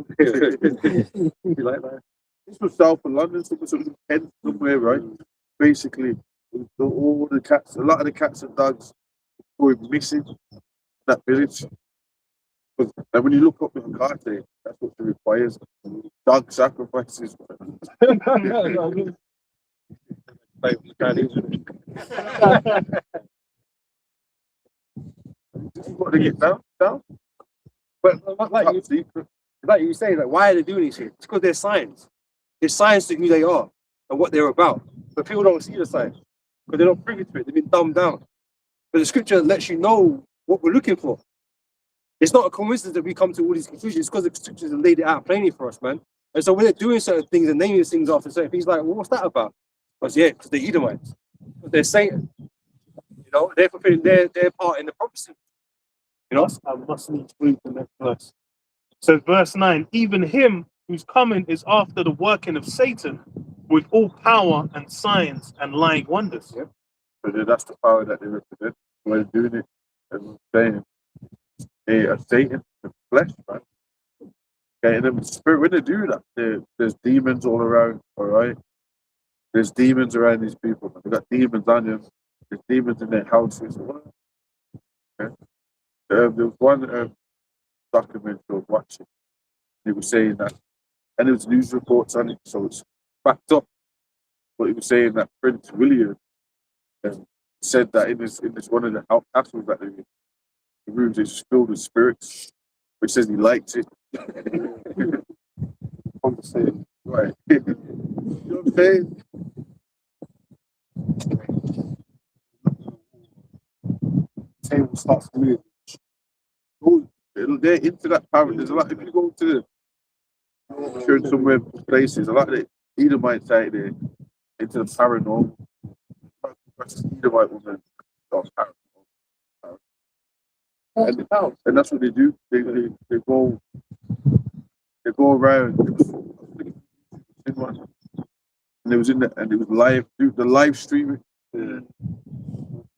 You like that? This was south of London, so it was in Kent somewhere, right? Basically, all the cats, a lot of the cats and dogs were missing in that village. And when you look up in Carter, that's what it requires. Dog sacrifices. You've got to get down. But like you say, like, why are they doing this shit? It's because they're signs. There's signs to who they are and what they're about. But people don't see the signs because they're not privy to it. They've been dumbed down. But the scripture lets you know what we're looking for. It's not a coincidence that we come to all these conclusions. It's because the scriptures have laid it out plainly for us, man. And so when they're doing certain things and naming things after certain things, like, well, what's that about? Because because they're Edomites. They're Satan. You know, they're fulfilling their part in the prophecy. You know? I must needs read the next verse. So verse 9, even him whose coming is after the working of Satan with all power and signs and lying wonders. Yep. So that's the power that they represent. When they're doing it, as I'm saying, they are Satan, the flesh, man. Okay, and the spirit, when they do that, there's demons all around, all right? There's demons around these people, man. They got demons on them. There's demons in their houses. Okay. There was one documentary I was watching. He was saying that, and there was news reports on it, so it's backed up. But he was saying that Prince William said that in this one of the castles that they're in, the rooms is filled with spirits, which says he likes it. Conversation, right? You know what I'm saying? Table starts to move. They're into that power. There's a lot. If you go to the somewhere places, a lot of the Edomites out there into the paranormal. Edomite woman got paranormal. And that's what they do. They go around. And it was live, the live streaming. And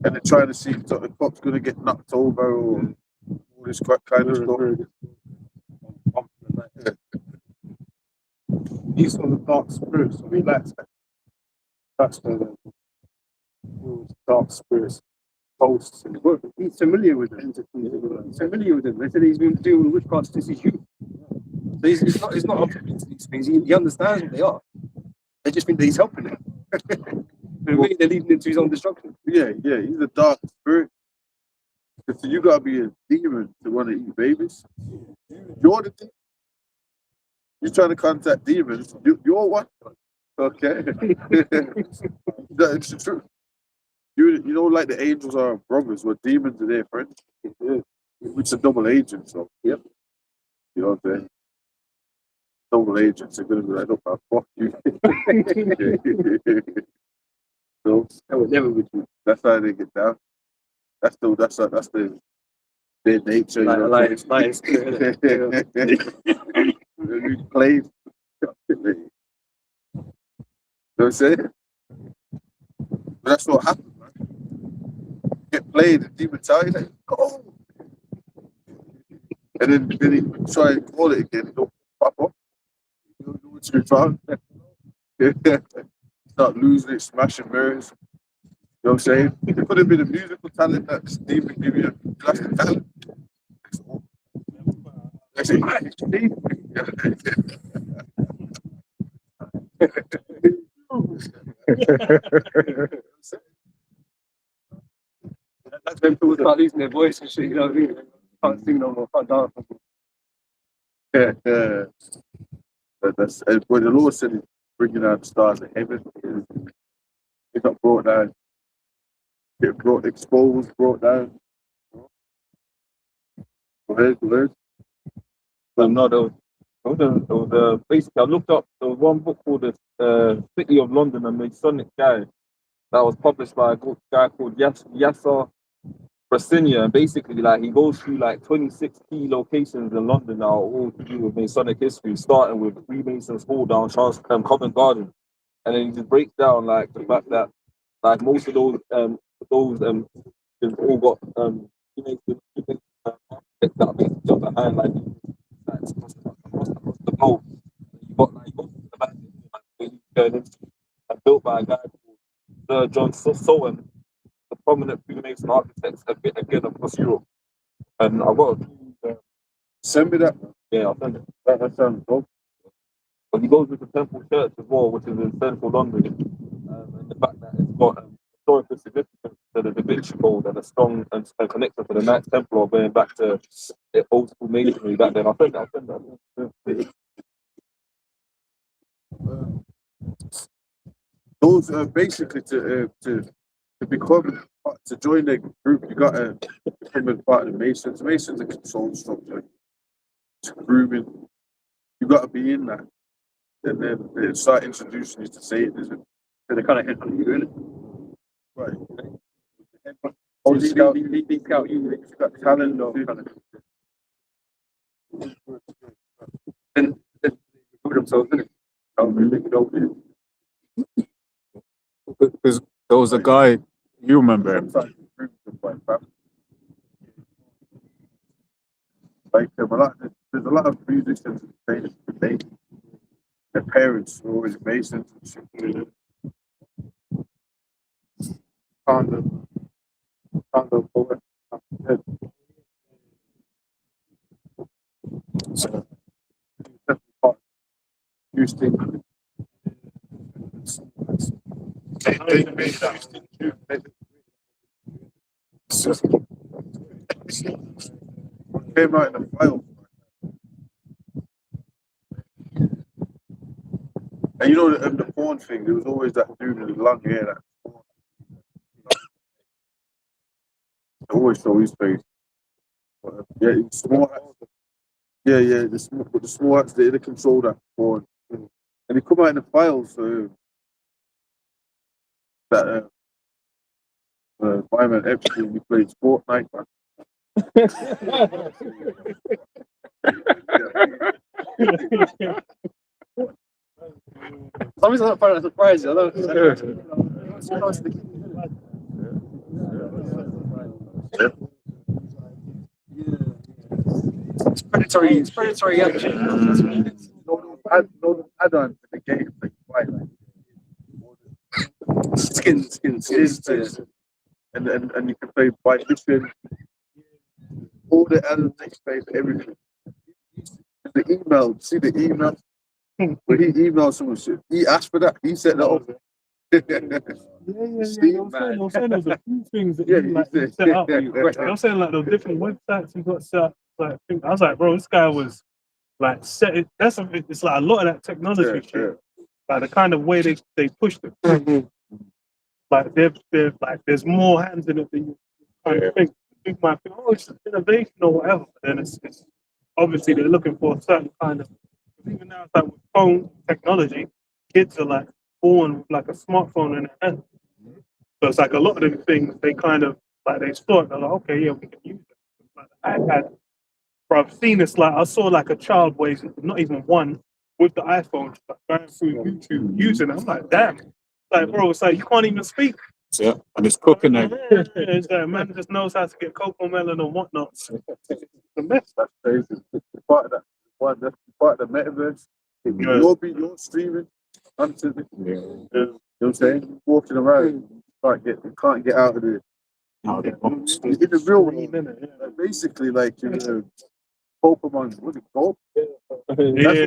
they're trying to see if the cop's gonna get knocked over or all this kind of stuff. These are the dark spirits. So we like that. That's the dark spirits. Posts. He's familiar with them. He's familiar with them. They said he's been dealing with witchcraft since he's youth. So it's not up to these things. He understands what they are. They just think that he's helping them. And really they're leading into his own destruction. Yeah, he's a dark spirit. So you gotta be a demon to want to eat babies. You're the demon. You're trying to contact demons. You're one. Okay. That's the truth. You know, like the angels are brothers, where demons are their friends. Yeah. It's a double agent, so yep. You know what I'm saying? Double agents are gonna be like, look, I'll fuck you. So I would never would you. that's how they get down. That's their nature. You know what I'm saying? We played. You know what I'm saying? But that's what happened, man. Get played, the demon tell you like, go. And then he try and call it again, don't pop up. You don't know what you're trying. Start losing it, smashing mirrors. what I'm saying? It could have been a musical talent that Stephen give you a classic talent. I say, That's when people start losing their voice and shit, you know what I mean? Can't sing no more, can't dance. yeah. That's when the Lord said he's bringing down the stars of heaven. It's not brought down. Get brought exposed, brought down. Go ahead. No, basically, I looked up, there was one book called The City of London, a Masonic guy that was published by a guy called Yasser Brasinia. And basically, like, he goes through like 26 key locations in London that are all to do with Masonic history, starting with Freemasons Hall down Covent Garden. And then he just breaks down like the fact that like most of those they've all got Freemason architects that are basically just behind like across the globe. You got like the back and built by a guy called Sir John Sowen, the prominent Freemason architects a bit again across Europe. And I've got a few, Send me that. yeah, I'll send it. That sounds dope. But he goes with the Temple Church as well, which is in central London, and the fact that it's got historical significance to the Da Vinci Code and a strong and connection to the Knights Templar going back to the old school masonry back then. I'll send that. Those basically to become to join the group, you gotta become a part of the Masons. Masons are control structure. It's grooming. You gotta be in that. And then they start introducing you to Satanism. So they kind of hit on you, innit? Right. Or they scout you, they've got talent or kind of. And they put themselves in it. Because there was a guy, you remember him. Like there's a lot of musicians they their parents were always Masons and shit. Kind of poet. So Houston. They made that. Came out in the file. And you know the porn thing, there was always that dude with the long hair that always show his face. Yeah, it's small. Yeah, the small acts they control that porn. And they come out in the files that Wyman Epstein he played Fortnite, man. Some reason I find that surprising. I don't It's predatory action. No add-ons in the game like Twilight. Skins. And you can play by mission. All the add-ons take place, everything. The email, see the email? When he emailed someone shit, he asked for that. He set that up. I'm saying there's a few things that you like set up. I'm saying like the different websites you got set up. Like, I was like, bro, this guy was like set it. That's something. It's like a lot of that technology shit. Like the kind of way they pushed it. Like they're like there's more hands in it than you kind of think. You might think, oh, it's innovation or whatever. But then it's obviously they're looking for a certain kind of. Even now, it's like with phone technology, kids are like born with like a smartphone in their hand. So it's like a lot of them things they kind of like they saw it. They're like, okay, yeah, we can use it. Like the iPad. Bro, I've seen this. Like I saw like a child waiting, not even one, with the iPhone, like, going through YouTube using it. I'm like, damn. Like, bro, it's like you can't even speak. Yeah, and it's cooking there. It's like man just knows how to get cocoa melon and whatnot. It's a mess. That's crazy. It's part of that. That's part of the metaverse. You're streaming constantly. You know what I'm saying? Walking around, can't get out of the in the real world. Basically, like Pokemon, what's it called? That's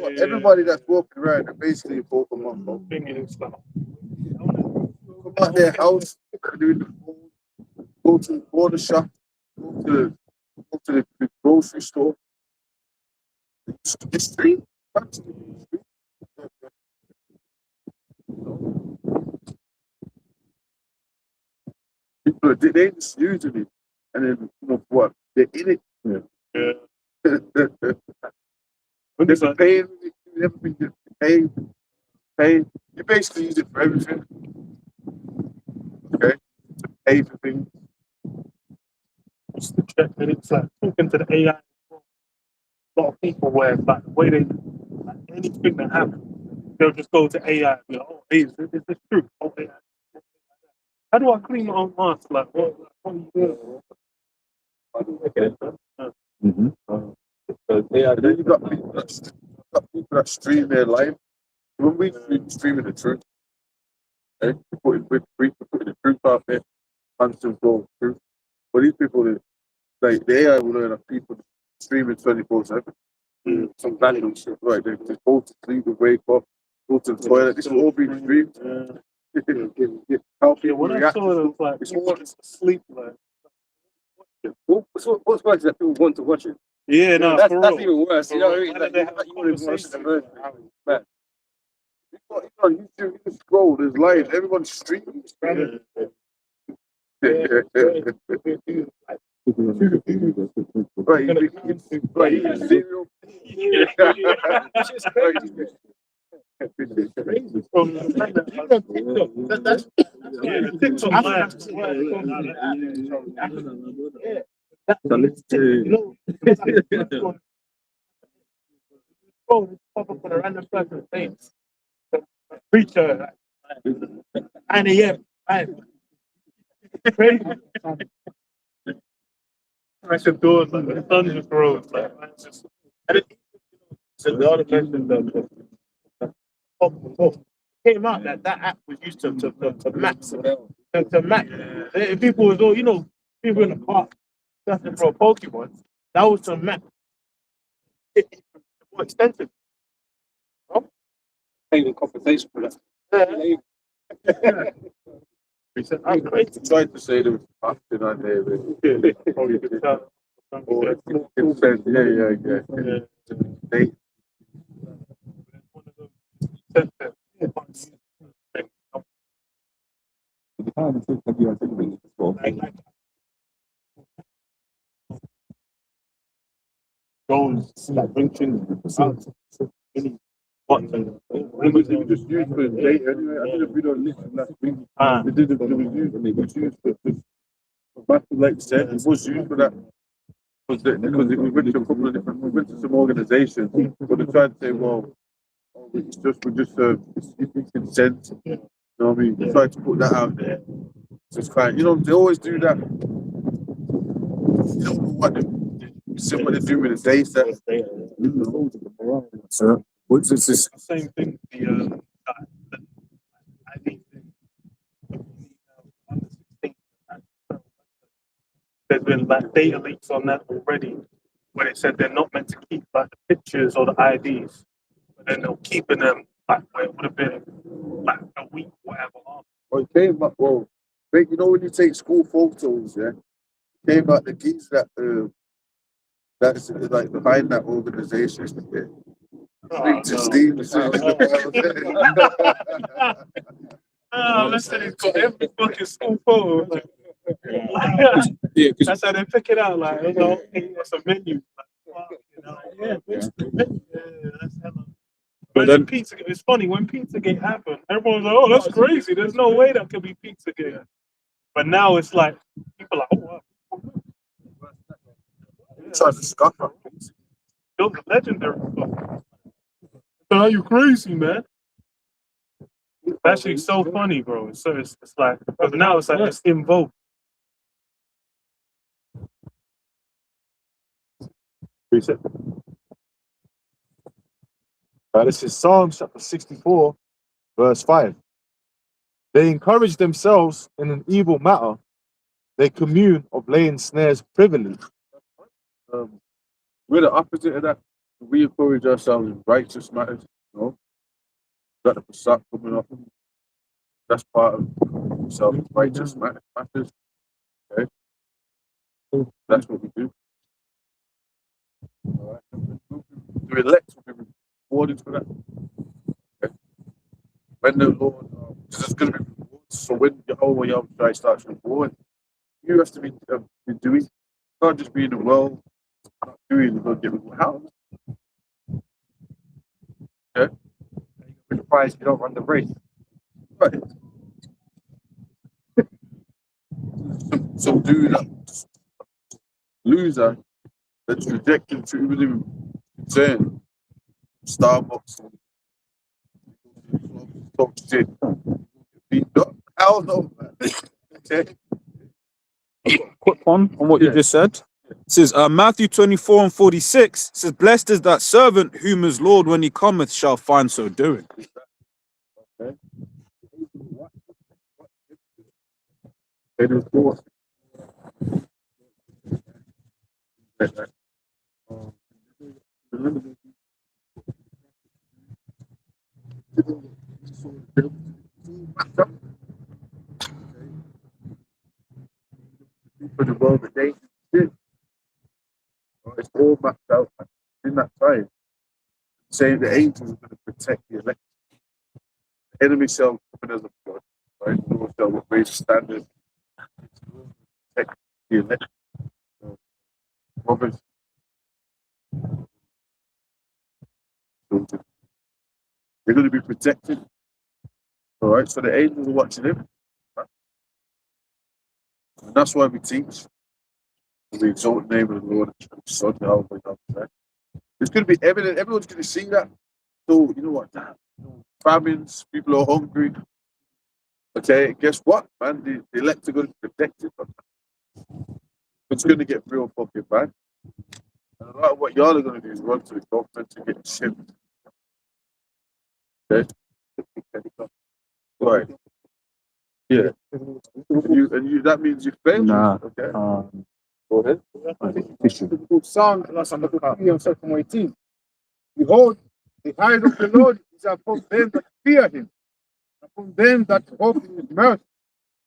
what everybody that's walking around are basically a Pokemon. Bro. Come out their house, do the food, go to the border shop, go to the grocery store. The street. People they just using it, and then what? They're in it. Yeah. They're paying everything. Pay. You basically use it for everything. Okay, to pay for things. Just to check that it's like talking to the AI. A lot of people where like the way they like anything that happens, they'll just go to AI and be like, oh, hey, is this true? Oh, AI. How do I clean my own mask? Like, what are you doing? And then you got people that stream their life. When we streaming the truth, okay? We're putting the truth out there, constant flow of truth. But these people, like the AI will learn that people streaming 24/7. Some random shit, right? They just go to sleep, they wake up, go to the toilet. This will all be streamed. How people When I react. saw it, it was like, It's all sleep, like. What's worse is that people want to watch it. Yeah, no, that's for that's real. even worse. You know what I mean? Why Like, do they have you want to watch the first thing. You got YouTube, you can scroll, there's live, everyone's streaming. Right, you can serial. TikTok live. Pop up on a random person's face. Preacher, 9 a.m. Crazy. I should do it, like the sun just rose. Like, it's just, and so the other mentioned that came out that app was used to map to map. If people was all people in the park searching for a Pokemon, that was to map. It's more extensive. Paying compensation for that. I tried to say there was something on there. Yeah. Goals like drinking It was just used for data anyway. I did a video on LinkedIn last week. It was used for like you said, it was used for that. Because we went to a couple of different, we went to some organizations, but they tried to say, well, it's consent. You know what I mean? They tried to put that out there. So it's kind of, they always do that. You don't know what they do with the data. So, what's this? Same thing. The ID thing. There's been like data leaks on that already, where they said they're not meant to keep like the pictures or the IDs, but then they're keeping them like where it would have been like a week, whatever. Well, it came up. Well, when you take school photos, yeah, it came out the geese that's like behind that organization. Yeah. Listen, it's got every fucking school photo. That's how they pick it out. Like, it's a menu. Like, that's hella. But then Pizzagate, it's funny when Pizzagate happened, everyone was like, "Oh, that's crazy. There's no way that could be Pizzagate." But now it's like people are like, "Oh, wow." Trying to scuff up. Those are legendary stuff. Are you crazy, man? It's actually so funny, bro. So it's like, because now it's like it's in vogue. Reset. This is Psalms chapter 64, verse 5. They encourage themselves in an evil matter. They commune of laying snares privily. We're the opposite of that. We encourage ourselves in righteous matters. You know, got the Passat coming up. That's part of self righteous matters. Okay, that's what we do. All right. The elect will be rewarded for that. Okay. When the Lord, there's going to be rewards. So when Yahweh starts rewarding, you have to be doing. You can't just be in the world not doing the good giving. How? Okay. With the prize, you don't run the race. Right. So do that loser that's rejected to even saying Starbucks talk shit. Hell no, man. Okay. Quick one on what you just said. It says Matthew 24:46 says, "Blessed is that servant whom his Lord, when he cometh, shall find so doing." Okay. It is forced. For the world that they did. It's all mapped out in that time. Saying the angels are going to protect the elect. The enemy shall come as a flood, right? The Lord shall raise standard. Protect the elect. Robbers. They're going to be protected. All right, so the angels are watching him. Right? And that's why we teach. We exalt the name of the Lord and the Son, right? It's going to be evident. Everyone's going to see that. So, you know what? Famines, people are hungry. Okay, guess what, man? The elect are going to be protected. It's going to get real fucking bad. And a lot of what y'all are going to do is run to the government to get shit. Okay? Right. Yeah. And you that means you failed. Nah. Okay. Go ahead. Psalm 18. Behold, the eyes of the Lord is upon them that fear him, upon them that hope in his mercy,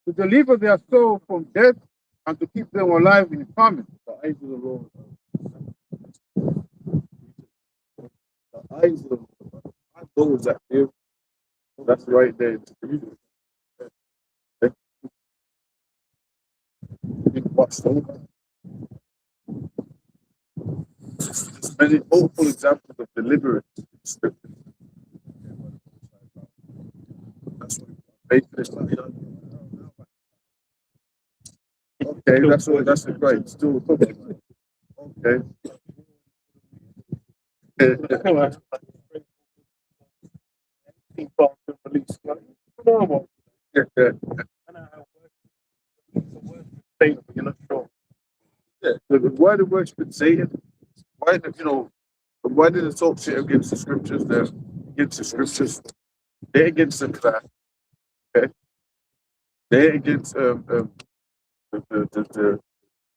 to deliver their soul from death and to keep them alive in famine. The eyes of the Lord. The eyes of the Lord. Those that fear. That's right there. There's many hopeful examples of deliverance in Scripture. That's what faithless. Okay, that's the right. Still okay. You're not sure. Yeah, why the worship Satan? Why why did it talk shit against the scriptures? They're against the scriptures. They're against the class. Okay. They're against the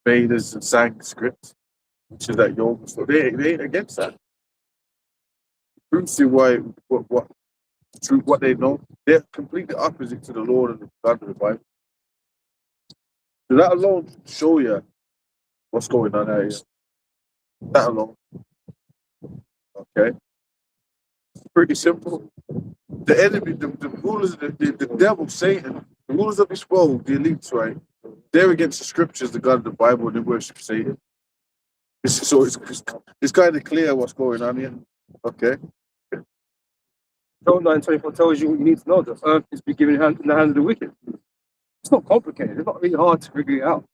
Vedas and Sanskrit, which is that yoga stuff. They ain't against that. Proves you why what they know. They're completely opposite to the Lord and the God of the Bible. So that alone show you what's going on out here. That alone. Okay. It's pretty simple. The enemy, the rulers, the devil, Satan, the rulers of this world, the elites, right? They're against the scriptures, the God of the Bible, and they worship Satan. So it's kind of clear what's going on here. Okay. Job 9:24 tells you what you need to know. The earth is be given in the hands of the wicked. It's not complicated. It's not really hard to figure it out.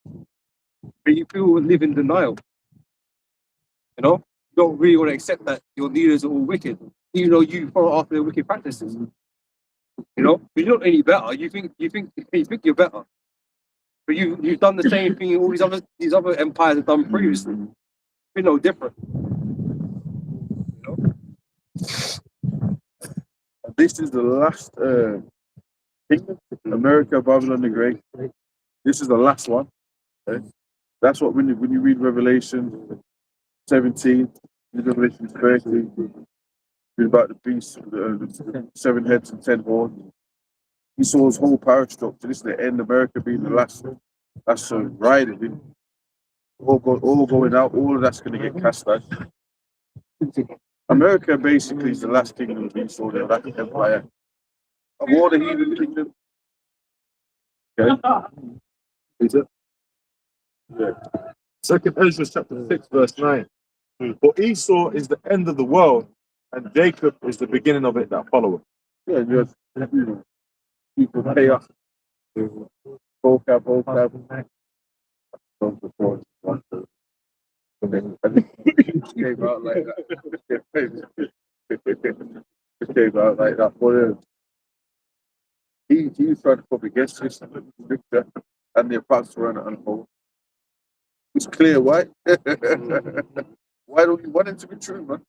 But you people live in denial. You know, you don't really want to accept that your leaders are all wicked, even though you follow after their wicked practices. You know, you're not any better. You think you're better, but you've done the same thing all these other empires have done previously. You're no different. You know. This is the last kingdom. America, Babylon the Great. This is the last one. Okay? That's what when you read Revelation 17, Revelation 30, read about the beast, the 7 heads and 10 horns. Esau's whole power structure. This is the end. America being the last. That's riding. All going out. All of that's going to get cast out. America basically is the last kingdom of Esau, the last empire. Of all the heathen kingdom. Okay. Is it? Yeah. Second Ezra chapter 6, verse 9. For Esau is the end of the world, and Jacob is the beginning of it that followeth. Yeah, just people pay up. Vocab. Came out like that. It came out like that. But he was trying to put against this scripture, and the apostles were on hold. It's clear why. Why don't you want it to be true, man?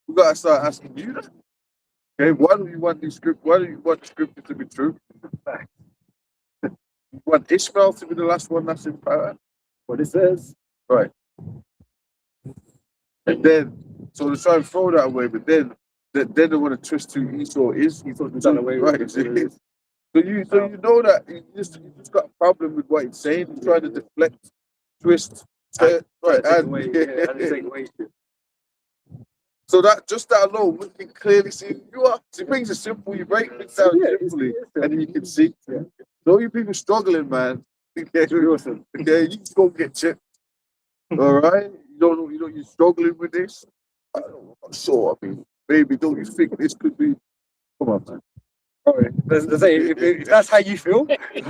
We gotta start asking you that. Okay, why do you want the script? Why do you want the scripture to be true? You want Ishmael to be the last one that's in power? What it says, right? And then, so they try and throw that away, but then they want to twist who Esau is. Esau's done away, right? So you know that you just got a problem with what he's saying. He's trying to deflect, twist, right? So that just that alone, we can clearly see who you are. So it brings it simple. You break things down simply, and then you can see. So you people struggling, man. Okay, okay, you just go get chipped. All right, you're struggling with this. I'm not sure. I mean, maybe don't you think this could be? Come on, man. All right. If that's how you feel, then we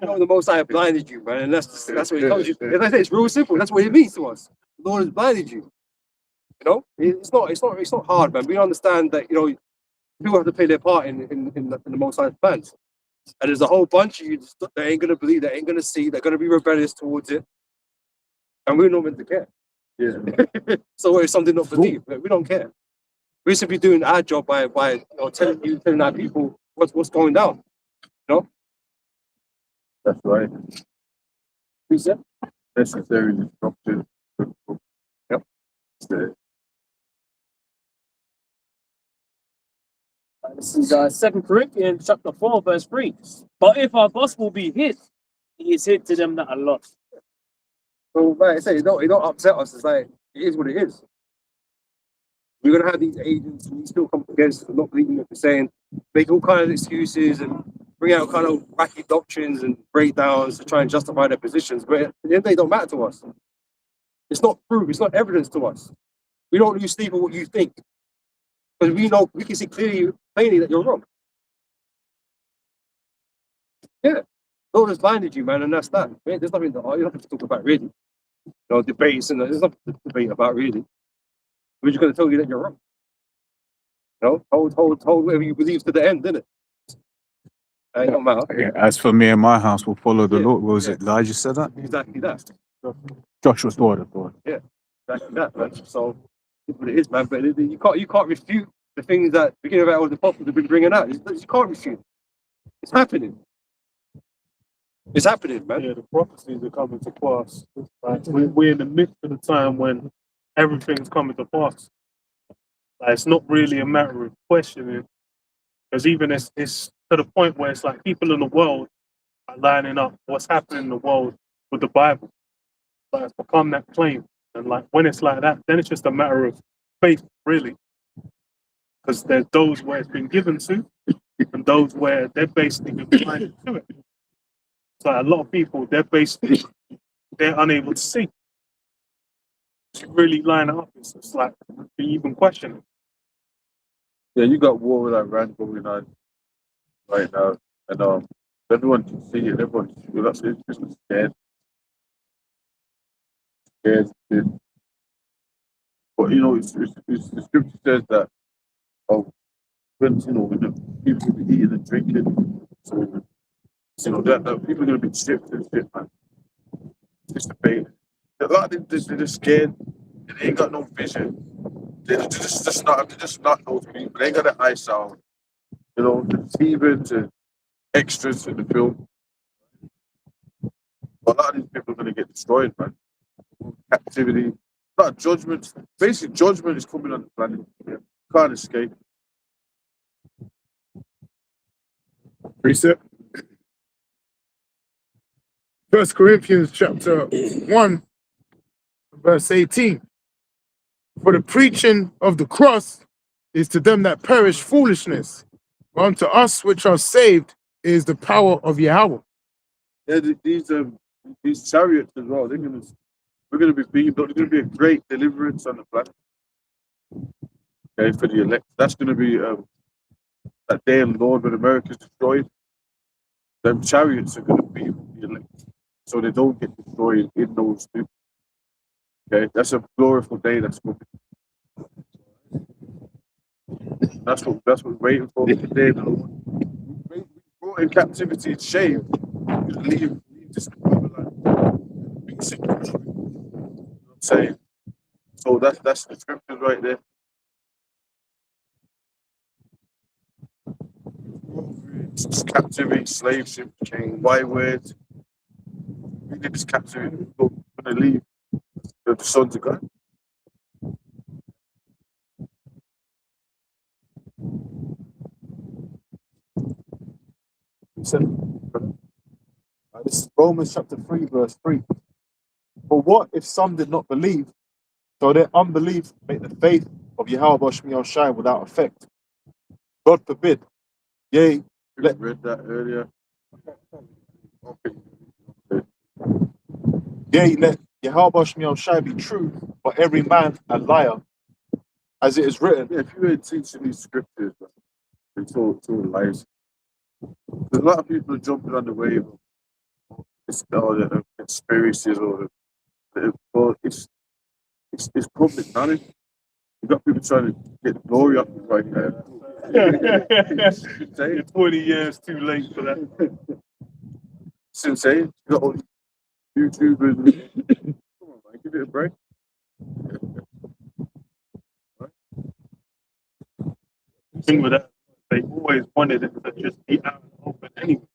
know the Most High blinded you, man, and that's what He tells you. As I say, it's real simple. That's what it means to us. The Lord has blinded you. You know, it's not hard, man. We understand that people have to play their part in the Most High's plans, and there's a whole bunch of you that ain't gonna believe, that ain't gonna see, they're gonna be rebellious towards it, and we're not meant to care. Yeah. So it's something not believe. We don't care. We're simply doing our job by telling our people what's going down. You know. That's right. Who said? Necessary destruction. Yep. This is 2 Corinthians chapter 4, verse 3. But if our gospel be hid, it is hid to them that are lost. So like I say, it don't upset us. It's like it is what it is. We're gonna have these agents and we still come against not believing what we're saying, make all kinds of excuses and bring out kind of wacky doctrines and breakdowns to try and justify their positions. But at the end of the day, it don't matter to us. It's not proof, it's not evidence to us. We don't lose sleep on what you think. Because we can see plainly that you're wrong. Yeah. Lord has blinded you, man, and that's that. There's nothing to talk about really. Debates and there's nothing to debate about really. We're just gonna tell you that you're wrong. Hold whatever you believe to the end, didn't it? It don't matter. Yeah, as for me and my house, we'll follow the Lord. What was it? Elijah said that? Exactly that. Joshua's daughter. Yeah, exactly that, man. So it's what it is, man. But you can't refute the things that beginning of the apostles have been bringing out. You can't refute. It's happening. It's happening, man. Yeah, the prophecies are coming to pass. Like, we're in the midst of the time when everything's coming to pass. Like, it's not really a matter of questioning, because even it's to the point where it's like people in the world are lining up what's happening in the world with the Bible. Like, it's become that claim. And like when it's like that, then it's just a matter of faith, really. Because there's those where it's been given to, and those where they're basically been blinded to it. So a lot of people, they're unable to see. To really line it up, it's like you even question it. Yeah, you got war with Iran going on right now, and everyone can see it. Everyone can feel that. It's just scared. But the scripture says that when the people will be eating and drinking, so that people are going to be stripped and shit, man. It's the pain. A lot of them they're just scared. They ain't got no vision. They're just not those people. They ain't got an eye sound. The Stevens and extras in the film. But a lot of these people are going to get destroyed, man. Captivity, not judgment. Basic judgment is coming on the planet. Yeah. Can't escape. Precept. 1 Corinthians chapter 1, verse 18. For the preaching of the cross is to them that perish foolishness, but unto us which are saved is the power of Yahweh. Yeah, these chariots as well. We're gonna be being built. There's gonna be a great deliverance on the planet. Okay, for the elect. That's gonna be that day of the Lord when America's destroyed. Them chariots are gonna be the elect, so they don't get destroyed in those two. Okay, that's a glorious day. That's coming. That's what we're waiting for. The day of the Lord. We brought in captivity and shame. Leave this Babylon. Being sick. You know what I'm saying? So that's the scriptures right there. It's captivity, slave ship, chain, byword. We did this captivity. We're going to leave the sons of God. This is Romans chapter 3, verse 3. For what if some did not believe? So their unbelief made the faith of Yahweh Shemiel shine without effect. God forbid. Yea, Read that earlier. Okay. Yea, let Yahweh Shemiel shine be true, but every man a liar, as it is written. Yeah, if you ain't teaching these scriptures, it's all lies. There's a lot of people jumping on the wave of the conspiracies it's public knowledge. You got people trying to get glory off it right now. 20 years too late for that. It's insane. You got all these YouTubers. Come on, man, give it a break. The thing with that, they always wanted it to just be out in the open anyway.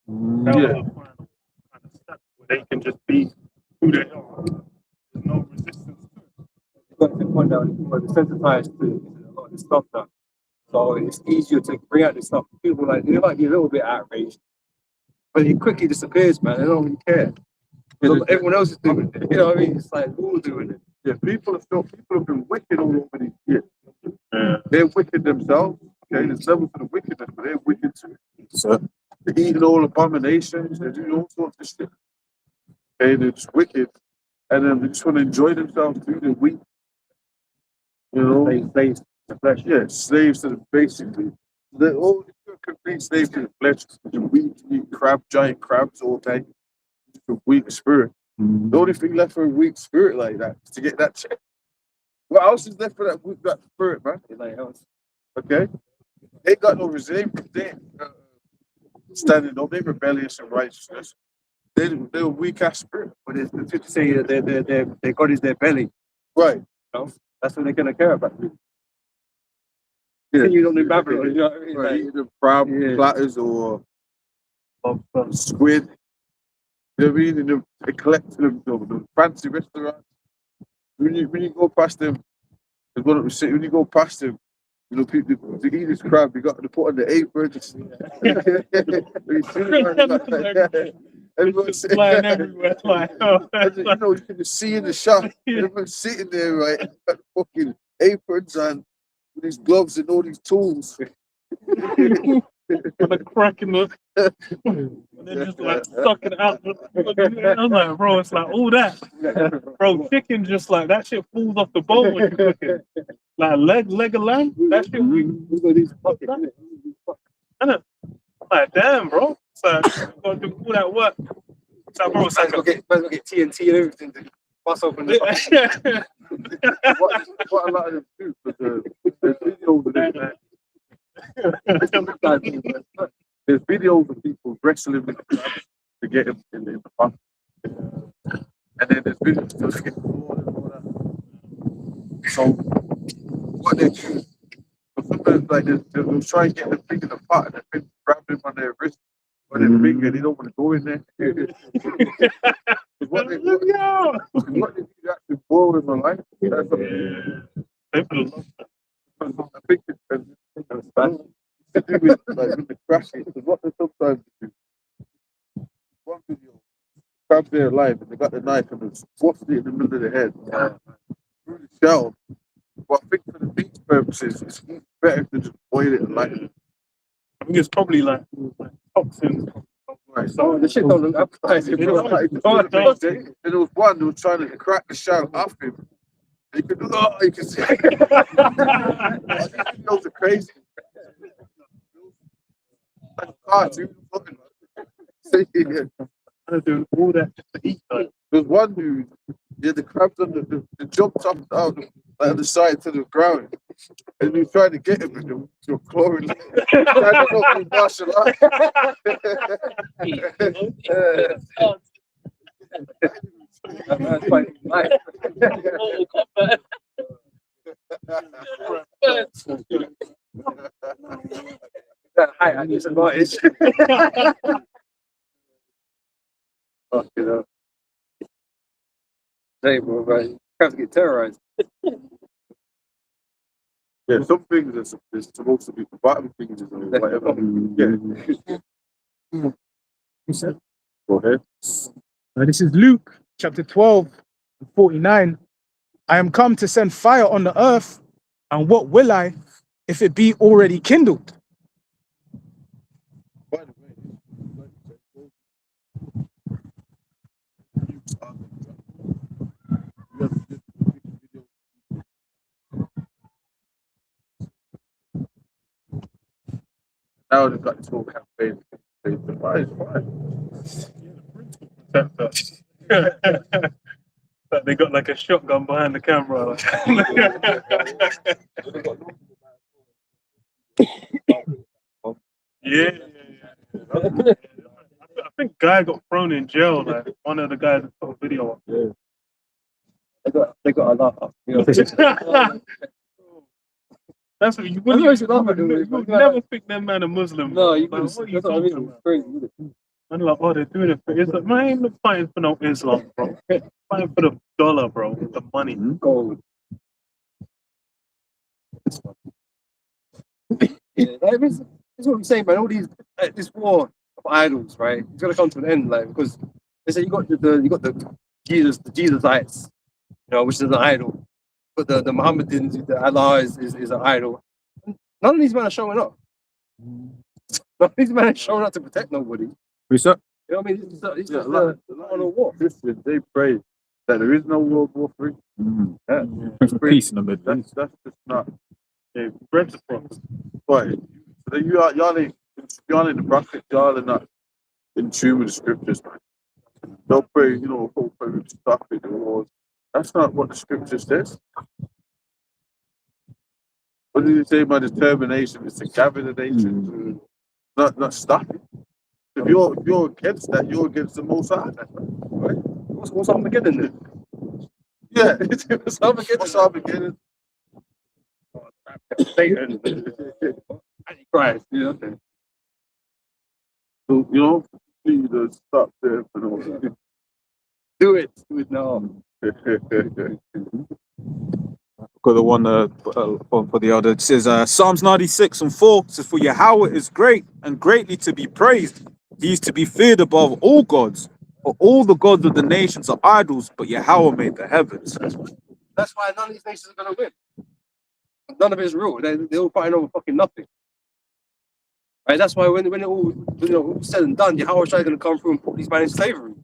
That was the final kind of step where they can just be who they are. There's no resistance to it. You've got to point out people are desensitized to a lot of this stuff now. So it's easier to bring out this stuff. People like they might be a little bit outraged, but it quickly disappears, man. They don't really care. Everyone else is doing it. You know what I mean? It's like we're all doing it. Yeah, people have been wicked all over these years. Yeah. They're wicked themselves. Okay, there's levels to the wickedness, but they're wicked too. So they're eating all abominations, they're doing all sorts of shit. Okay, they're just wicked, and then they just want to enjoy themselves through the week. You know, slaves to the flesh. Yeah, slaves to the basically. They're all complete slaves to the flesh. The weak, eat giant crabs all day. Just a weak spirit. The only thing left for a weak spirit like that is to get that check. What else is left for that spirit, man? Like else. Okay? They got no resentment. They standing up. They rebellious and righteousness. They're a weak ass spirit. But it's good to say that their God is their belly. Right. You know? That's what they're gonna care about. Yeah. You don't need Babylon, you know what I mean? Right. Like, Either crab platters or squid. You know what I mean? In the collecting the fancy restaurants. When you go past them, when you go past them, you know, people to eat this crab, you got to put on the apron. Everyone's flying everywhere. Like, oh, you know, you can just see in the shop, everyone's sitting there, right? Got fucking aprons and with these gloves and all these tools. with a crack in the and then just like sucking it out. I'm like, bro, it's like all that. Bro, chicken just like that shit falls off the bone when you cook it. Like leg of lamb, that shit like damn, bro. So you gotta do all that work. So bro, it's like go get TNT and everything to bust open the what a lot of them do, but there's videos of them. There's videos of people wrestling with the crabs to get him in the pot. And then there's videos of them getting all that. So what they do, sometimes like they'll try and get the thing in the pot and then grab them on their wrist But they're big and they don't want to go in there. what they do, that's the ball in my life. That's I think it's to do with with the crashing. Because what they sometimes do, one video, crabs there alive and they got the knife and they forced it in the middle of the head. Through the shell. But I think for the meat purposes, it's better to just boil it and light it. I think it's probably like toxins. Right. So the shit don't look appetizing. There was one who was trying to crack the shell off him. You could see. Those are crazy. Cartoon fucking. I'm doing all that just to eat. Like. There's one dude, the crabs on the jumped up out the side to the ground, and he was trying to get him and they were clawing. I don't know if martial arts. That's quite nice. Hi, I need some noise. Fuck it up. Hey, bro, right? Crabs get terrorized. Yeah, some things are supposed to be the bottom things or whatever. Yeah. Go ahead. This is Luke chapter 12, 49. I am come to send fire on the earth, and what will I if it be already kindled? By the now they've got this whole campaign. Why is They got like a shotgun behind the camera. Yeah. I think guy got thrown in jail. Like one of the guys that put a video up. Yeah. They got a lot. You know. That's what you wouldn't never think that man a Muslim. No, you like, couldn't. what are you That's what I talking mean. about? It's crazy. I'm like, oh, they're doing it for Islam. Man, I ain't not fighting for no Islam, bro. Fighting for the dollar, bro, the money. Gold. Yeah, that's what I'm saying, man. All these this war of idols, right? It's gonna come to an end, like because they say you got the Jesusites, you know, which is an idol, but the Mohammedans, the Allah is an idol. None of these men are showing up. None of these men are showing up to protect nobody. Who's that? You know what I mean? It's just a war. Christians, they pray that there is no World War III. Yeah. Peace in the middle. That's just not. Yeah, bread to cross. Right. So y'all ain't the prophet, y'all are not in tune with the scriptures, man. They'll pray, you know, hope for stop it, the wars. That's not what the scripture says. What did it say about determination? It's to gather the nation, not stop it. If you're against that, you're against the Most High, right? What's Armageddon then? Yeah, what's Armageddon? Satan, Antichrist, you know. So, you know, please stop there for no reason. Do it now. Got the one for the other. It says Psalms 96 and 4 says, "For Yahweh is great and greatly to be praised. He is to be feared above all gods. For all the gods of the nations are idols, but Yahweh made the heavens." That's why none of these nations are gonna win. None of it is real. They're all fighting over fucking nothing. Right? That's why when it all all said and done, Yahweh is gonna come through and put these men in slavery.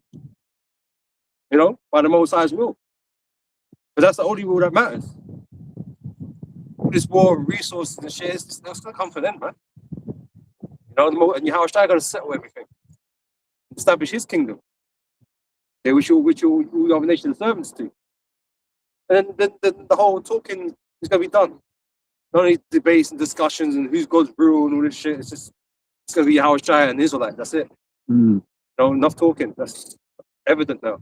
You know, by the Most High's will. But that's the only will that matters. All this war of resources and shares, that's gonna come for them, man. You know, and Yahweh is gonna settle everything, establish His kingdom. Yeah, which all other nations servants to. And then the whole talking is gonna be done. Not only debates and discussions and who's God's rule and all this shit. It's gonna be Yahweh Shai and Israelite. That's it. You know, enough talking. That's evident now.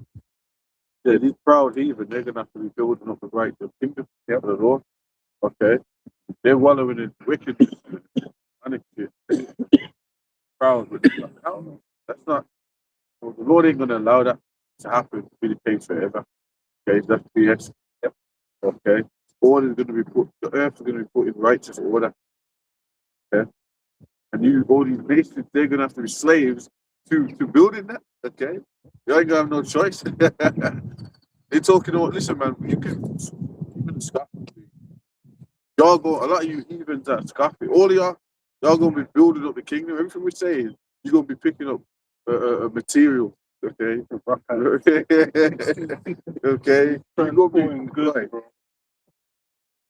Yeah, these proud heathen, they're gonna have to be building up the right to the kingdom of the Lord. Okay, they're wallowing in wickedness, anarchy. proud. But no, that's not. Well, the Lord ain't gonna allow that to happen. To be the case forever. Okay, that's BS. Yep. Okay, order is gonna be put. The earth is gonna be put in righteous order. Okay, and you, all these nations, they're gonna have to be slaves to building that. Okay, you ain't gonna have no choice. They're talking about. Listen, man, you can even scoff. Y'all go. A lot of you heathens that scoff it. All of y'all gonna be building up the kingdom. Everything we're saying, you're gonna be picking up material. Okay. Okay. You're gonna be good. Right. You're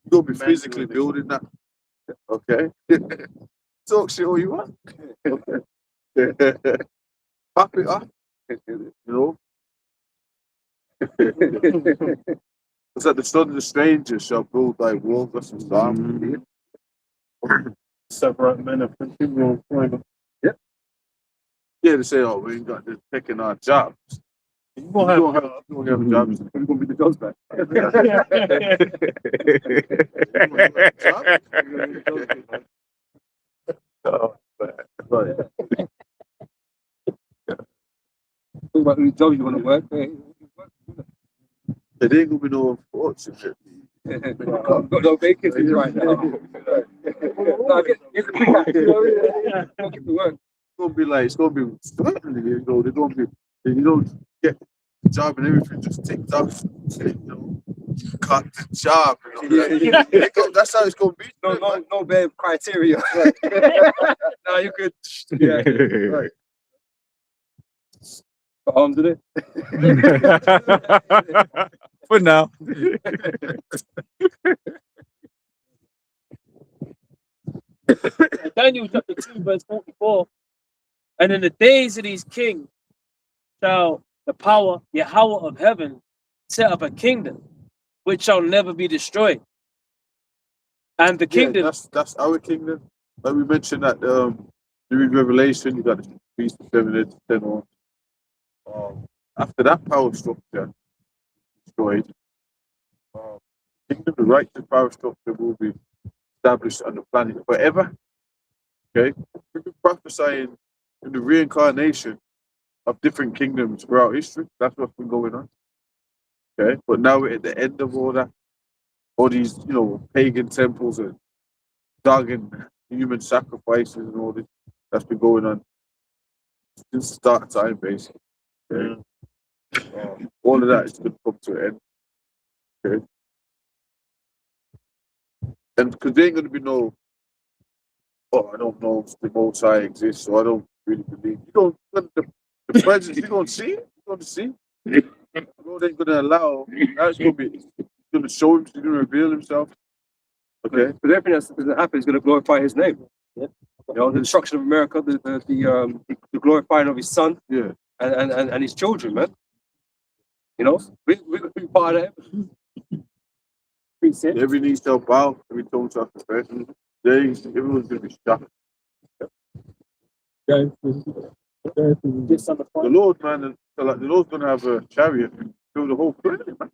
gonna be physically building that. Okay. Talk shit all you want. Pop it up. You know. It's like the son of the stranger shall build thy walls. That's some Psalm. Separate men of continual employment. Yeah. Yeah, they say, oh, we ain't got this taking our jobs. You won't have jobs. You're gonna be the ghost back. Oh, right. Talk about who job you want to work. There ain't gonna be no unfortunate. Got no vacancies right now. No, get the quick act, you know, don't get to work. It's gonna be certainly, you know, they're gonna be, you don't get the job and everything just ticked off, you know, cut the job, you know, that's how it's gonna be. No bad criteria. No, you could. Yeah. Right. Got arms in it. For now. Daniel chapter 2, verse 44. And in the days of these kings shall the power Yahweh of heaven set up a kingdom which shall never be destroyed. And the kingdom, that's our kingdom. Like we mentioned that during Revelation, you got the beast of 7 heads, 10 horns. After that power structure destroyed, kingdom, the righteous power structure will be established on the planet forever. Okay, we've been prophesying in the reincarnation of different kingdoms throughout history. That's what's been going on. Okay, but now we're at the end of all that, all these, you know, pagan temples and dog and human sacrifices and all this that's been going on since the start of time, basically. Okay? All of that is going to come to an end. Okay, and because there ain't going to be no, oh, I don't know if the Most High exists, so I don't really believe. You don't, the presence, you don't see it. You don't see. The Lord ain't going to allow. That's going to be. He's going to show him. He's going to reveal himself. Okay. But everything that's going to happen is going to glorify His name. Yeah. You know, the destruction of America, the glorifying of His Son. Yeah. And His children, man. You know, we're going to be part of it. Every knee shall bow, every tongue shall confess. Everyone's going to be shocked. The Lord, man, so like the Lord's going to have a chariot and fill the whole planet, man.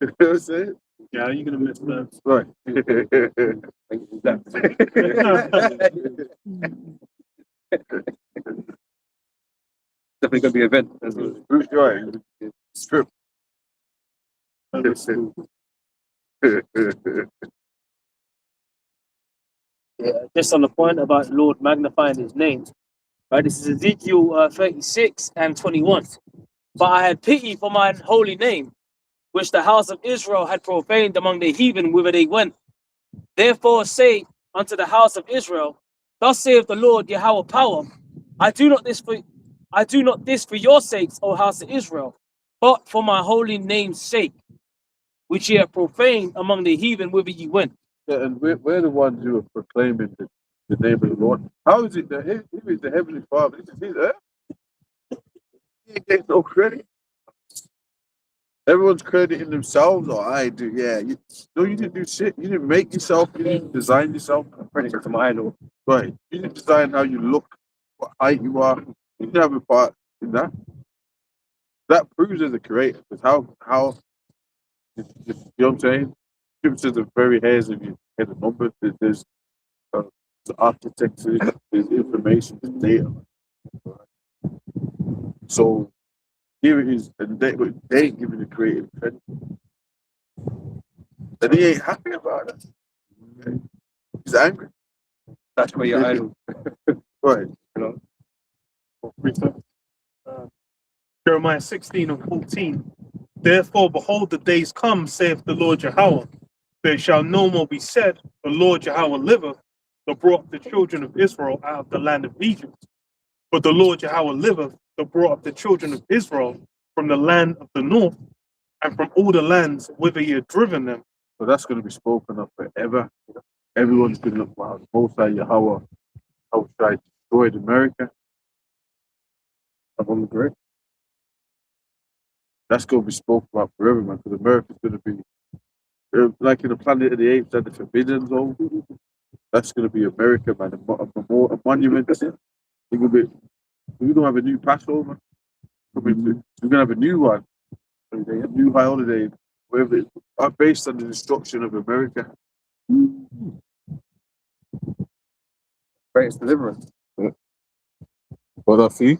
You know what I'm saying? Yeah, you're gonna miss that. Right. Definitely going to be an event. Right. Strip. just on the point about Lord magnifying His name, right? This is Ezekiel 36 and 21. But I had pity for mine holy name, which the house of Israel had profaned among the heathen whither they went. Therefore say unto the house of Israel, thus saith the Lord Yahweh power, I do not this for your sakes, O house of Israel, but for my holy name's sake, which ye have profaned among the heathen whither ye went. Yeah, and we're the ones who are proclaiming the name of the Lord. How is it that He is the Heavenly Father? This is His earth. He ain't getting no credit. Everyone's crediting themselves, or I do. Yeah, you didn't do shit. You didn't make yourself. You didn't design yourself. Credit to my idol. Right. You didn't design how you look, what height you are. You didn't have a part in that. That proves as a creator. Because how you know what I'm saying? Scriptures are very hairs of your head and numbered. There's the architecture, there's information, there's data. So here it is, and they ain't giving the creative credit. And he ain't happy about it. Okay. He's angry. That's where you're idle. Right. You know. Jeremiah 16:14. Therefore, behold, the days come, saith the Lord Yahweh. There shall no more be said, the Lord Yahweh liveth, that brought up the children of Israel out of the land of Egypt. But the Lord Yahweh liveth, that brought up the children of Israel from the land of the north, and from all the lands whither he had driven them. So that's going to be spoken of forever. Everyone's going to look, wow, the Most High Yahweh, how should I destroyed America? I'm great. That's going to be spoken about forever, man, because America's going to be like in the Planet of the Apes and the Forbidden Zone. That's going to be America, man. A monument. We're going to have a new Passover. We're going to have a new one. A new high holiday, whatever it is, based on the destruction of America. Greatest deliverance. What up for you?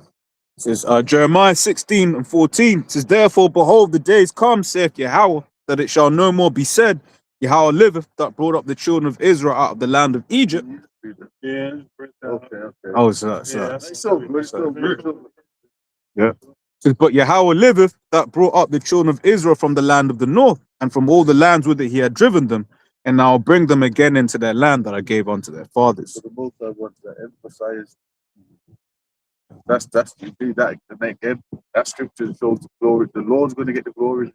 It says Jeremiah 16:14 says, therefore, behold, the days come, saith Yahweh, that it shall no more be said, Yahweh liveth, that brought up the children of Israel out of the land of Egypt. Yeah. Okay. Oh, so. It's so good. Yeah. Says, but Yahweh liveth, that brought up the children of Israel from the land of the north, and from all the lands whither he had driven them, and now bring them again into their land that I gave unto their fathers. So the most I want to emphasize, that's you see that, and again, that scripture shows the glory. The Lord's going to get the glory.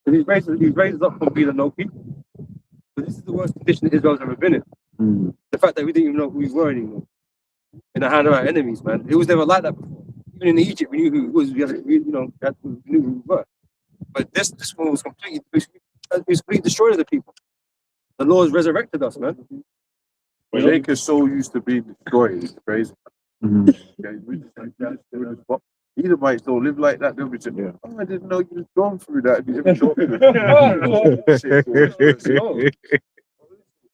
He's raised us up from being a no people. But this is the worst condition Israel's ever been in. The fact that we didn't even know who we were anymore in the hand of our enemies, man. It was never like that before. Even in Egypt, we knew who it was. We knew who we were. But this one was completely destroyed the people. The Lord's resurrected us, man. Jacob's so used to being destroyed. It's crazy. Edomites don't live like that. They'll be saying, oh, I didn't know you was going through that.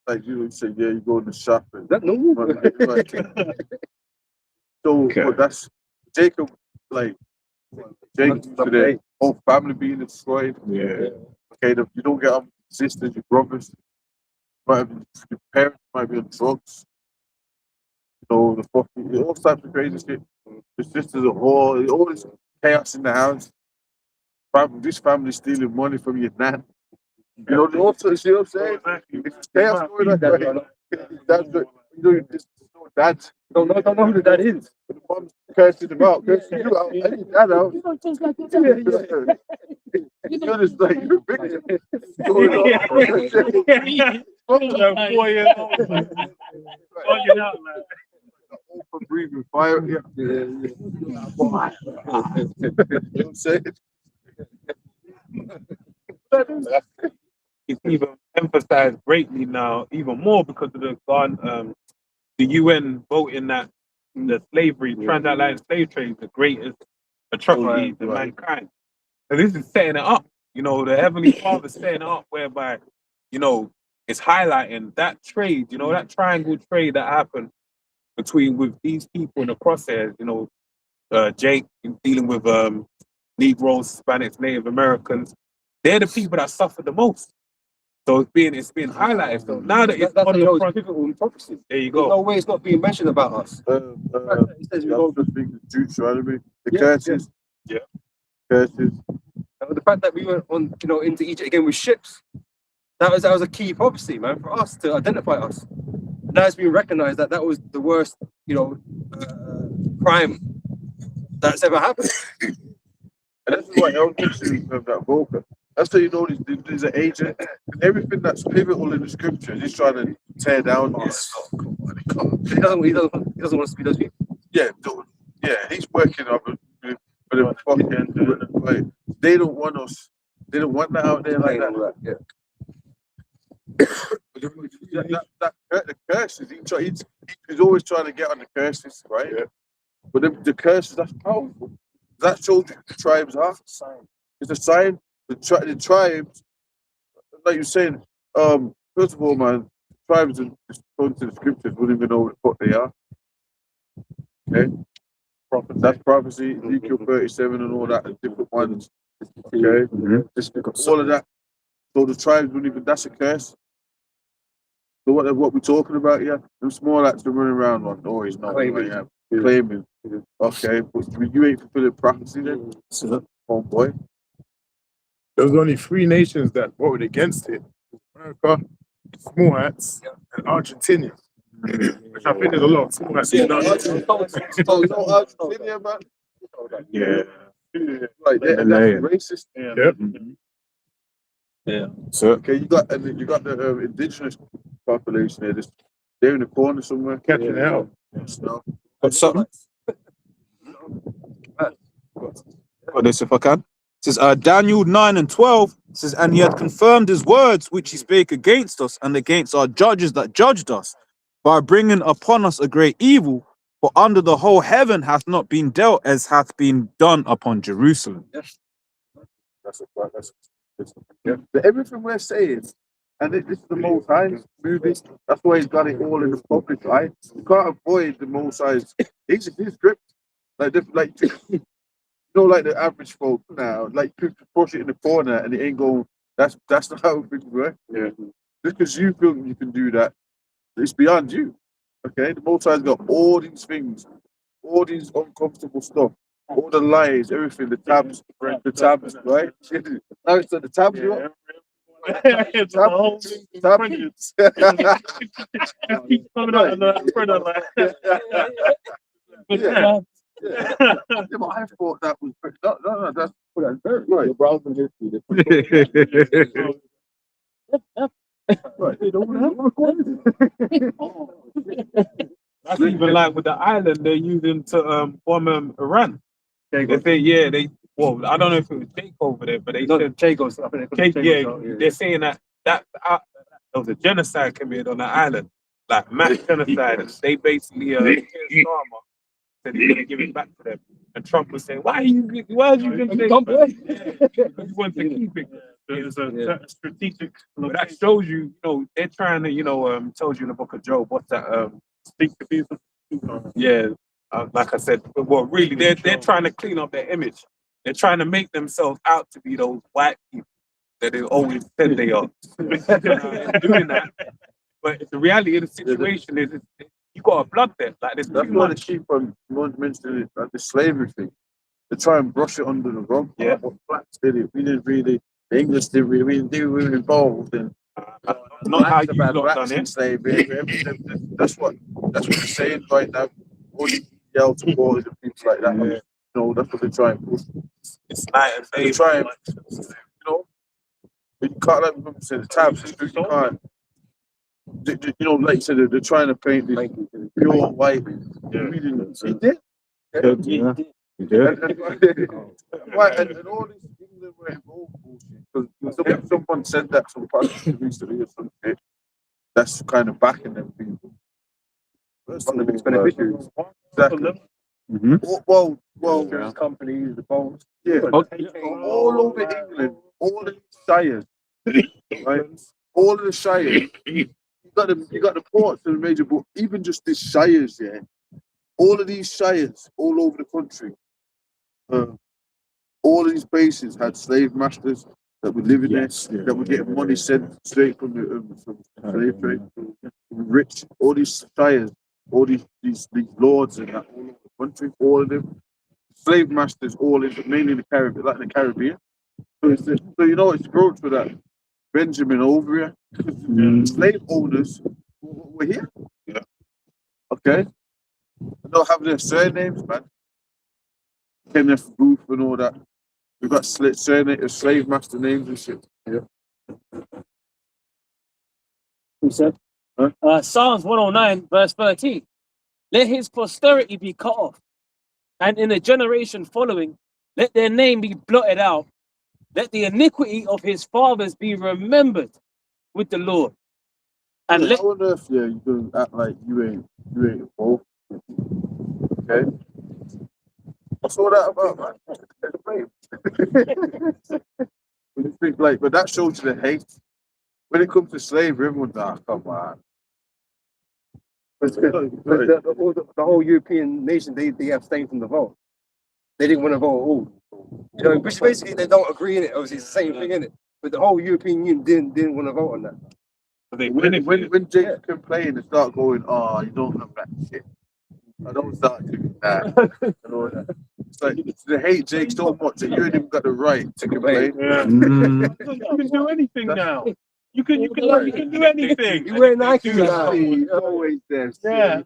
Like you say, yeah, you go in the shop. And, that no. So, but that's Jacob, like, Jacob, their whole family being destroyed. Yeah. Okay, you don't get up sisters, your brothers, your parents might be on drugs. So the fucking all types of crazy shit. The sisters are all this chaos in the house. This family stealing money from your nan. You know, all sorts, you know what I'm saying? It's chaos going on. That's good. You know, this dad. Don't know who the dad is. The mom's cursing him out, cursing you out. I need that out. You don't taste like your You're just like, you're big. Going on. 4 years old. Bugging out, man. Open breathing fire. Yeah. You know what I'm saying? It's even emphasized greatly now, even more because of the UN voting that the slavery, transatlantic slave trade, is the greatest atrocity to mankind. And this is setting it up. You know, the Heavenly Father setting it up whereby, you know, it's highlighting that trade, you know, that triangle trade that happened with these people in the crosshairs, you know, Jake dealing with Negroes, Hispanics, Native Americans. They're the people that suffer the most. So it's being highlighted. So now that it's on the front, pivotal prophecy. there you There's go. no way it's not being mentioned about us. It says we don't just think the Deuteronomy, the curses. Yeah. Curses. The fact that we went on, into Egypt again with ships, that was a key prophecy, man, for us to identify us. Now it's been recognized that was the worst, crime that's ever happened. And that's why I don't think that Volker. That's how you know there's an agent. And everything that's pivotal in the scriptures, he's trying to tear down. He doesn't want us to be those people. Yeah, he's working on it. But the fucking they don't want us. They don't want that out there like that. Yeah. The curses. He's always trying to get on the curses, right? Yeah. But the curses, that's powerful. That shows you the tribes are. It's a sign. The tribes, like you're saying, first of all, man, tribes, and according to the scriptures, wouldn't even know what the fuck they are. Okay, that's prophecy, Ezekiel 37 and all that, and different ones. Okay, just all of that. So the tribes wouldn't even. That's a curse. So what we're talking about here? It's more like to run around like, oh, he's not claiming. Okay, but you ain't fulfilling prophecy then. Oh boy. There was only 3 nations that voted against it: America, Small Hats, and Argentina. Which I think there's a lot of small hats in Argentina. Argentina, man. Yeah. Like that's racist. Yep. Yeah. So Okay, you got the indigenous population there. They're in the corner somewhere. Catching hell. So, got something? Got this if I can. It says Daniel 9 and 12 says, and he had confirmed his words which he spake against us and against our judges that judged us, by bringing upon us a great evil, for under the whole heaven hath not been dealt as hath been done upon Jerusalem. that's yeah. But everything we're saying, and this is the Most High's movie. That's why he's got it all in the public eye. You can't avoid the Most High's. His script, like you know, like the average folk now, like you push it in the corner and it ain't going. That's not how things work. Yeah. Just because you feel you can do that, it's beyond you. Okay, the Most High's got all these things, all these uncomfortable stuff, all the lies, everything, the tabs, right? Now it's the tabs, you know? It's a whole brilliance. It keeps coming out in the printer like. Yeah. Yeah, but I thought that was no, that's very right. Your browsing history. Right, they don't have recorded. That's even like with the island they're using to bomb Iran. They say well, I don't know if it was Jake over there, but they said Chagos. they're saying that there was a genocide committed on the island, like mass genocide. And they basically Starmer said he's gonna give it back to them. And Trump was saying, why are you gonna say that? He wants to keep it. It's a strategic. But that shows you, they're trying to, tells you in the book of Job, what's that? Speak to people. Yeah, like I said, well, really, they're trying to clean up their image. They're trying to make themselves out to be those white people that they always said they are. Doing that. But the reality of the situation is you got a blood debt. Like that's why they keep on mentioning it, like the slavery thing. They try and brush it under the rug. Yeah. What blacks did it. We didn't really. The English didn't really. We were involved in. Not how you about lot blacks done in it. slavery. That's what they're saying right now. All these yells and boys and people like that. Yeah. That's what they try and push. It's night and They day. try and but you can't let them say the tabs. You can't. Like you said, they're trying to paint this pure white. We didn't. He did. Yeah. You did. And all this England were involved bullshit. Someone said that some politicians recently or some shit. That's kind of backing them people. One of the biggest beneficiaries. Exactly. Insurance companies, the phones. Yeah. All over England, all the shires, right? All of the shires. You got the ports and the major, but even just the shires, yeah. All of these shires, all over the country, all of these places had slave masters that were living there, that were getting money sent straight from the slave trade, rich. All these shires, all these lords and that all over the country, all of them, slave masters, all in mainly in the Caribbean, like the Caribbean. So it's growth for that. Benjamin over here, slave owners were here. Yeah. Okay. They don't have their surnames, man. Kenneth Booth and all that. We've got slave master names and shit. Yeah. Who said? Huh? Psalms 109, verse 13. Let his posterity be cut off, and in the generation following, let their name be blotted out. Let the iniquity of his fathers be remembered with the Lord. And I wonder if you can act like you ain't involved. Okay. What's all that about, man? But that shows you the hate. When it comes to slavery, everyone's come on. The whole European nation, they abstained from the vote. They didn't want to vote at all. You know, which basically they don't agree in it. Obviously, it's the same thing in it. But the whole European Union didn't want to vote on that. When Jake's complain and start going, oh, you don't have that shit. I don't start doing that. And all that. It's like they hate Jake so much that you ain't even got the right to complain. Yeah. You can do anything now. You can do anything. You wear Nike now. He's always there. Yeah.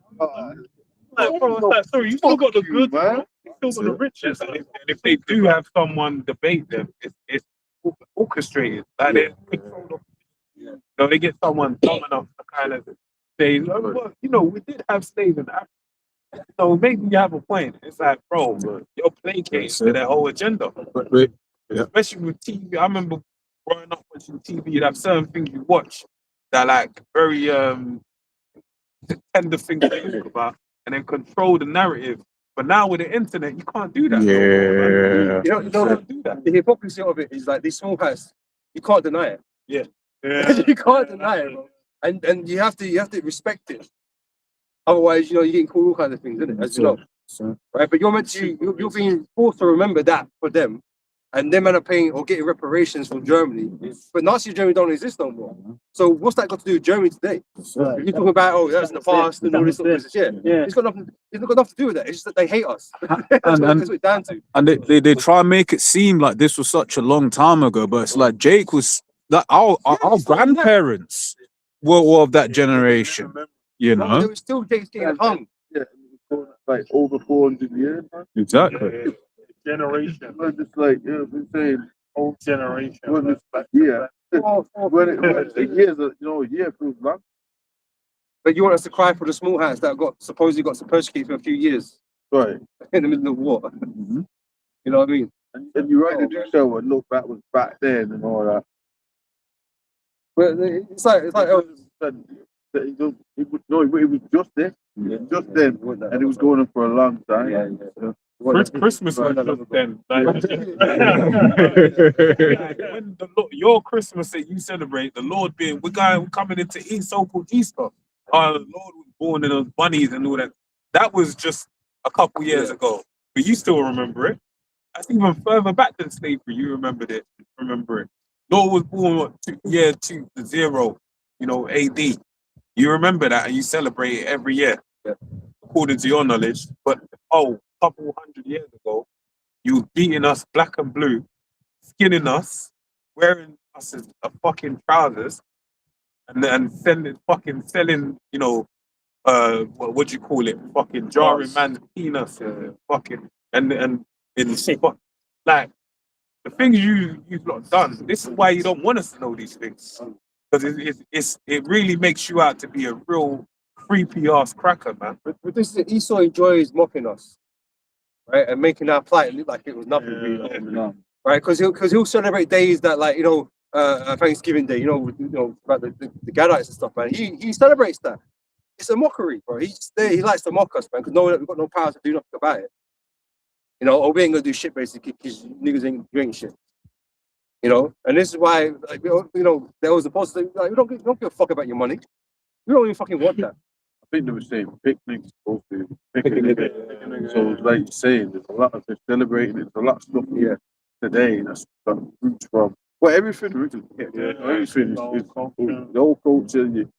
Like, bro, it's like, sorry, you still got the good, man. You still got the riches. And if they do have someone debate them, it's orchestrated. Like they control the, you know, they get someone dumb enough to kind of say, well, you know, we did have slaves in Africa. So maybe you have a point. It's like, bro, you're placating to their whole agenda. Especially with TV. I remember growing up watching TV, you'd have certain things you watch that like very tender things to talk about and then control the narrative. But now with the internet, you can't do that. Yeah. You can't do that. The hypocrisy of it is like these small hats, you can't deny it. Yeah. You can't deny it, bro. And you have to respect it. Otherwise, you know, you're getting called all kinds of things, isn't it? As you know. Right? But you're meant to you're being forced to remember that for them. And them men are paying or getting reparations from Germany. But Nazi Germany don't exist no more. So what's that got to do with Germany today? You're talking about, oh, that's in the past and all this stuff. Yeah. It's got nothing to do with that. It's just that they hate us. That's what it's down to. And they try and make it seem like this was such a long time ago, but it's like Jake was like our grandparents were of that generation, you There know. was still Jake's getting hung. Yeah, like over 400 years. Exactly. Generation. Well, just like, you know what I'm saying? Whole generation. When it's, yeah. when the years, you know, a year feels long. But you want us to cry for the small hats that supposedly got persecuted for a few years Right. in the middle of war. You know what I mean? And you're right to do so and look back was back then and all that. But it's like it was just then. Just then. And it was going on for a long time. Christmas was just then. Like, when your Christmas that you celebrate, the Lord being, we're coming into so-called Easter. The Lord was born in those bunnies and all that. That was just a couple years ago, but you still remember it. That's even further back than slavery. You remember it. Lord was born year 20, you know, AD. You remember that and you celebrate it every year, according to your knowledge. But couple hundred years ago, you were beating us black and blue, skinning us, wearing us as a fucking trousers, and selling, you know, what do you call it? Fucking jarring man's peanuts, fucking and like the things you've not done. This is why you don't want us to know these things, because it really makes you out to be a real creepy ass cracker, man. But this is Esau enjoys mocking us. Right, and making our plight look like it was nothing, really. Right? Because he'll celebrate days that, like, you know, Thanksgiving Day, you know about the Gadites and stuff, man. He celebrates that. It's a mockery, bro. He's there. He likes to mock us, man, because we've got no power to do nothing about it. You know, or we ain't gonna do shit basically because niggas ain't doing shit. You know, and this is why, like, you know, there was a positive. Like, we don't give a fuck about your money. We don't even fucking want that. I think they were saying picnics, so like you're saying, there's a lot of celebrating, there's a lot of stuff here today that's got roots from, well, everything rooted, everything is the whole culture,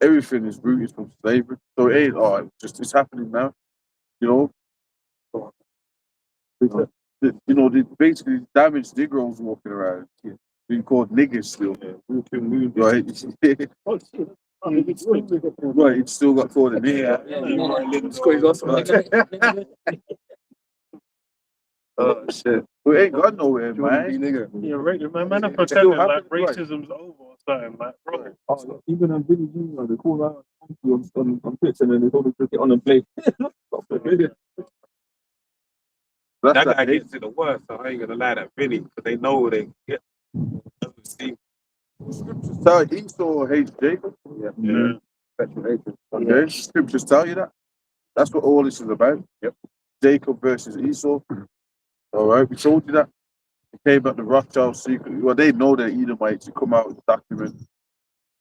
everything is rooted from slavery, so it ain't, it's happening now, you know. You know, basically damaged Negroes walking around, being called niggas still, right? Right, it's still got called a nigger. Oh shit. We ain't got nowhere, man. Yeah, right. Man, I'm pretending like racism's over or something. Like, bro. Even on Billy Jr., they call out on pitch and then they always get on and play. That guy gets it the worst, so I ain't gonna lie that Vinny, because they know they get. See, Scriptures tell Esau hates Jacob. Yeah. Okay, scriptures tell you that. That's what all this is about. Yep. Jacob versus Esau. All right, we told you that. It came out the Rothschild secret. Well, they know they're Edomites. You come out with the document.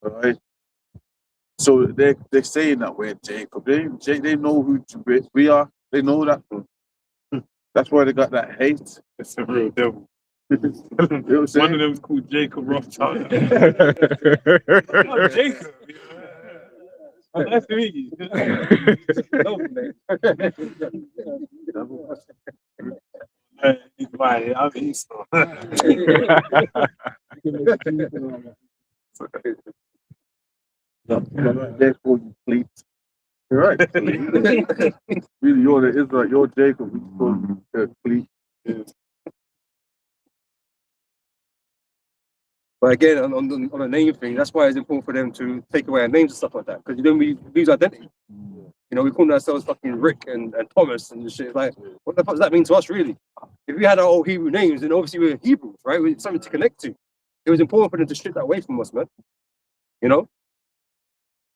All right. So they're saying that we're Jacob. They know who we are. They know that. That's why they got that hate. It's a real devil. You know what I'm One saying? of them's called Jacob Rothschild. Oh, Jacob. Oh, nice to meet you. He's mine. I'm East. They're called you fleet. You're right. Really, you're the Israel. You're Jacob. We call you fleet. But again, on the name thing, that's why it's important for them to take away our names and stuff like that. Because you know we lose identity. You know, we call ourselves fucking Rick and Thomas and shit. Like, what the fuck does that mean to us, really? If we had our old Hebrew names, then obviously we're Hebrews, right? We had something to connect to. It was important for them to strip that away from us, man. You know?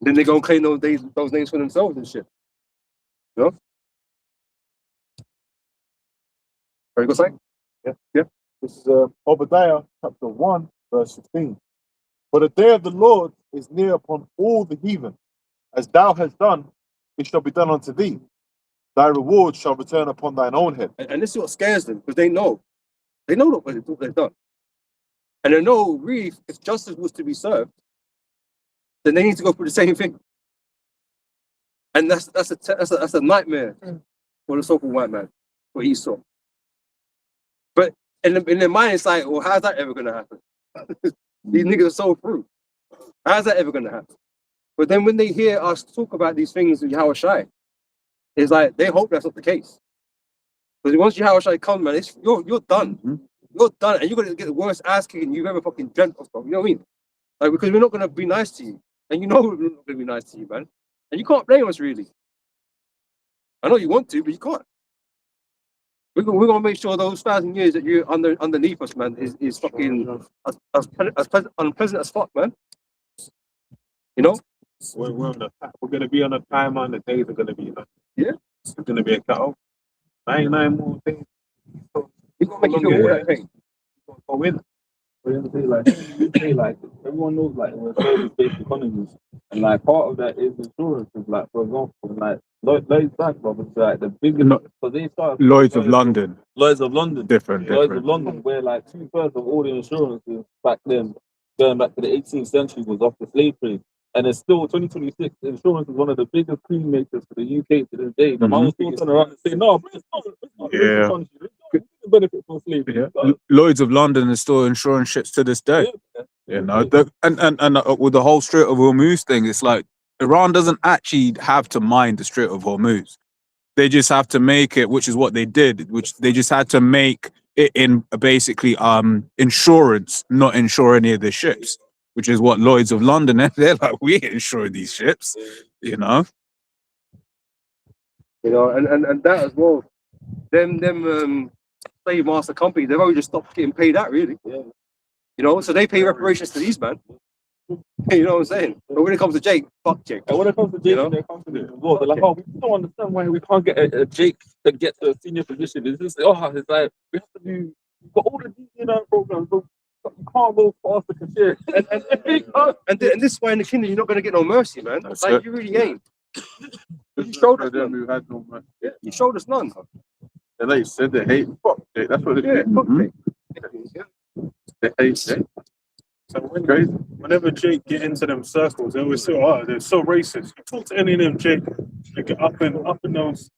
Then they go and claim those names for themselves and shit. You know? Very good, saying? Yeah. This is Obadiah chapter 1, verse 15. For the day of the Lord is near upon all the heathen. As thou hast done, it shall be done unto thee. Thy reward shall return upon thine own head. And this is what scares them, because they know what they've done. And they know, really, if justice was to be served, then they need to go through the same thing. And that's a nightmare for the so-called white man, for Esau. But in their mind, it's like, well, how's that ever going to happen? These niggas are so through. How's that ever going to happen? But then when they hear us talk about these things with Yahweh Shai, it's like they hope that's not the case. Because once Yahweh Shai comes, man, you're done. You're done, and you're going to get the worst ass kicking you've ever fucking dreamt of, bro. You know what I mean? Like, because we're not going to be nice to you. And you know we're not going to be nice to you, man. And you can't blame us, really. I know you want to, but you can't. We're going to make sure those 1,000 years that you're underneath us, man, is fucking as unpleasant as fuck, man. You know? We're going to be on a timer, and the days are going to be like, yeah, it's going to be a cut-off. 99 more days. You're going to make you feel all that pain. Go win. Like everyone knows, like we're service-based economies, and like part of that is insurance. Like for example, like Lloyd's Bank, bro, it's like the biggest. So they started Lloyd's of London. Lloyd's of London. Different. Lloyd's of London, where like 2/3 of all the insurances back then, going back to the 18th century, was off the slave trade. And it's still 2026. Insurance is one of the biggest cream makers for the UK to this day. The man was still turning around and say, "No, but it's not Yeah. benefit from slavery." Yeah. Lloyd's of London is still insuring ships to this day. You know, and with the whole Strait of Hormuz thing, it's like Iran doesn't actually have to mine the Strait of Hormuz. They just have to make it, which is what they did, which they just had to make it in basically insurance, not insure any of the ships, which is what Lloyd's of London, they're like, we insure these ships, you know. You know, and that as well. Them slave master companies, they've already just stopped getting paid out, really. Yeah. You know, so they pay reparations to these man. You know what I'm saying? But when it comes to Jake, fuck Jake. And when it comes to Jake, they're confident as well. They're like, "Oh, we don't understand why we can't get a Jake to get to a senior position." It's just, it's like we have to do. We've got all the DNI programs, but you can't go past the cashier. And this is why in the kingdom you're not going to get no mercy, man. That's like it. you really ain't. You showed us them none. who had no mercy. Yeah, you showed us none. And like you said, they hate. Fuck Jake. That's what they Yeah, do. fuck Jake. They hate Jake. So whenever Jake get into them circles, they always say, "Oh, they're so racist." You talk to any of them, Jake, they get up in those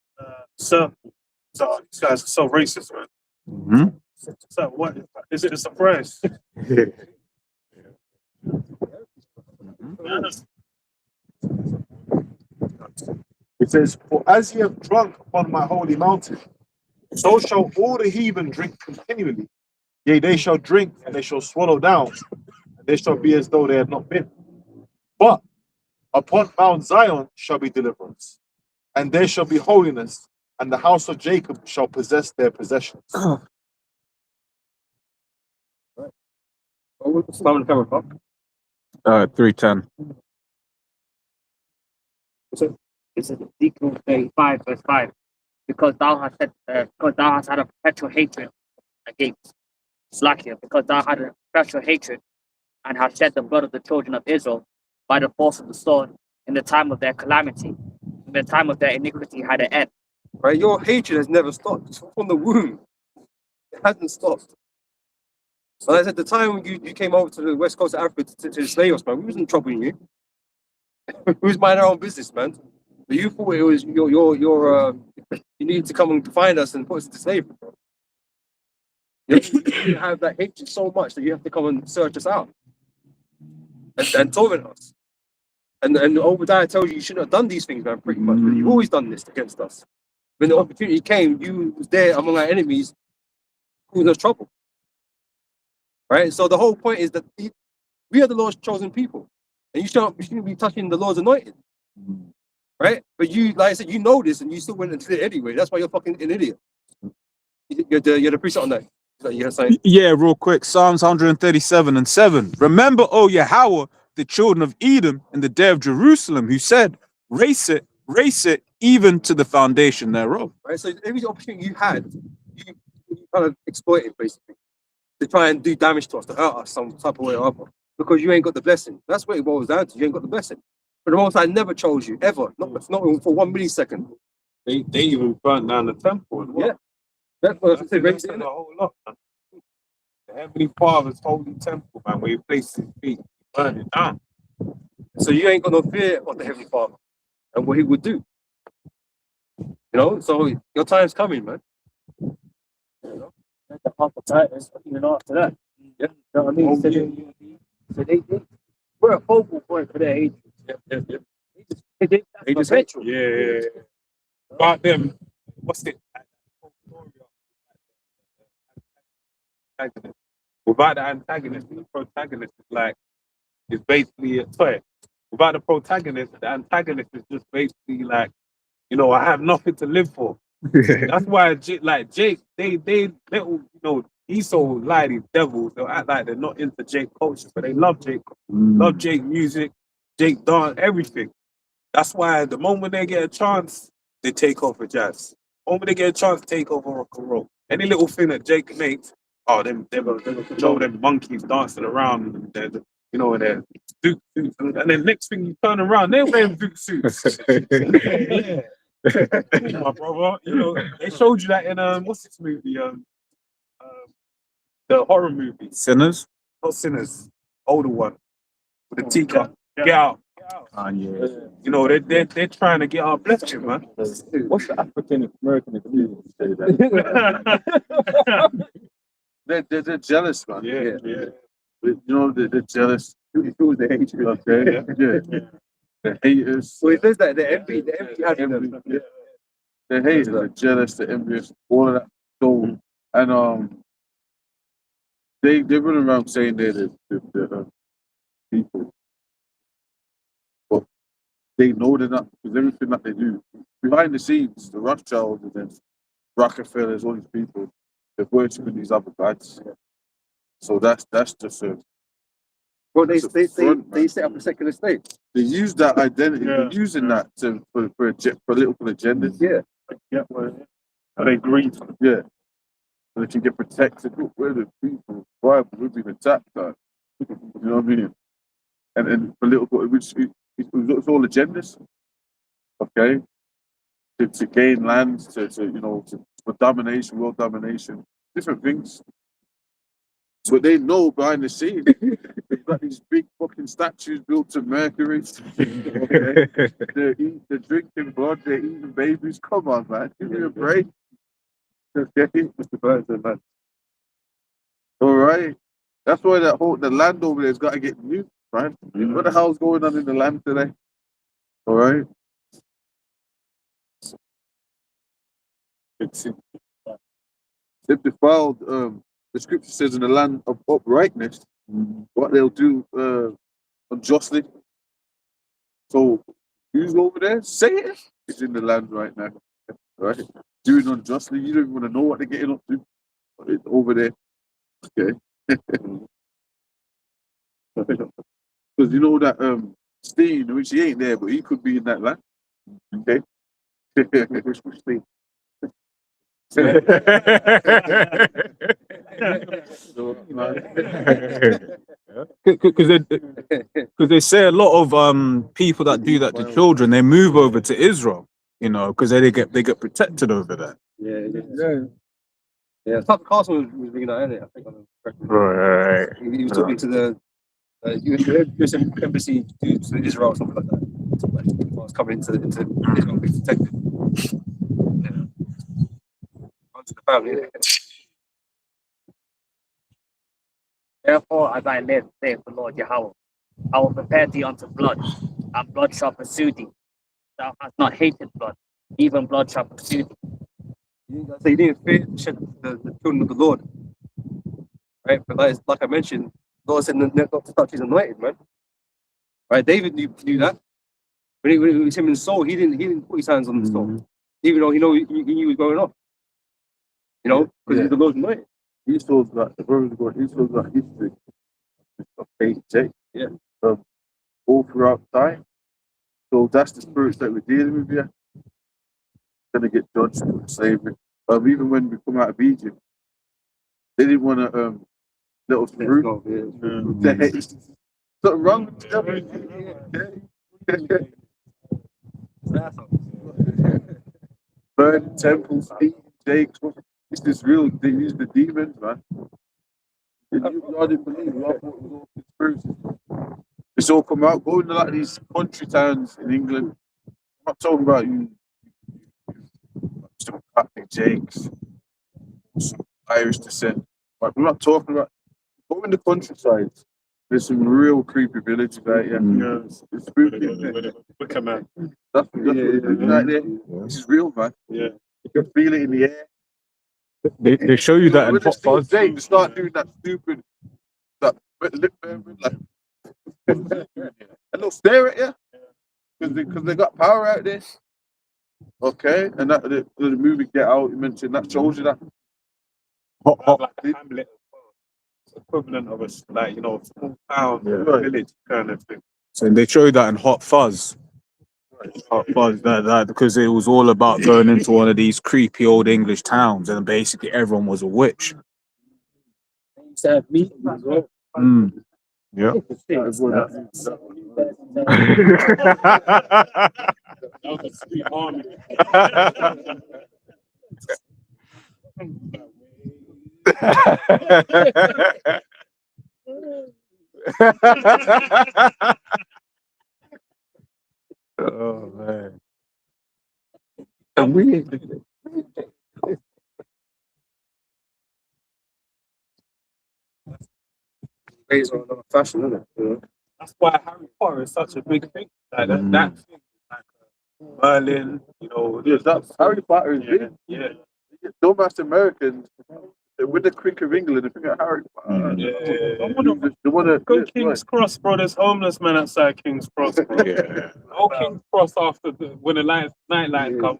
circles. So these guys are so racist, man. Mm-hmm. So what is it? A surprise? It says, "For as ye have drunk upon my holy mountain, so shall all the heathen drink continually. Yea, they shall drink and they shall swallow down, and they shall be as though they had not been. But upon Mount Zion shall be deliverance, and there shall be holiness, and the house of Jacob shall possess their possessions." What's the camera, fuck? 310. This is Ezekiel 35, verse 5. Because thou hast had a perpetual hatred against Slakia, because thou had a perpetual hatred and hast shed the blood of the children of Israel by the force of the sword, in the time of their calamity, in the time of their iniquity had an end. Right? Your hatred has never stopped from the womb. It hasn't stopped. So as at the time when you came over to the west coast of Africa to enslave us, man, we wasn't troubling you. We was minding our own business, man. But you thought it was you needed to come and find us and put us into slavery, bro. You have that hatred so much that you have to come and search us out and torment us. And Obadiah tells you shouldn't have done these things, man, pretty much. But you've always done this against us. When the opportunity came, you was there among our enemies, causing us trouble. Right? So the whole point is that we are the Lord's chosen people. And you shouldn't be touching the Lord's anointed. Right? But you, like I said, you know this and you still went and did it anyway. That's why you're fucking an idiot. You're the priest on that. You saying? Yeah, real quick. Psalms 137:7. Remember, O Yahweh, the children of Edom in the day of Jerusalem, who said, race it, even to the foundation thereof. Right? So every opportunity you had, you kind of exploited basically to try and do damage to us, to hurt us some type of way or other. Because you ain't got the blessing. That's what it boils down to. You ain't got the blessing. But the Most High never chose you, ever. Not even for 1 millisecond. They even burnt down the temple as well. Yeah. That's what I said. That's a whole lot, man. The Heavenly Father's holy temple, man, where he placed his feet, he burned it down. So you ain't got no fear of the Heavenly Father and what he would do. You know, so your time's coming, man. You know? The Hepatitis, even after that. Yeah. You know what I mean? So they we're a focal point for their hatred. They just hate you. Yeah. About them, what's it? Without the antagonist, the protagonist is basically a toy. Without the protagonist, the antagonist is just basically like, you know, I have nothing to live for. That's why, Jake, they little, you know, Esau lie, these devils. They'll act like they're not into Jake culture, but they love Jake, love Jake music, Jake dance, everything. That's why the moment they get a chance, they take over jazz. The moment they get a chance to take over rock and roll. Any little thing that Jake makes, oh, them control them monkeys dancing around, and they're, you know, they're zoot suits, and then next thing you turn around, they're wearing zoot suits. Yeah. My brother, you know, they showed you that in what's this movie? The horror movie. Sinners? Not Sinners. Older one. With the teacup. Get out. Yeah. You know, they're trying to get our blessing, man. What's the African American experience? Say that. They're jealous, man. Yeah. You know, they're jealous. It was the hatred. Okay. Yeah. The haters. So it says that the envy had them. Yeah. The haters, they're jealous, they're envious, all of that. So, and they run around saying they're the people, but they know they're not, because everything that they do behind the scenes, the Rothschilds and then Rockefellers, all these people, they're worshiping these other gods. So that's just a. Well, they set up a secular state. They use that identity. They're using that for political agendas. Yeah. Are they greed? Yeah. So they can get protected. Look, we're the people. Bible, we've been attacked. You know what I mean? And political, it's all agendas. Okay. To gain land, for domination, world domination, different things. So they know behind the scenes, they've got these big fucking statues built to Mercury. Okay? They're drinking blood, they're eating babies. Come on, man, give me a break. Okay, Mr. Burton, man. All right, that's why the land over there's got to get new, right? What the hell's going on in the land today? All right. If defiled, the scripture says in the land of uprightness, what they'll do unjustly. So who's over there? Satan is in the land right now, right? Doing unjustly. You don't even want to know what they're getting up to. But it's over there. Okay. Because you know that Steen, which he ain't there, but he could be in that land. Okay. Which Steen? Because they say a lot of people that do that to children, they move over to Israel, you know, because they get protected over there. Yeah, Tucker Carlson was bringing that in. I think I'm correct. Right. He was talking to the US embassy to Israel or something like that. Like, I was coming into Israel being protected. Onto the family. Therefore, as I live, saith the Lord Yahweh, I will prepare thee unto blood, and blood shall pursue thee. Thou hast not hated blood, even blood shall pursue thee. So he didn't fear the children of the Lord. Right? But like I mentioned, the Lord said not to touch his anointed, man. Right? David knew that. When it was him and Saul, he didn't put his hands on the Saul. Even though he knew he was going off. You know, because he's the Lord's anointed. Esau's got history of faith, Yeah. All throughout time. So that's the spirits that we're dealing with here. Gonna get judged for slavery. Even when we come out of Egypt, they didn't want to let us through. Something wrong with burn temples, eat Jakes. This is real. They use the demons, man. I didn't believe. I thought it was all conspiracy. It's all come out. Go into like these country towns in England. I'm not talking about you. Some Catholic Jakes, some Irish descent. But we're not talking about. Go in the countryside. There's some real creepy villages out here. It's spooky. Wicker Man. That's what it is right there. This is real, man. Yeah. You can feel it in the air. They show you that in When they Hot Fuzz. Jake start doing that stupid, that lip like, and they'll stare at you because they got power out there. Okay, and that the movie Get Out you mentioned that shows you that. Like Hamlet, equivalent of us, like, you know, small town, village kind of thing. So they show you that in Hot Fuzz. Hot Fuzz, that because it was all about going into one of these creepy old English towns, and basically everyone was a witch. Yeah. That was a sweet army. Oh man. And we Based on another fashion, isn't it? You know? That's why Harry Potter is such a big thing. Like that thing, like Merlin, you know. Yes, that's Harry Potter is big. Yeah. Dumbass Americans with the crick of England, they think of Harry Potter. They want to go King's Cross, bro. There's homeless men outside King's Cross, bro. Go King's Cross after when the night light comes.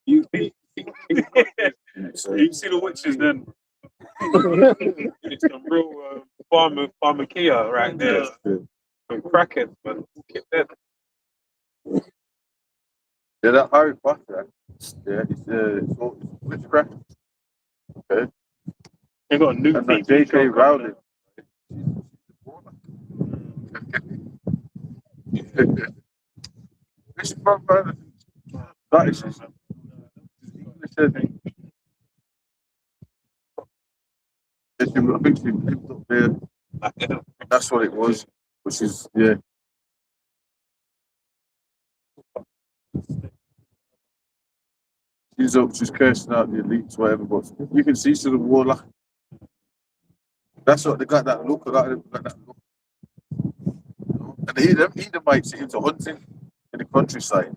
You see the witches then. It's some real pharmakia right there. Some crackheads, man. Keep that. Yeah, that Harry Potter. Yeah, it's all witchcraft. Okay. They got a new and J.K. Rowling. This brother, that is just I think she lived up there. That's what it was, which is She's cursing out the elites, whatever, but you can see to the warlock. That's what they got that look, And the Edomites into hunting in the countryside.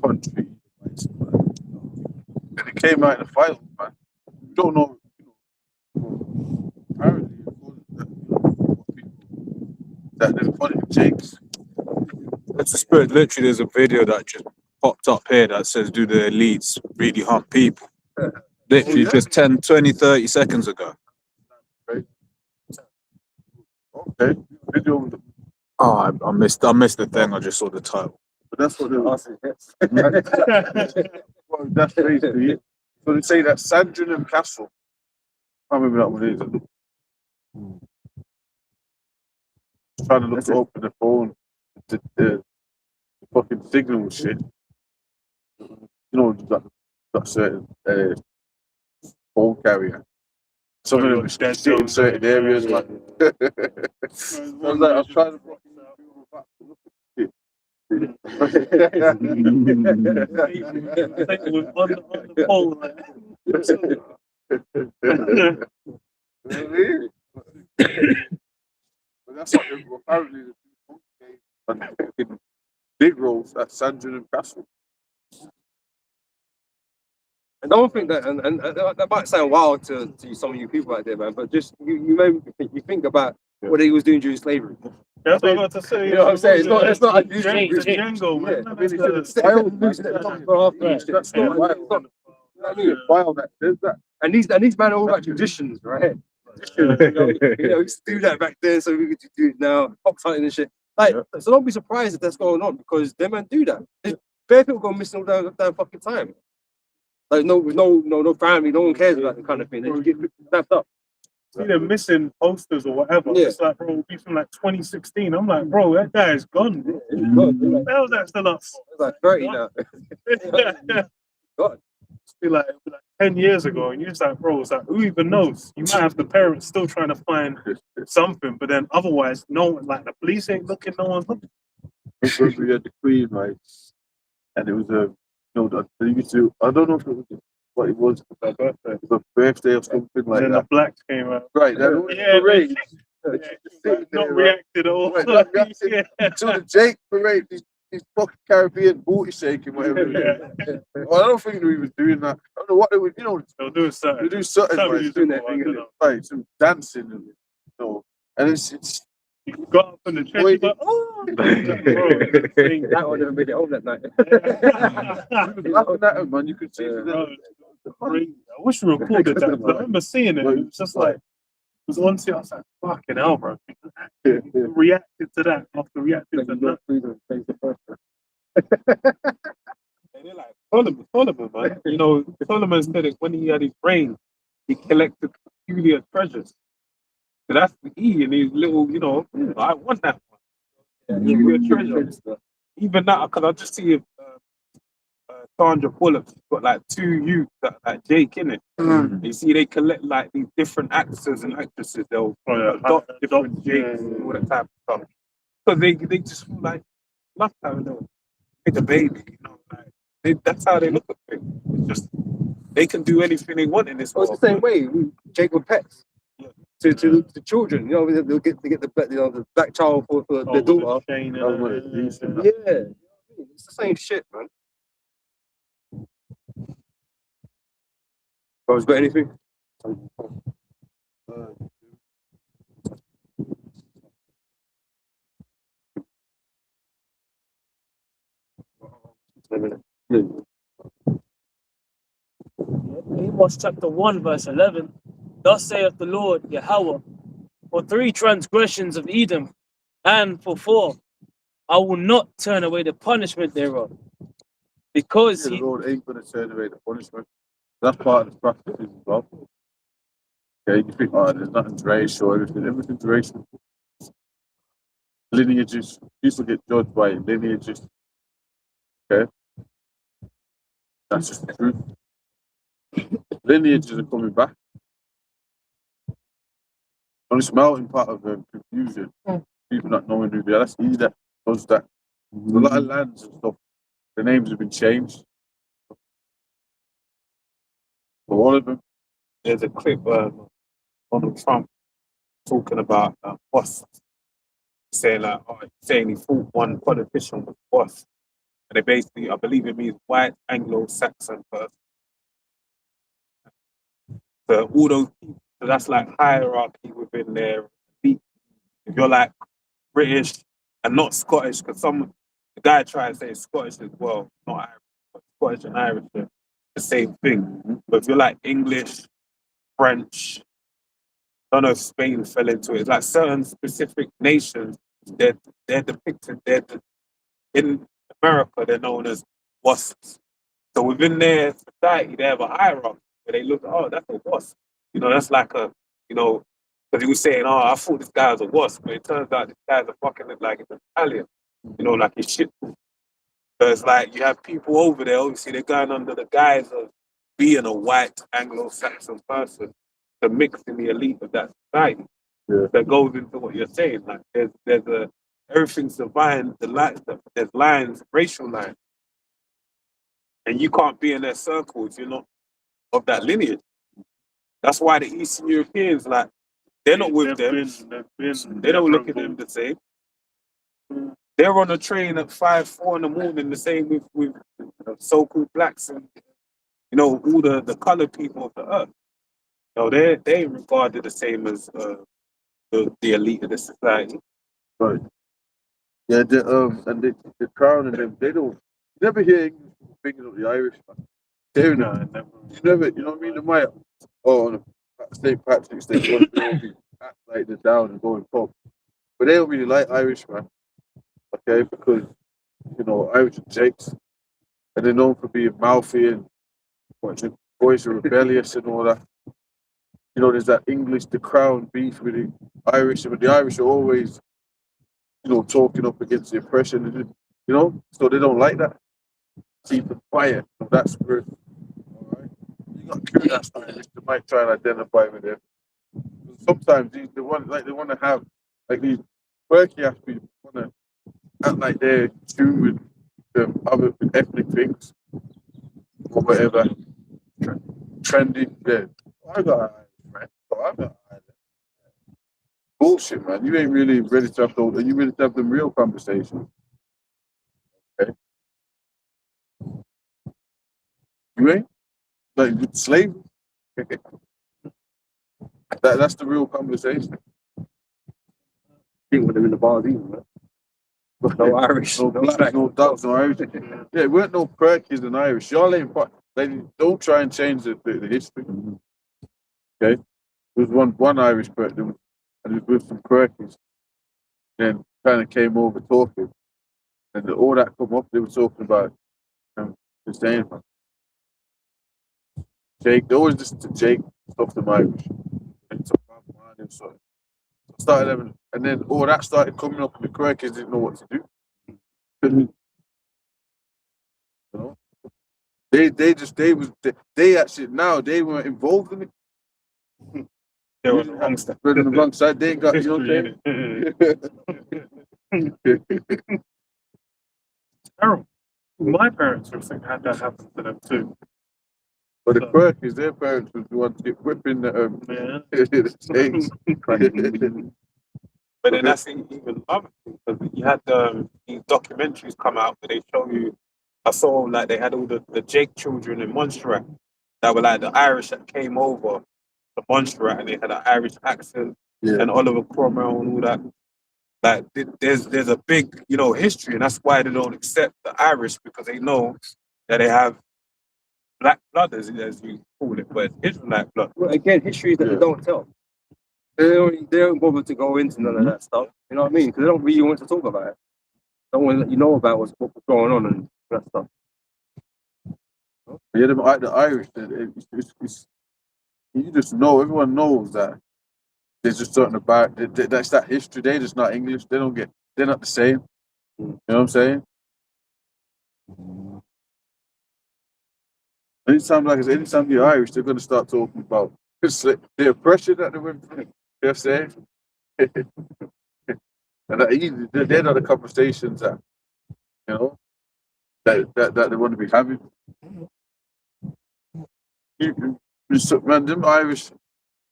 Country. And it came out in the files, man. You don't know. Apparently, that they're funny Jakes. That's the spirit. Literally, there's a video that just popped up here that says, do the elites really hunt people? Literally just 10, 20, 30 seconds ago. Okay. Video. Oh, I missed the thing. I just saw the title. But that's what they're asking. Well, that's crazy. So they say that Sandringham Castle. I remember that one is. trying to look to open the phone, the fucking signal shit. You know, you got certain phone carrier. Some of them Dead sit in zones, certain areas, like. I was like, I was trying to on the pole. But that's what apparently the big roles at Sandrin and Castle. And don't think that, and that might sound wild to some of you people out there, man. But just you think about what he was doing during slavery. That's what I got to say. You know what I'm saying? It's not unusual. Django, man. I mean, it's that's not wild. Wild that says that. And these men are all like traditions, right? Traditions, we used to do that back then, so we could do it now. Fox hunting and shit. Like, so don't be surprised if that's going on because them men do that. There's bare people go missing all the damn fucking time. Like no family, no one cares about the kind of thing. They just get snapped up. See them missing posters or whatever. Yeah. It's like, bro, be from like 2016. I'm like, bro, that guy is gone. Bro. What the hell is that still up? It's like 30 now. God. It's be like 10 years ago, and you're just like, bro, it's like, who even knows? You might have the parents still trying to find something, but then otherwise, no one, like the police ain't looking, no one's looking. We had the Queen, right? And it was they used to, I don't know if it was what it was, it was a birthday or something like Then that. the blacks came out. Right, that Yeah, parade. Not reacted at all. Right, not reacted to the Jake parade, these fucking Caribbean booty shaking, whatever. Well, I don't think they was doing that. I don't know what they would, They'll do something. they do something, Something right, you doing do, that I thing, don't innit? know. Right, some dancing, and it's You got up in the chest, you're like, oh, bro, That would have made it home that night. laughing at him, man. You could see crazy. I wish we recorded that. I remember seeing it. It was just like, it was one scene. I was like, fucking hell, bro. Reacted to that after reacting to that. And they're like, Solomon, man. You know, Solomon said it when he had his brain, he collected peculiar treasures. So that's the E in his little, I want that one. Peculiar treasure. Even that, because I just see if Sandra Bullock's got like 2 youths that like Jake in it. You see, they collect like these different actors and actresses. They'll adopt different Jakes and all that type of stuff. Because they just feel like love having them. Make a baby, that's how they look at things. It's just they can do anything they want in this world. It's the same way. Jake with pets. To the children, they'll get the black child for their daughter. Yeah, it's the same shit, man. Bro's got anything? Amos chapter 1, verse 11. Thus saith the Lord Yahweh, for 3 transgressions of Edom, and for 4, I will not turn away the punishment thereof. Because the Lord ain't going to turn away the punishment. That's part of the practice as well. Okay, you think, there's nothing's racial, everything's racial. Lineages, people get judged by lineages. Okay? That's just the truth. Lineages are coming back. On this melting pot of confusion, people not knowing who they are. That's he that does that. A lot of lands and stuff, the names have been changed. For all of them. There's a clip Donald Trump talking about boss, saying he fought one politician with boss, and they basically, I believe it means white Anglo-Saxon person. So all those people, so that's like hierarchy within their elite. If you're like British and not Scottish, because the guy tried to say Scottish as well, not Irish, but Scottish and Irish are the same thing. But if you're like English, French, I don't know if Spain fell into it. It's like certain specific nations, they're depicted. In America, they're known as wasps. So within their society, they have a hierarchy where they look, that's a wasp. That's like a, Because he was saying, "Oh, I thought this guy was a wasp, but it turns out this guy's a fucking like an Italian, you know, like he's shit." So it's like you have people over there. Obviously, they're going under the guise of being a white Anglo-Saxon person to mix in the elite of that society. Yeah. That goes into what you're saying. Like there's a everything's defined. There's lines, racial lines, and you can't be in their circle if you're not of that lineage. That's why the Eastern Europeans, like, they're not with them. They don't look at them the same. They're on a train at 5, 4 in the morning, the same with so-called blacks and, you know, all the colored people of the earth. So they regarded the same as the elite of the society. Right. Yeah, and the crown and them, they don't, you never hear English thinking of the Irish, man. They're not, you never, you know what I mean? They might, on St. Patrick's Day, act like they're down and going pub. But they don't really like Irish, man. Okay, because, you know, Irish are jakes, and they're known for being mouthy and the boys are rebellious and all that. You know, there's that English, the crown beef with the Irish, but the Irish are always, you know, talking up against the oppression, you know, so they don't like that. Keep it quiet. So that's where, all right. You got curious Irish, they might try and identify with them. Sometimes they want to have like these quirky ass people want to act like they're tuned with the other ethnic things or whatever. Trendy. Yeah. I got an Irish friend. So I got an Irish. Bullshit, man. You ain't really ready to have those. Are you ready to have them real conversations? Okay. You ain't? Like slavery? That's the real conversation. Think with them in the bars even, man. No Irish, no blacks, no dogs, no Irish. Yeah, it weren't no Perkies and Irish. Y'all ain't like, don't try and change the history. Okay? There was one Irish person and it was with some Perkies. Then kind of came over talking. And all that come up, they were talking about the same. Jake, they always listen to Jake stuff them Irish. And so started having, and then all that started coming up and the Quirkies didn't know what to do. You know? They actually now they weren't involved in it. They were on the wrong side. They were on the wrong side. They ain't got, you know what I'm saying? Terrible. My parents had that happen to them too. But the Quirkies, their parents was the ones get whipping the states. But then that's even other thing, because you had these documentaries come out where they show you. I saw like they had all the Jake children in Montserrat that were like the Irish that came over to Montserrat and they had an Irish accent and Oliver Cromwell and all that. Like there's a big, you know, history, and that's why they don't accept the Irish, because they know that they have black blood, as you call it, but it's black blood. Well, again, histories that they don't tell. They don't bother to go into none of that stuff. You know what I mean? Because they don't really want to talk about it. They don't want to let you know about what's going on and that stuff. Yeah, the Irish, you just know, everyone knows that there's just something about that's that history. They're just not English. They're not the same. You know what I'm saying? Anytime you're Irish, they're going to start talking about the oppression that they went through. You know what I'm saying? And they're not the conversations that, you know, that they want to be having. Man, them Irish,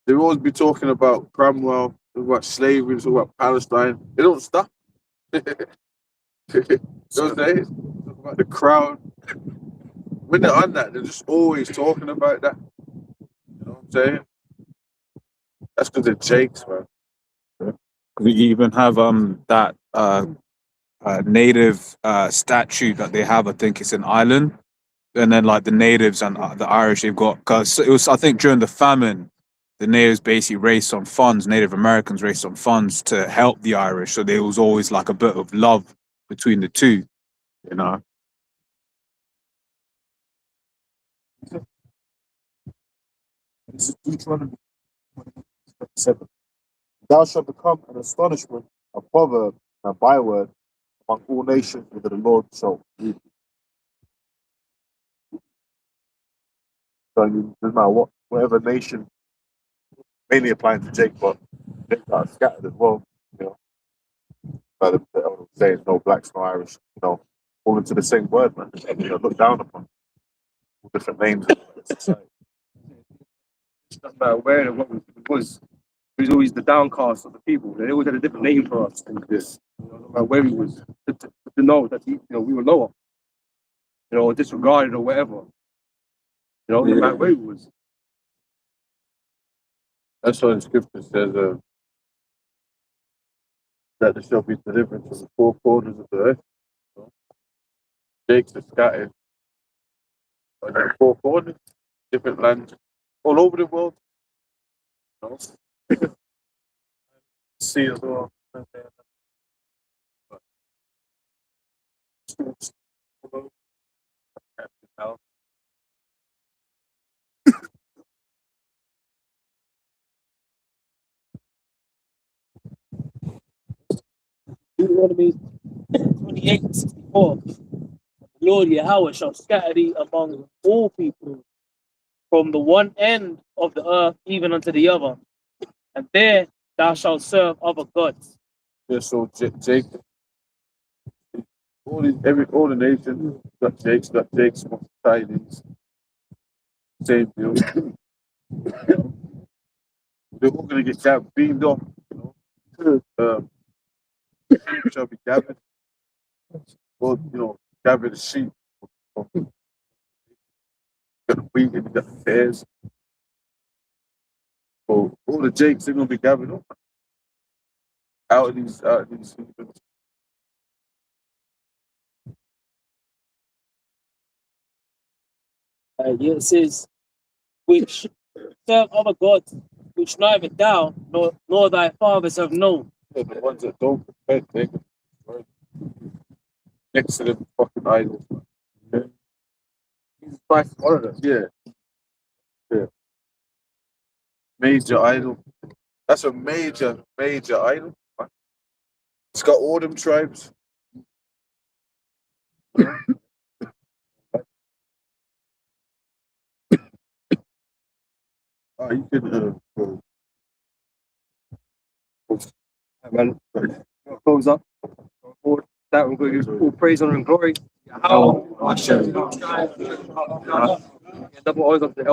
they always be talking about Cromwell, about slavery, about Palestine. They don't stop. You know what I'm saying? Talk about the crown. When they're on that, they're just always talking about that. You know what I'm saying? That's because they're Jakes, man. We even have that native statue that they have. I think it's in Ireland, and then like the natives and the Irish, they've got, because it was, I think, during the famine, the natives basically raised some funds. Native Americans raised some funds to help the Irish, so there was always like a bit of love between the two, you know. This is Deuteronomy 7. Thou shalt become an astonishment, a proverb, and a byword among all nations, whither the Lord shall lead thee. So it doesn't matter whatever nation, mainly applying to Jake, but they are scattered as well. You know, like the elder was saying, no blacks, no Irish. You know, all into the same word, man. You know, look down upon all different names in society. It doesn't matter where and what it was. He was always the downcast of the people. They always had a different name for us. And this, you know, no matter where he was, to know that he, you know, we were lower, you know, or disregarded or whatever. You know, no matter where he was. That's why the scripture says that there shall be deliverance from the four corners of the earth. You know? Jake's are scattered on the four corners, different lands, all over the world. You know? See as well. Deuteronomy 28:64. The Lord Yahweh shall scatter thee among all people, from the one end of the earth even unto the other, and there thou shalt serve other gods. Yeah, so Jacob, all the nations got Jake's tidings. Same deal. They're all gonna get beamed off, you know. Sheep shall be gathered. Well, you know, gather the sheep. You got the wheat and you got the tares. So all the Jakes are gonna be gathered up out of these heathens. Yeah, it says, which serve other gods, which neither thou nor thy fathers have known. Yeah, the ones that don't repent, they can destroy next to them fucking idols. Yeah. Jesus Christ, one of them. Yeah. Yeah. Major idol. That's a major idol. It's got all them tribes. You can Man, close up. That we're going to give all praise, honor, and glory. How? Double O's up to the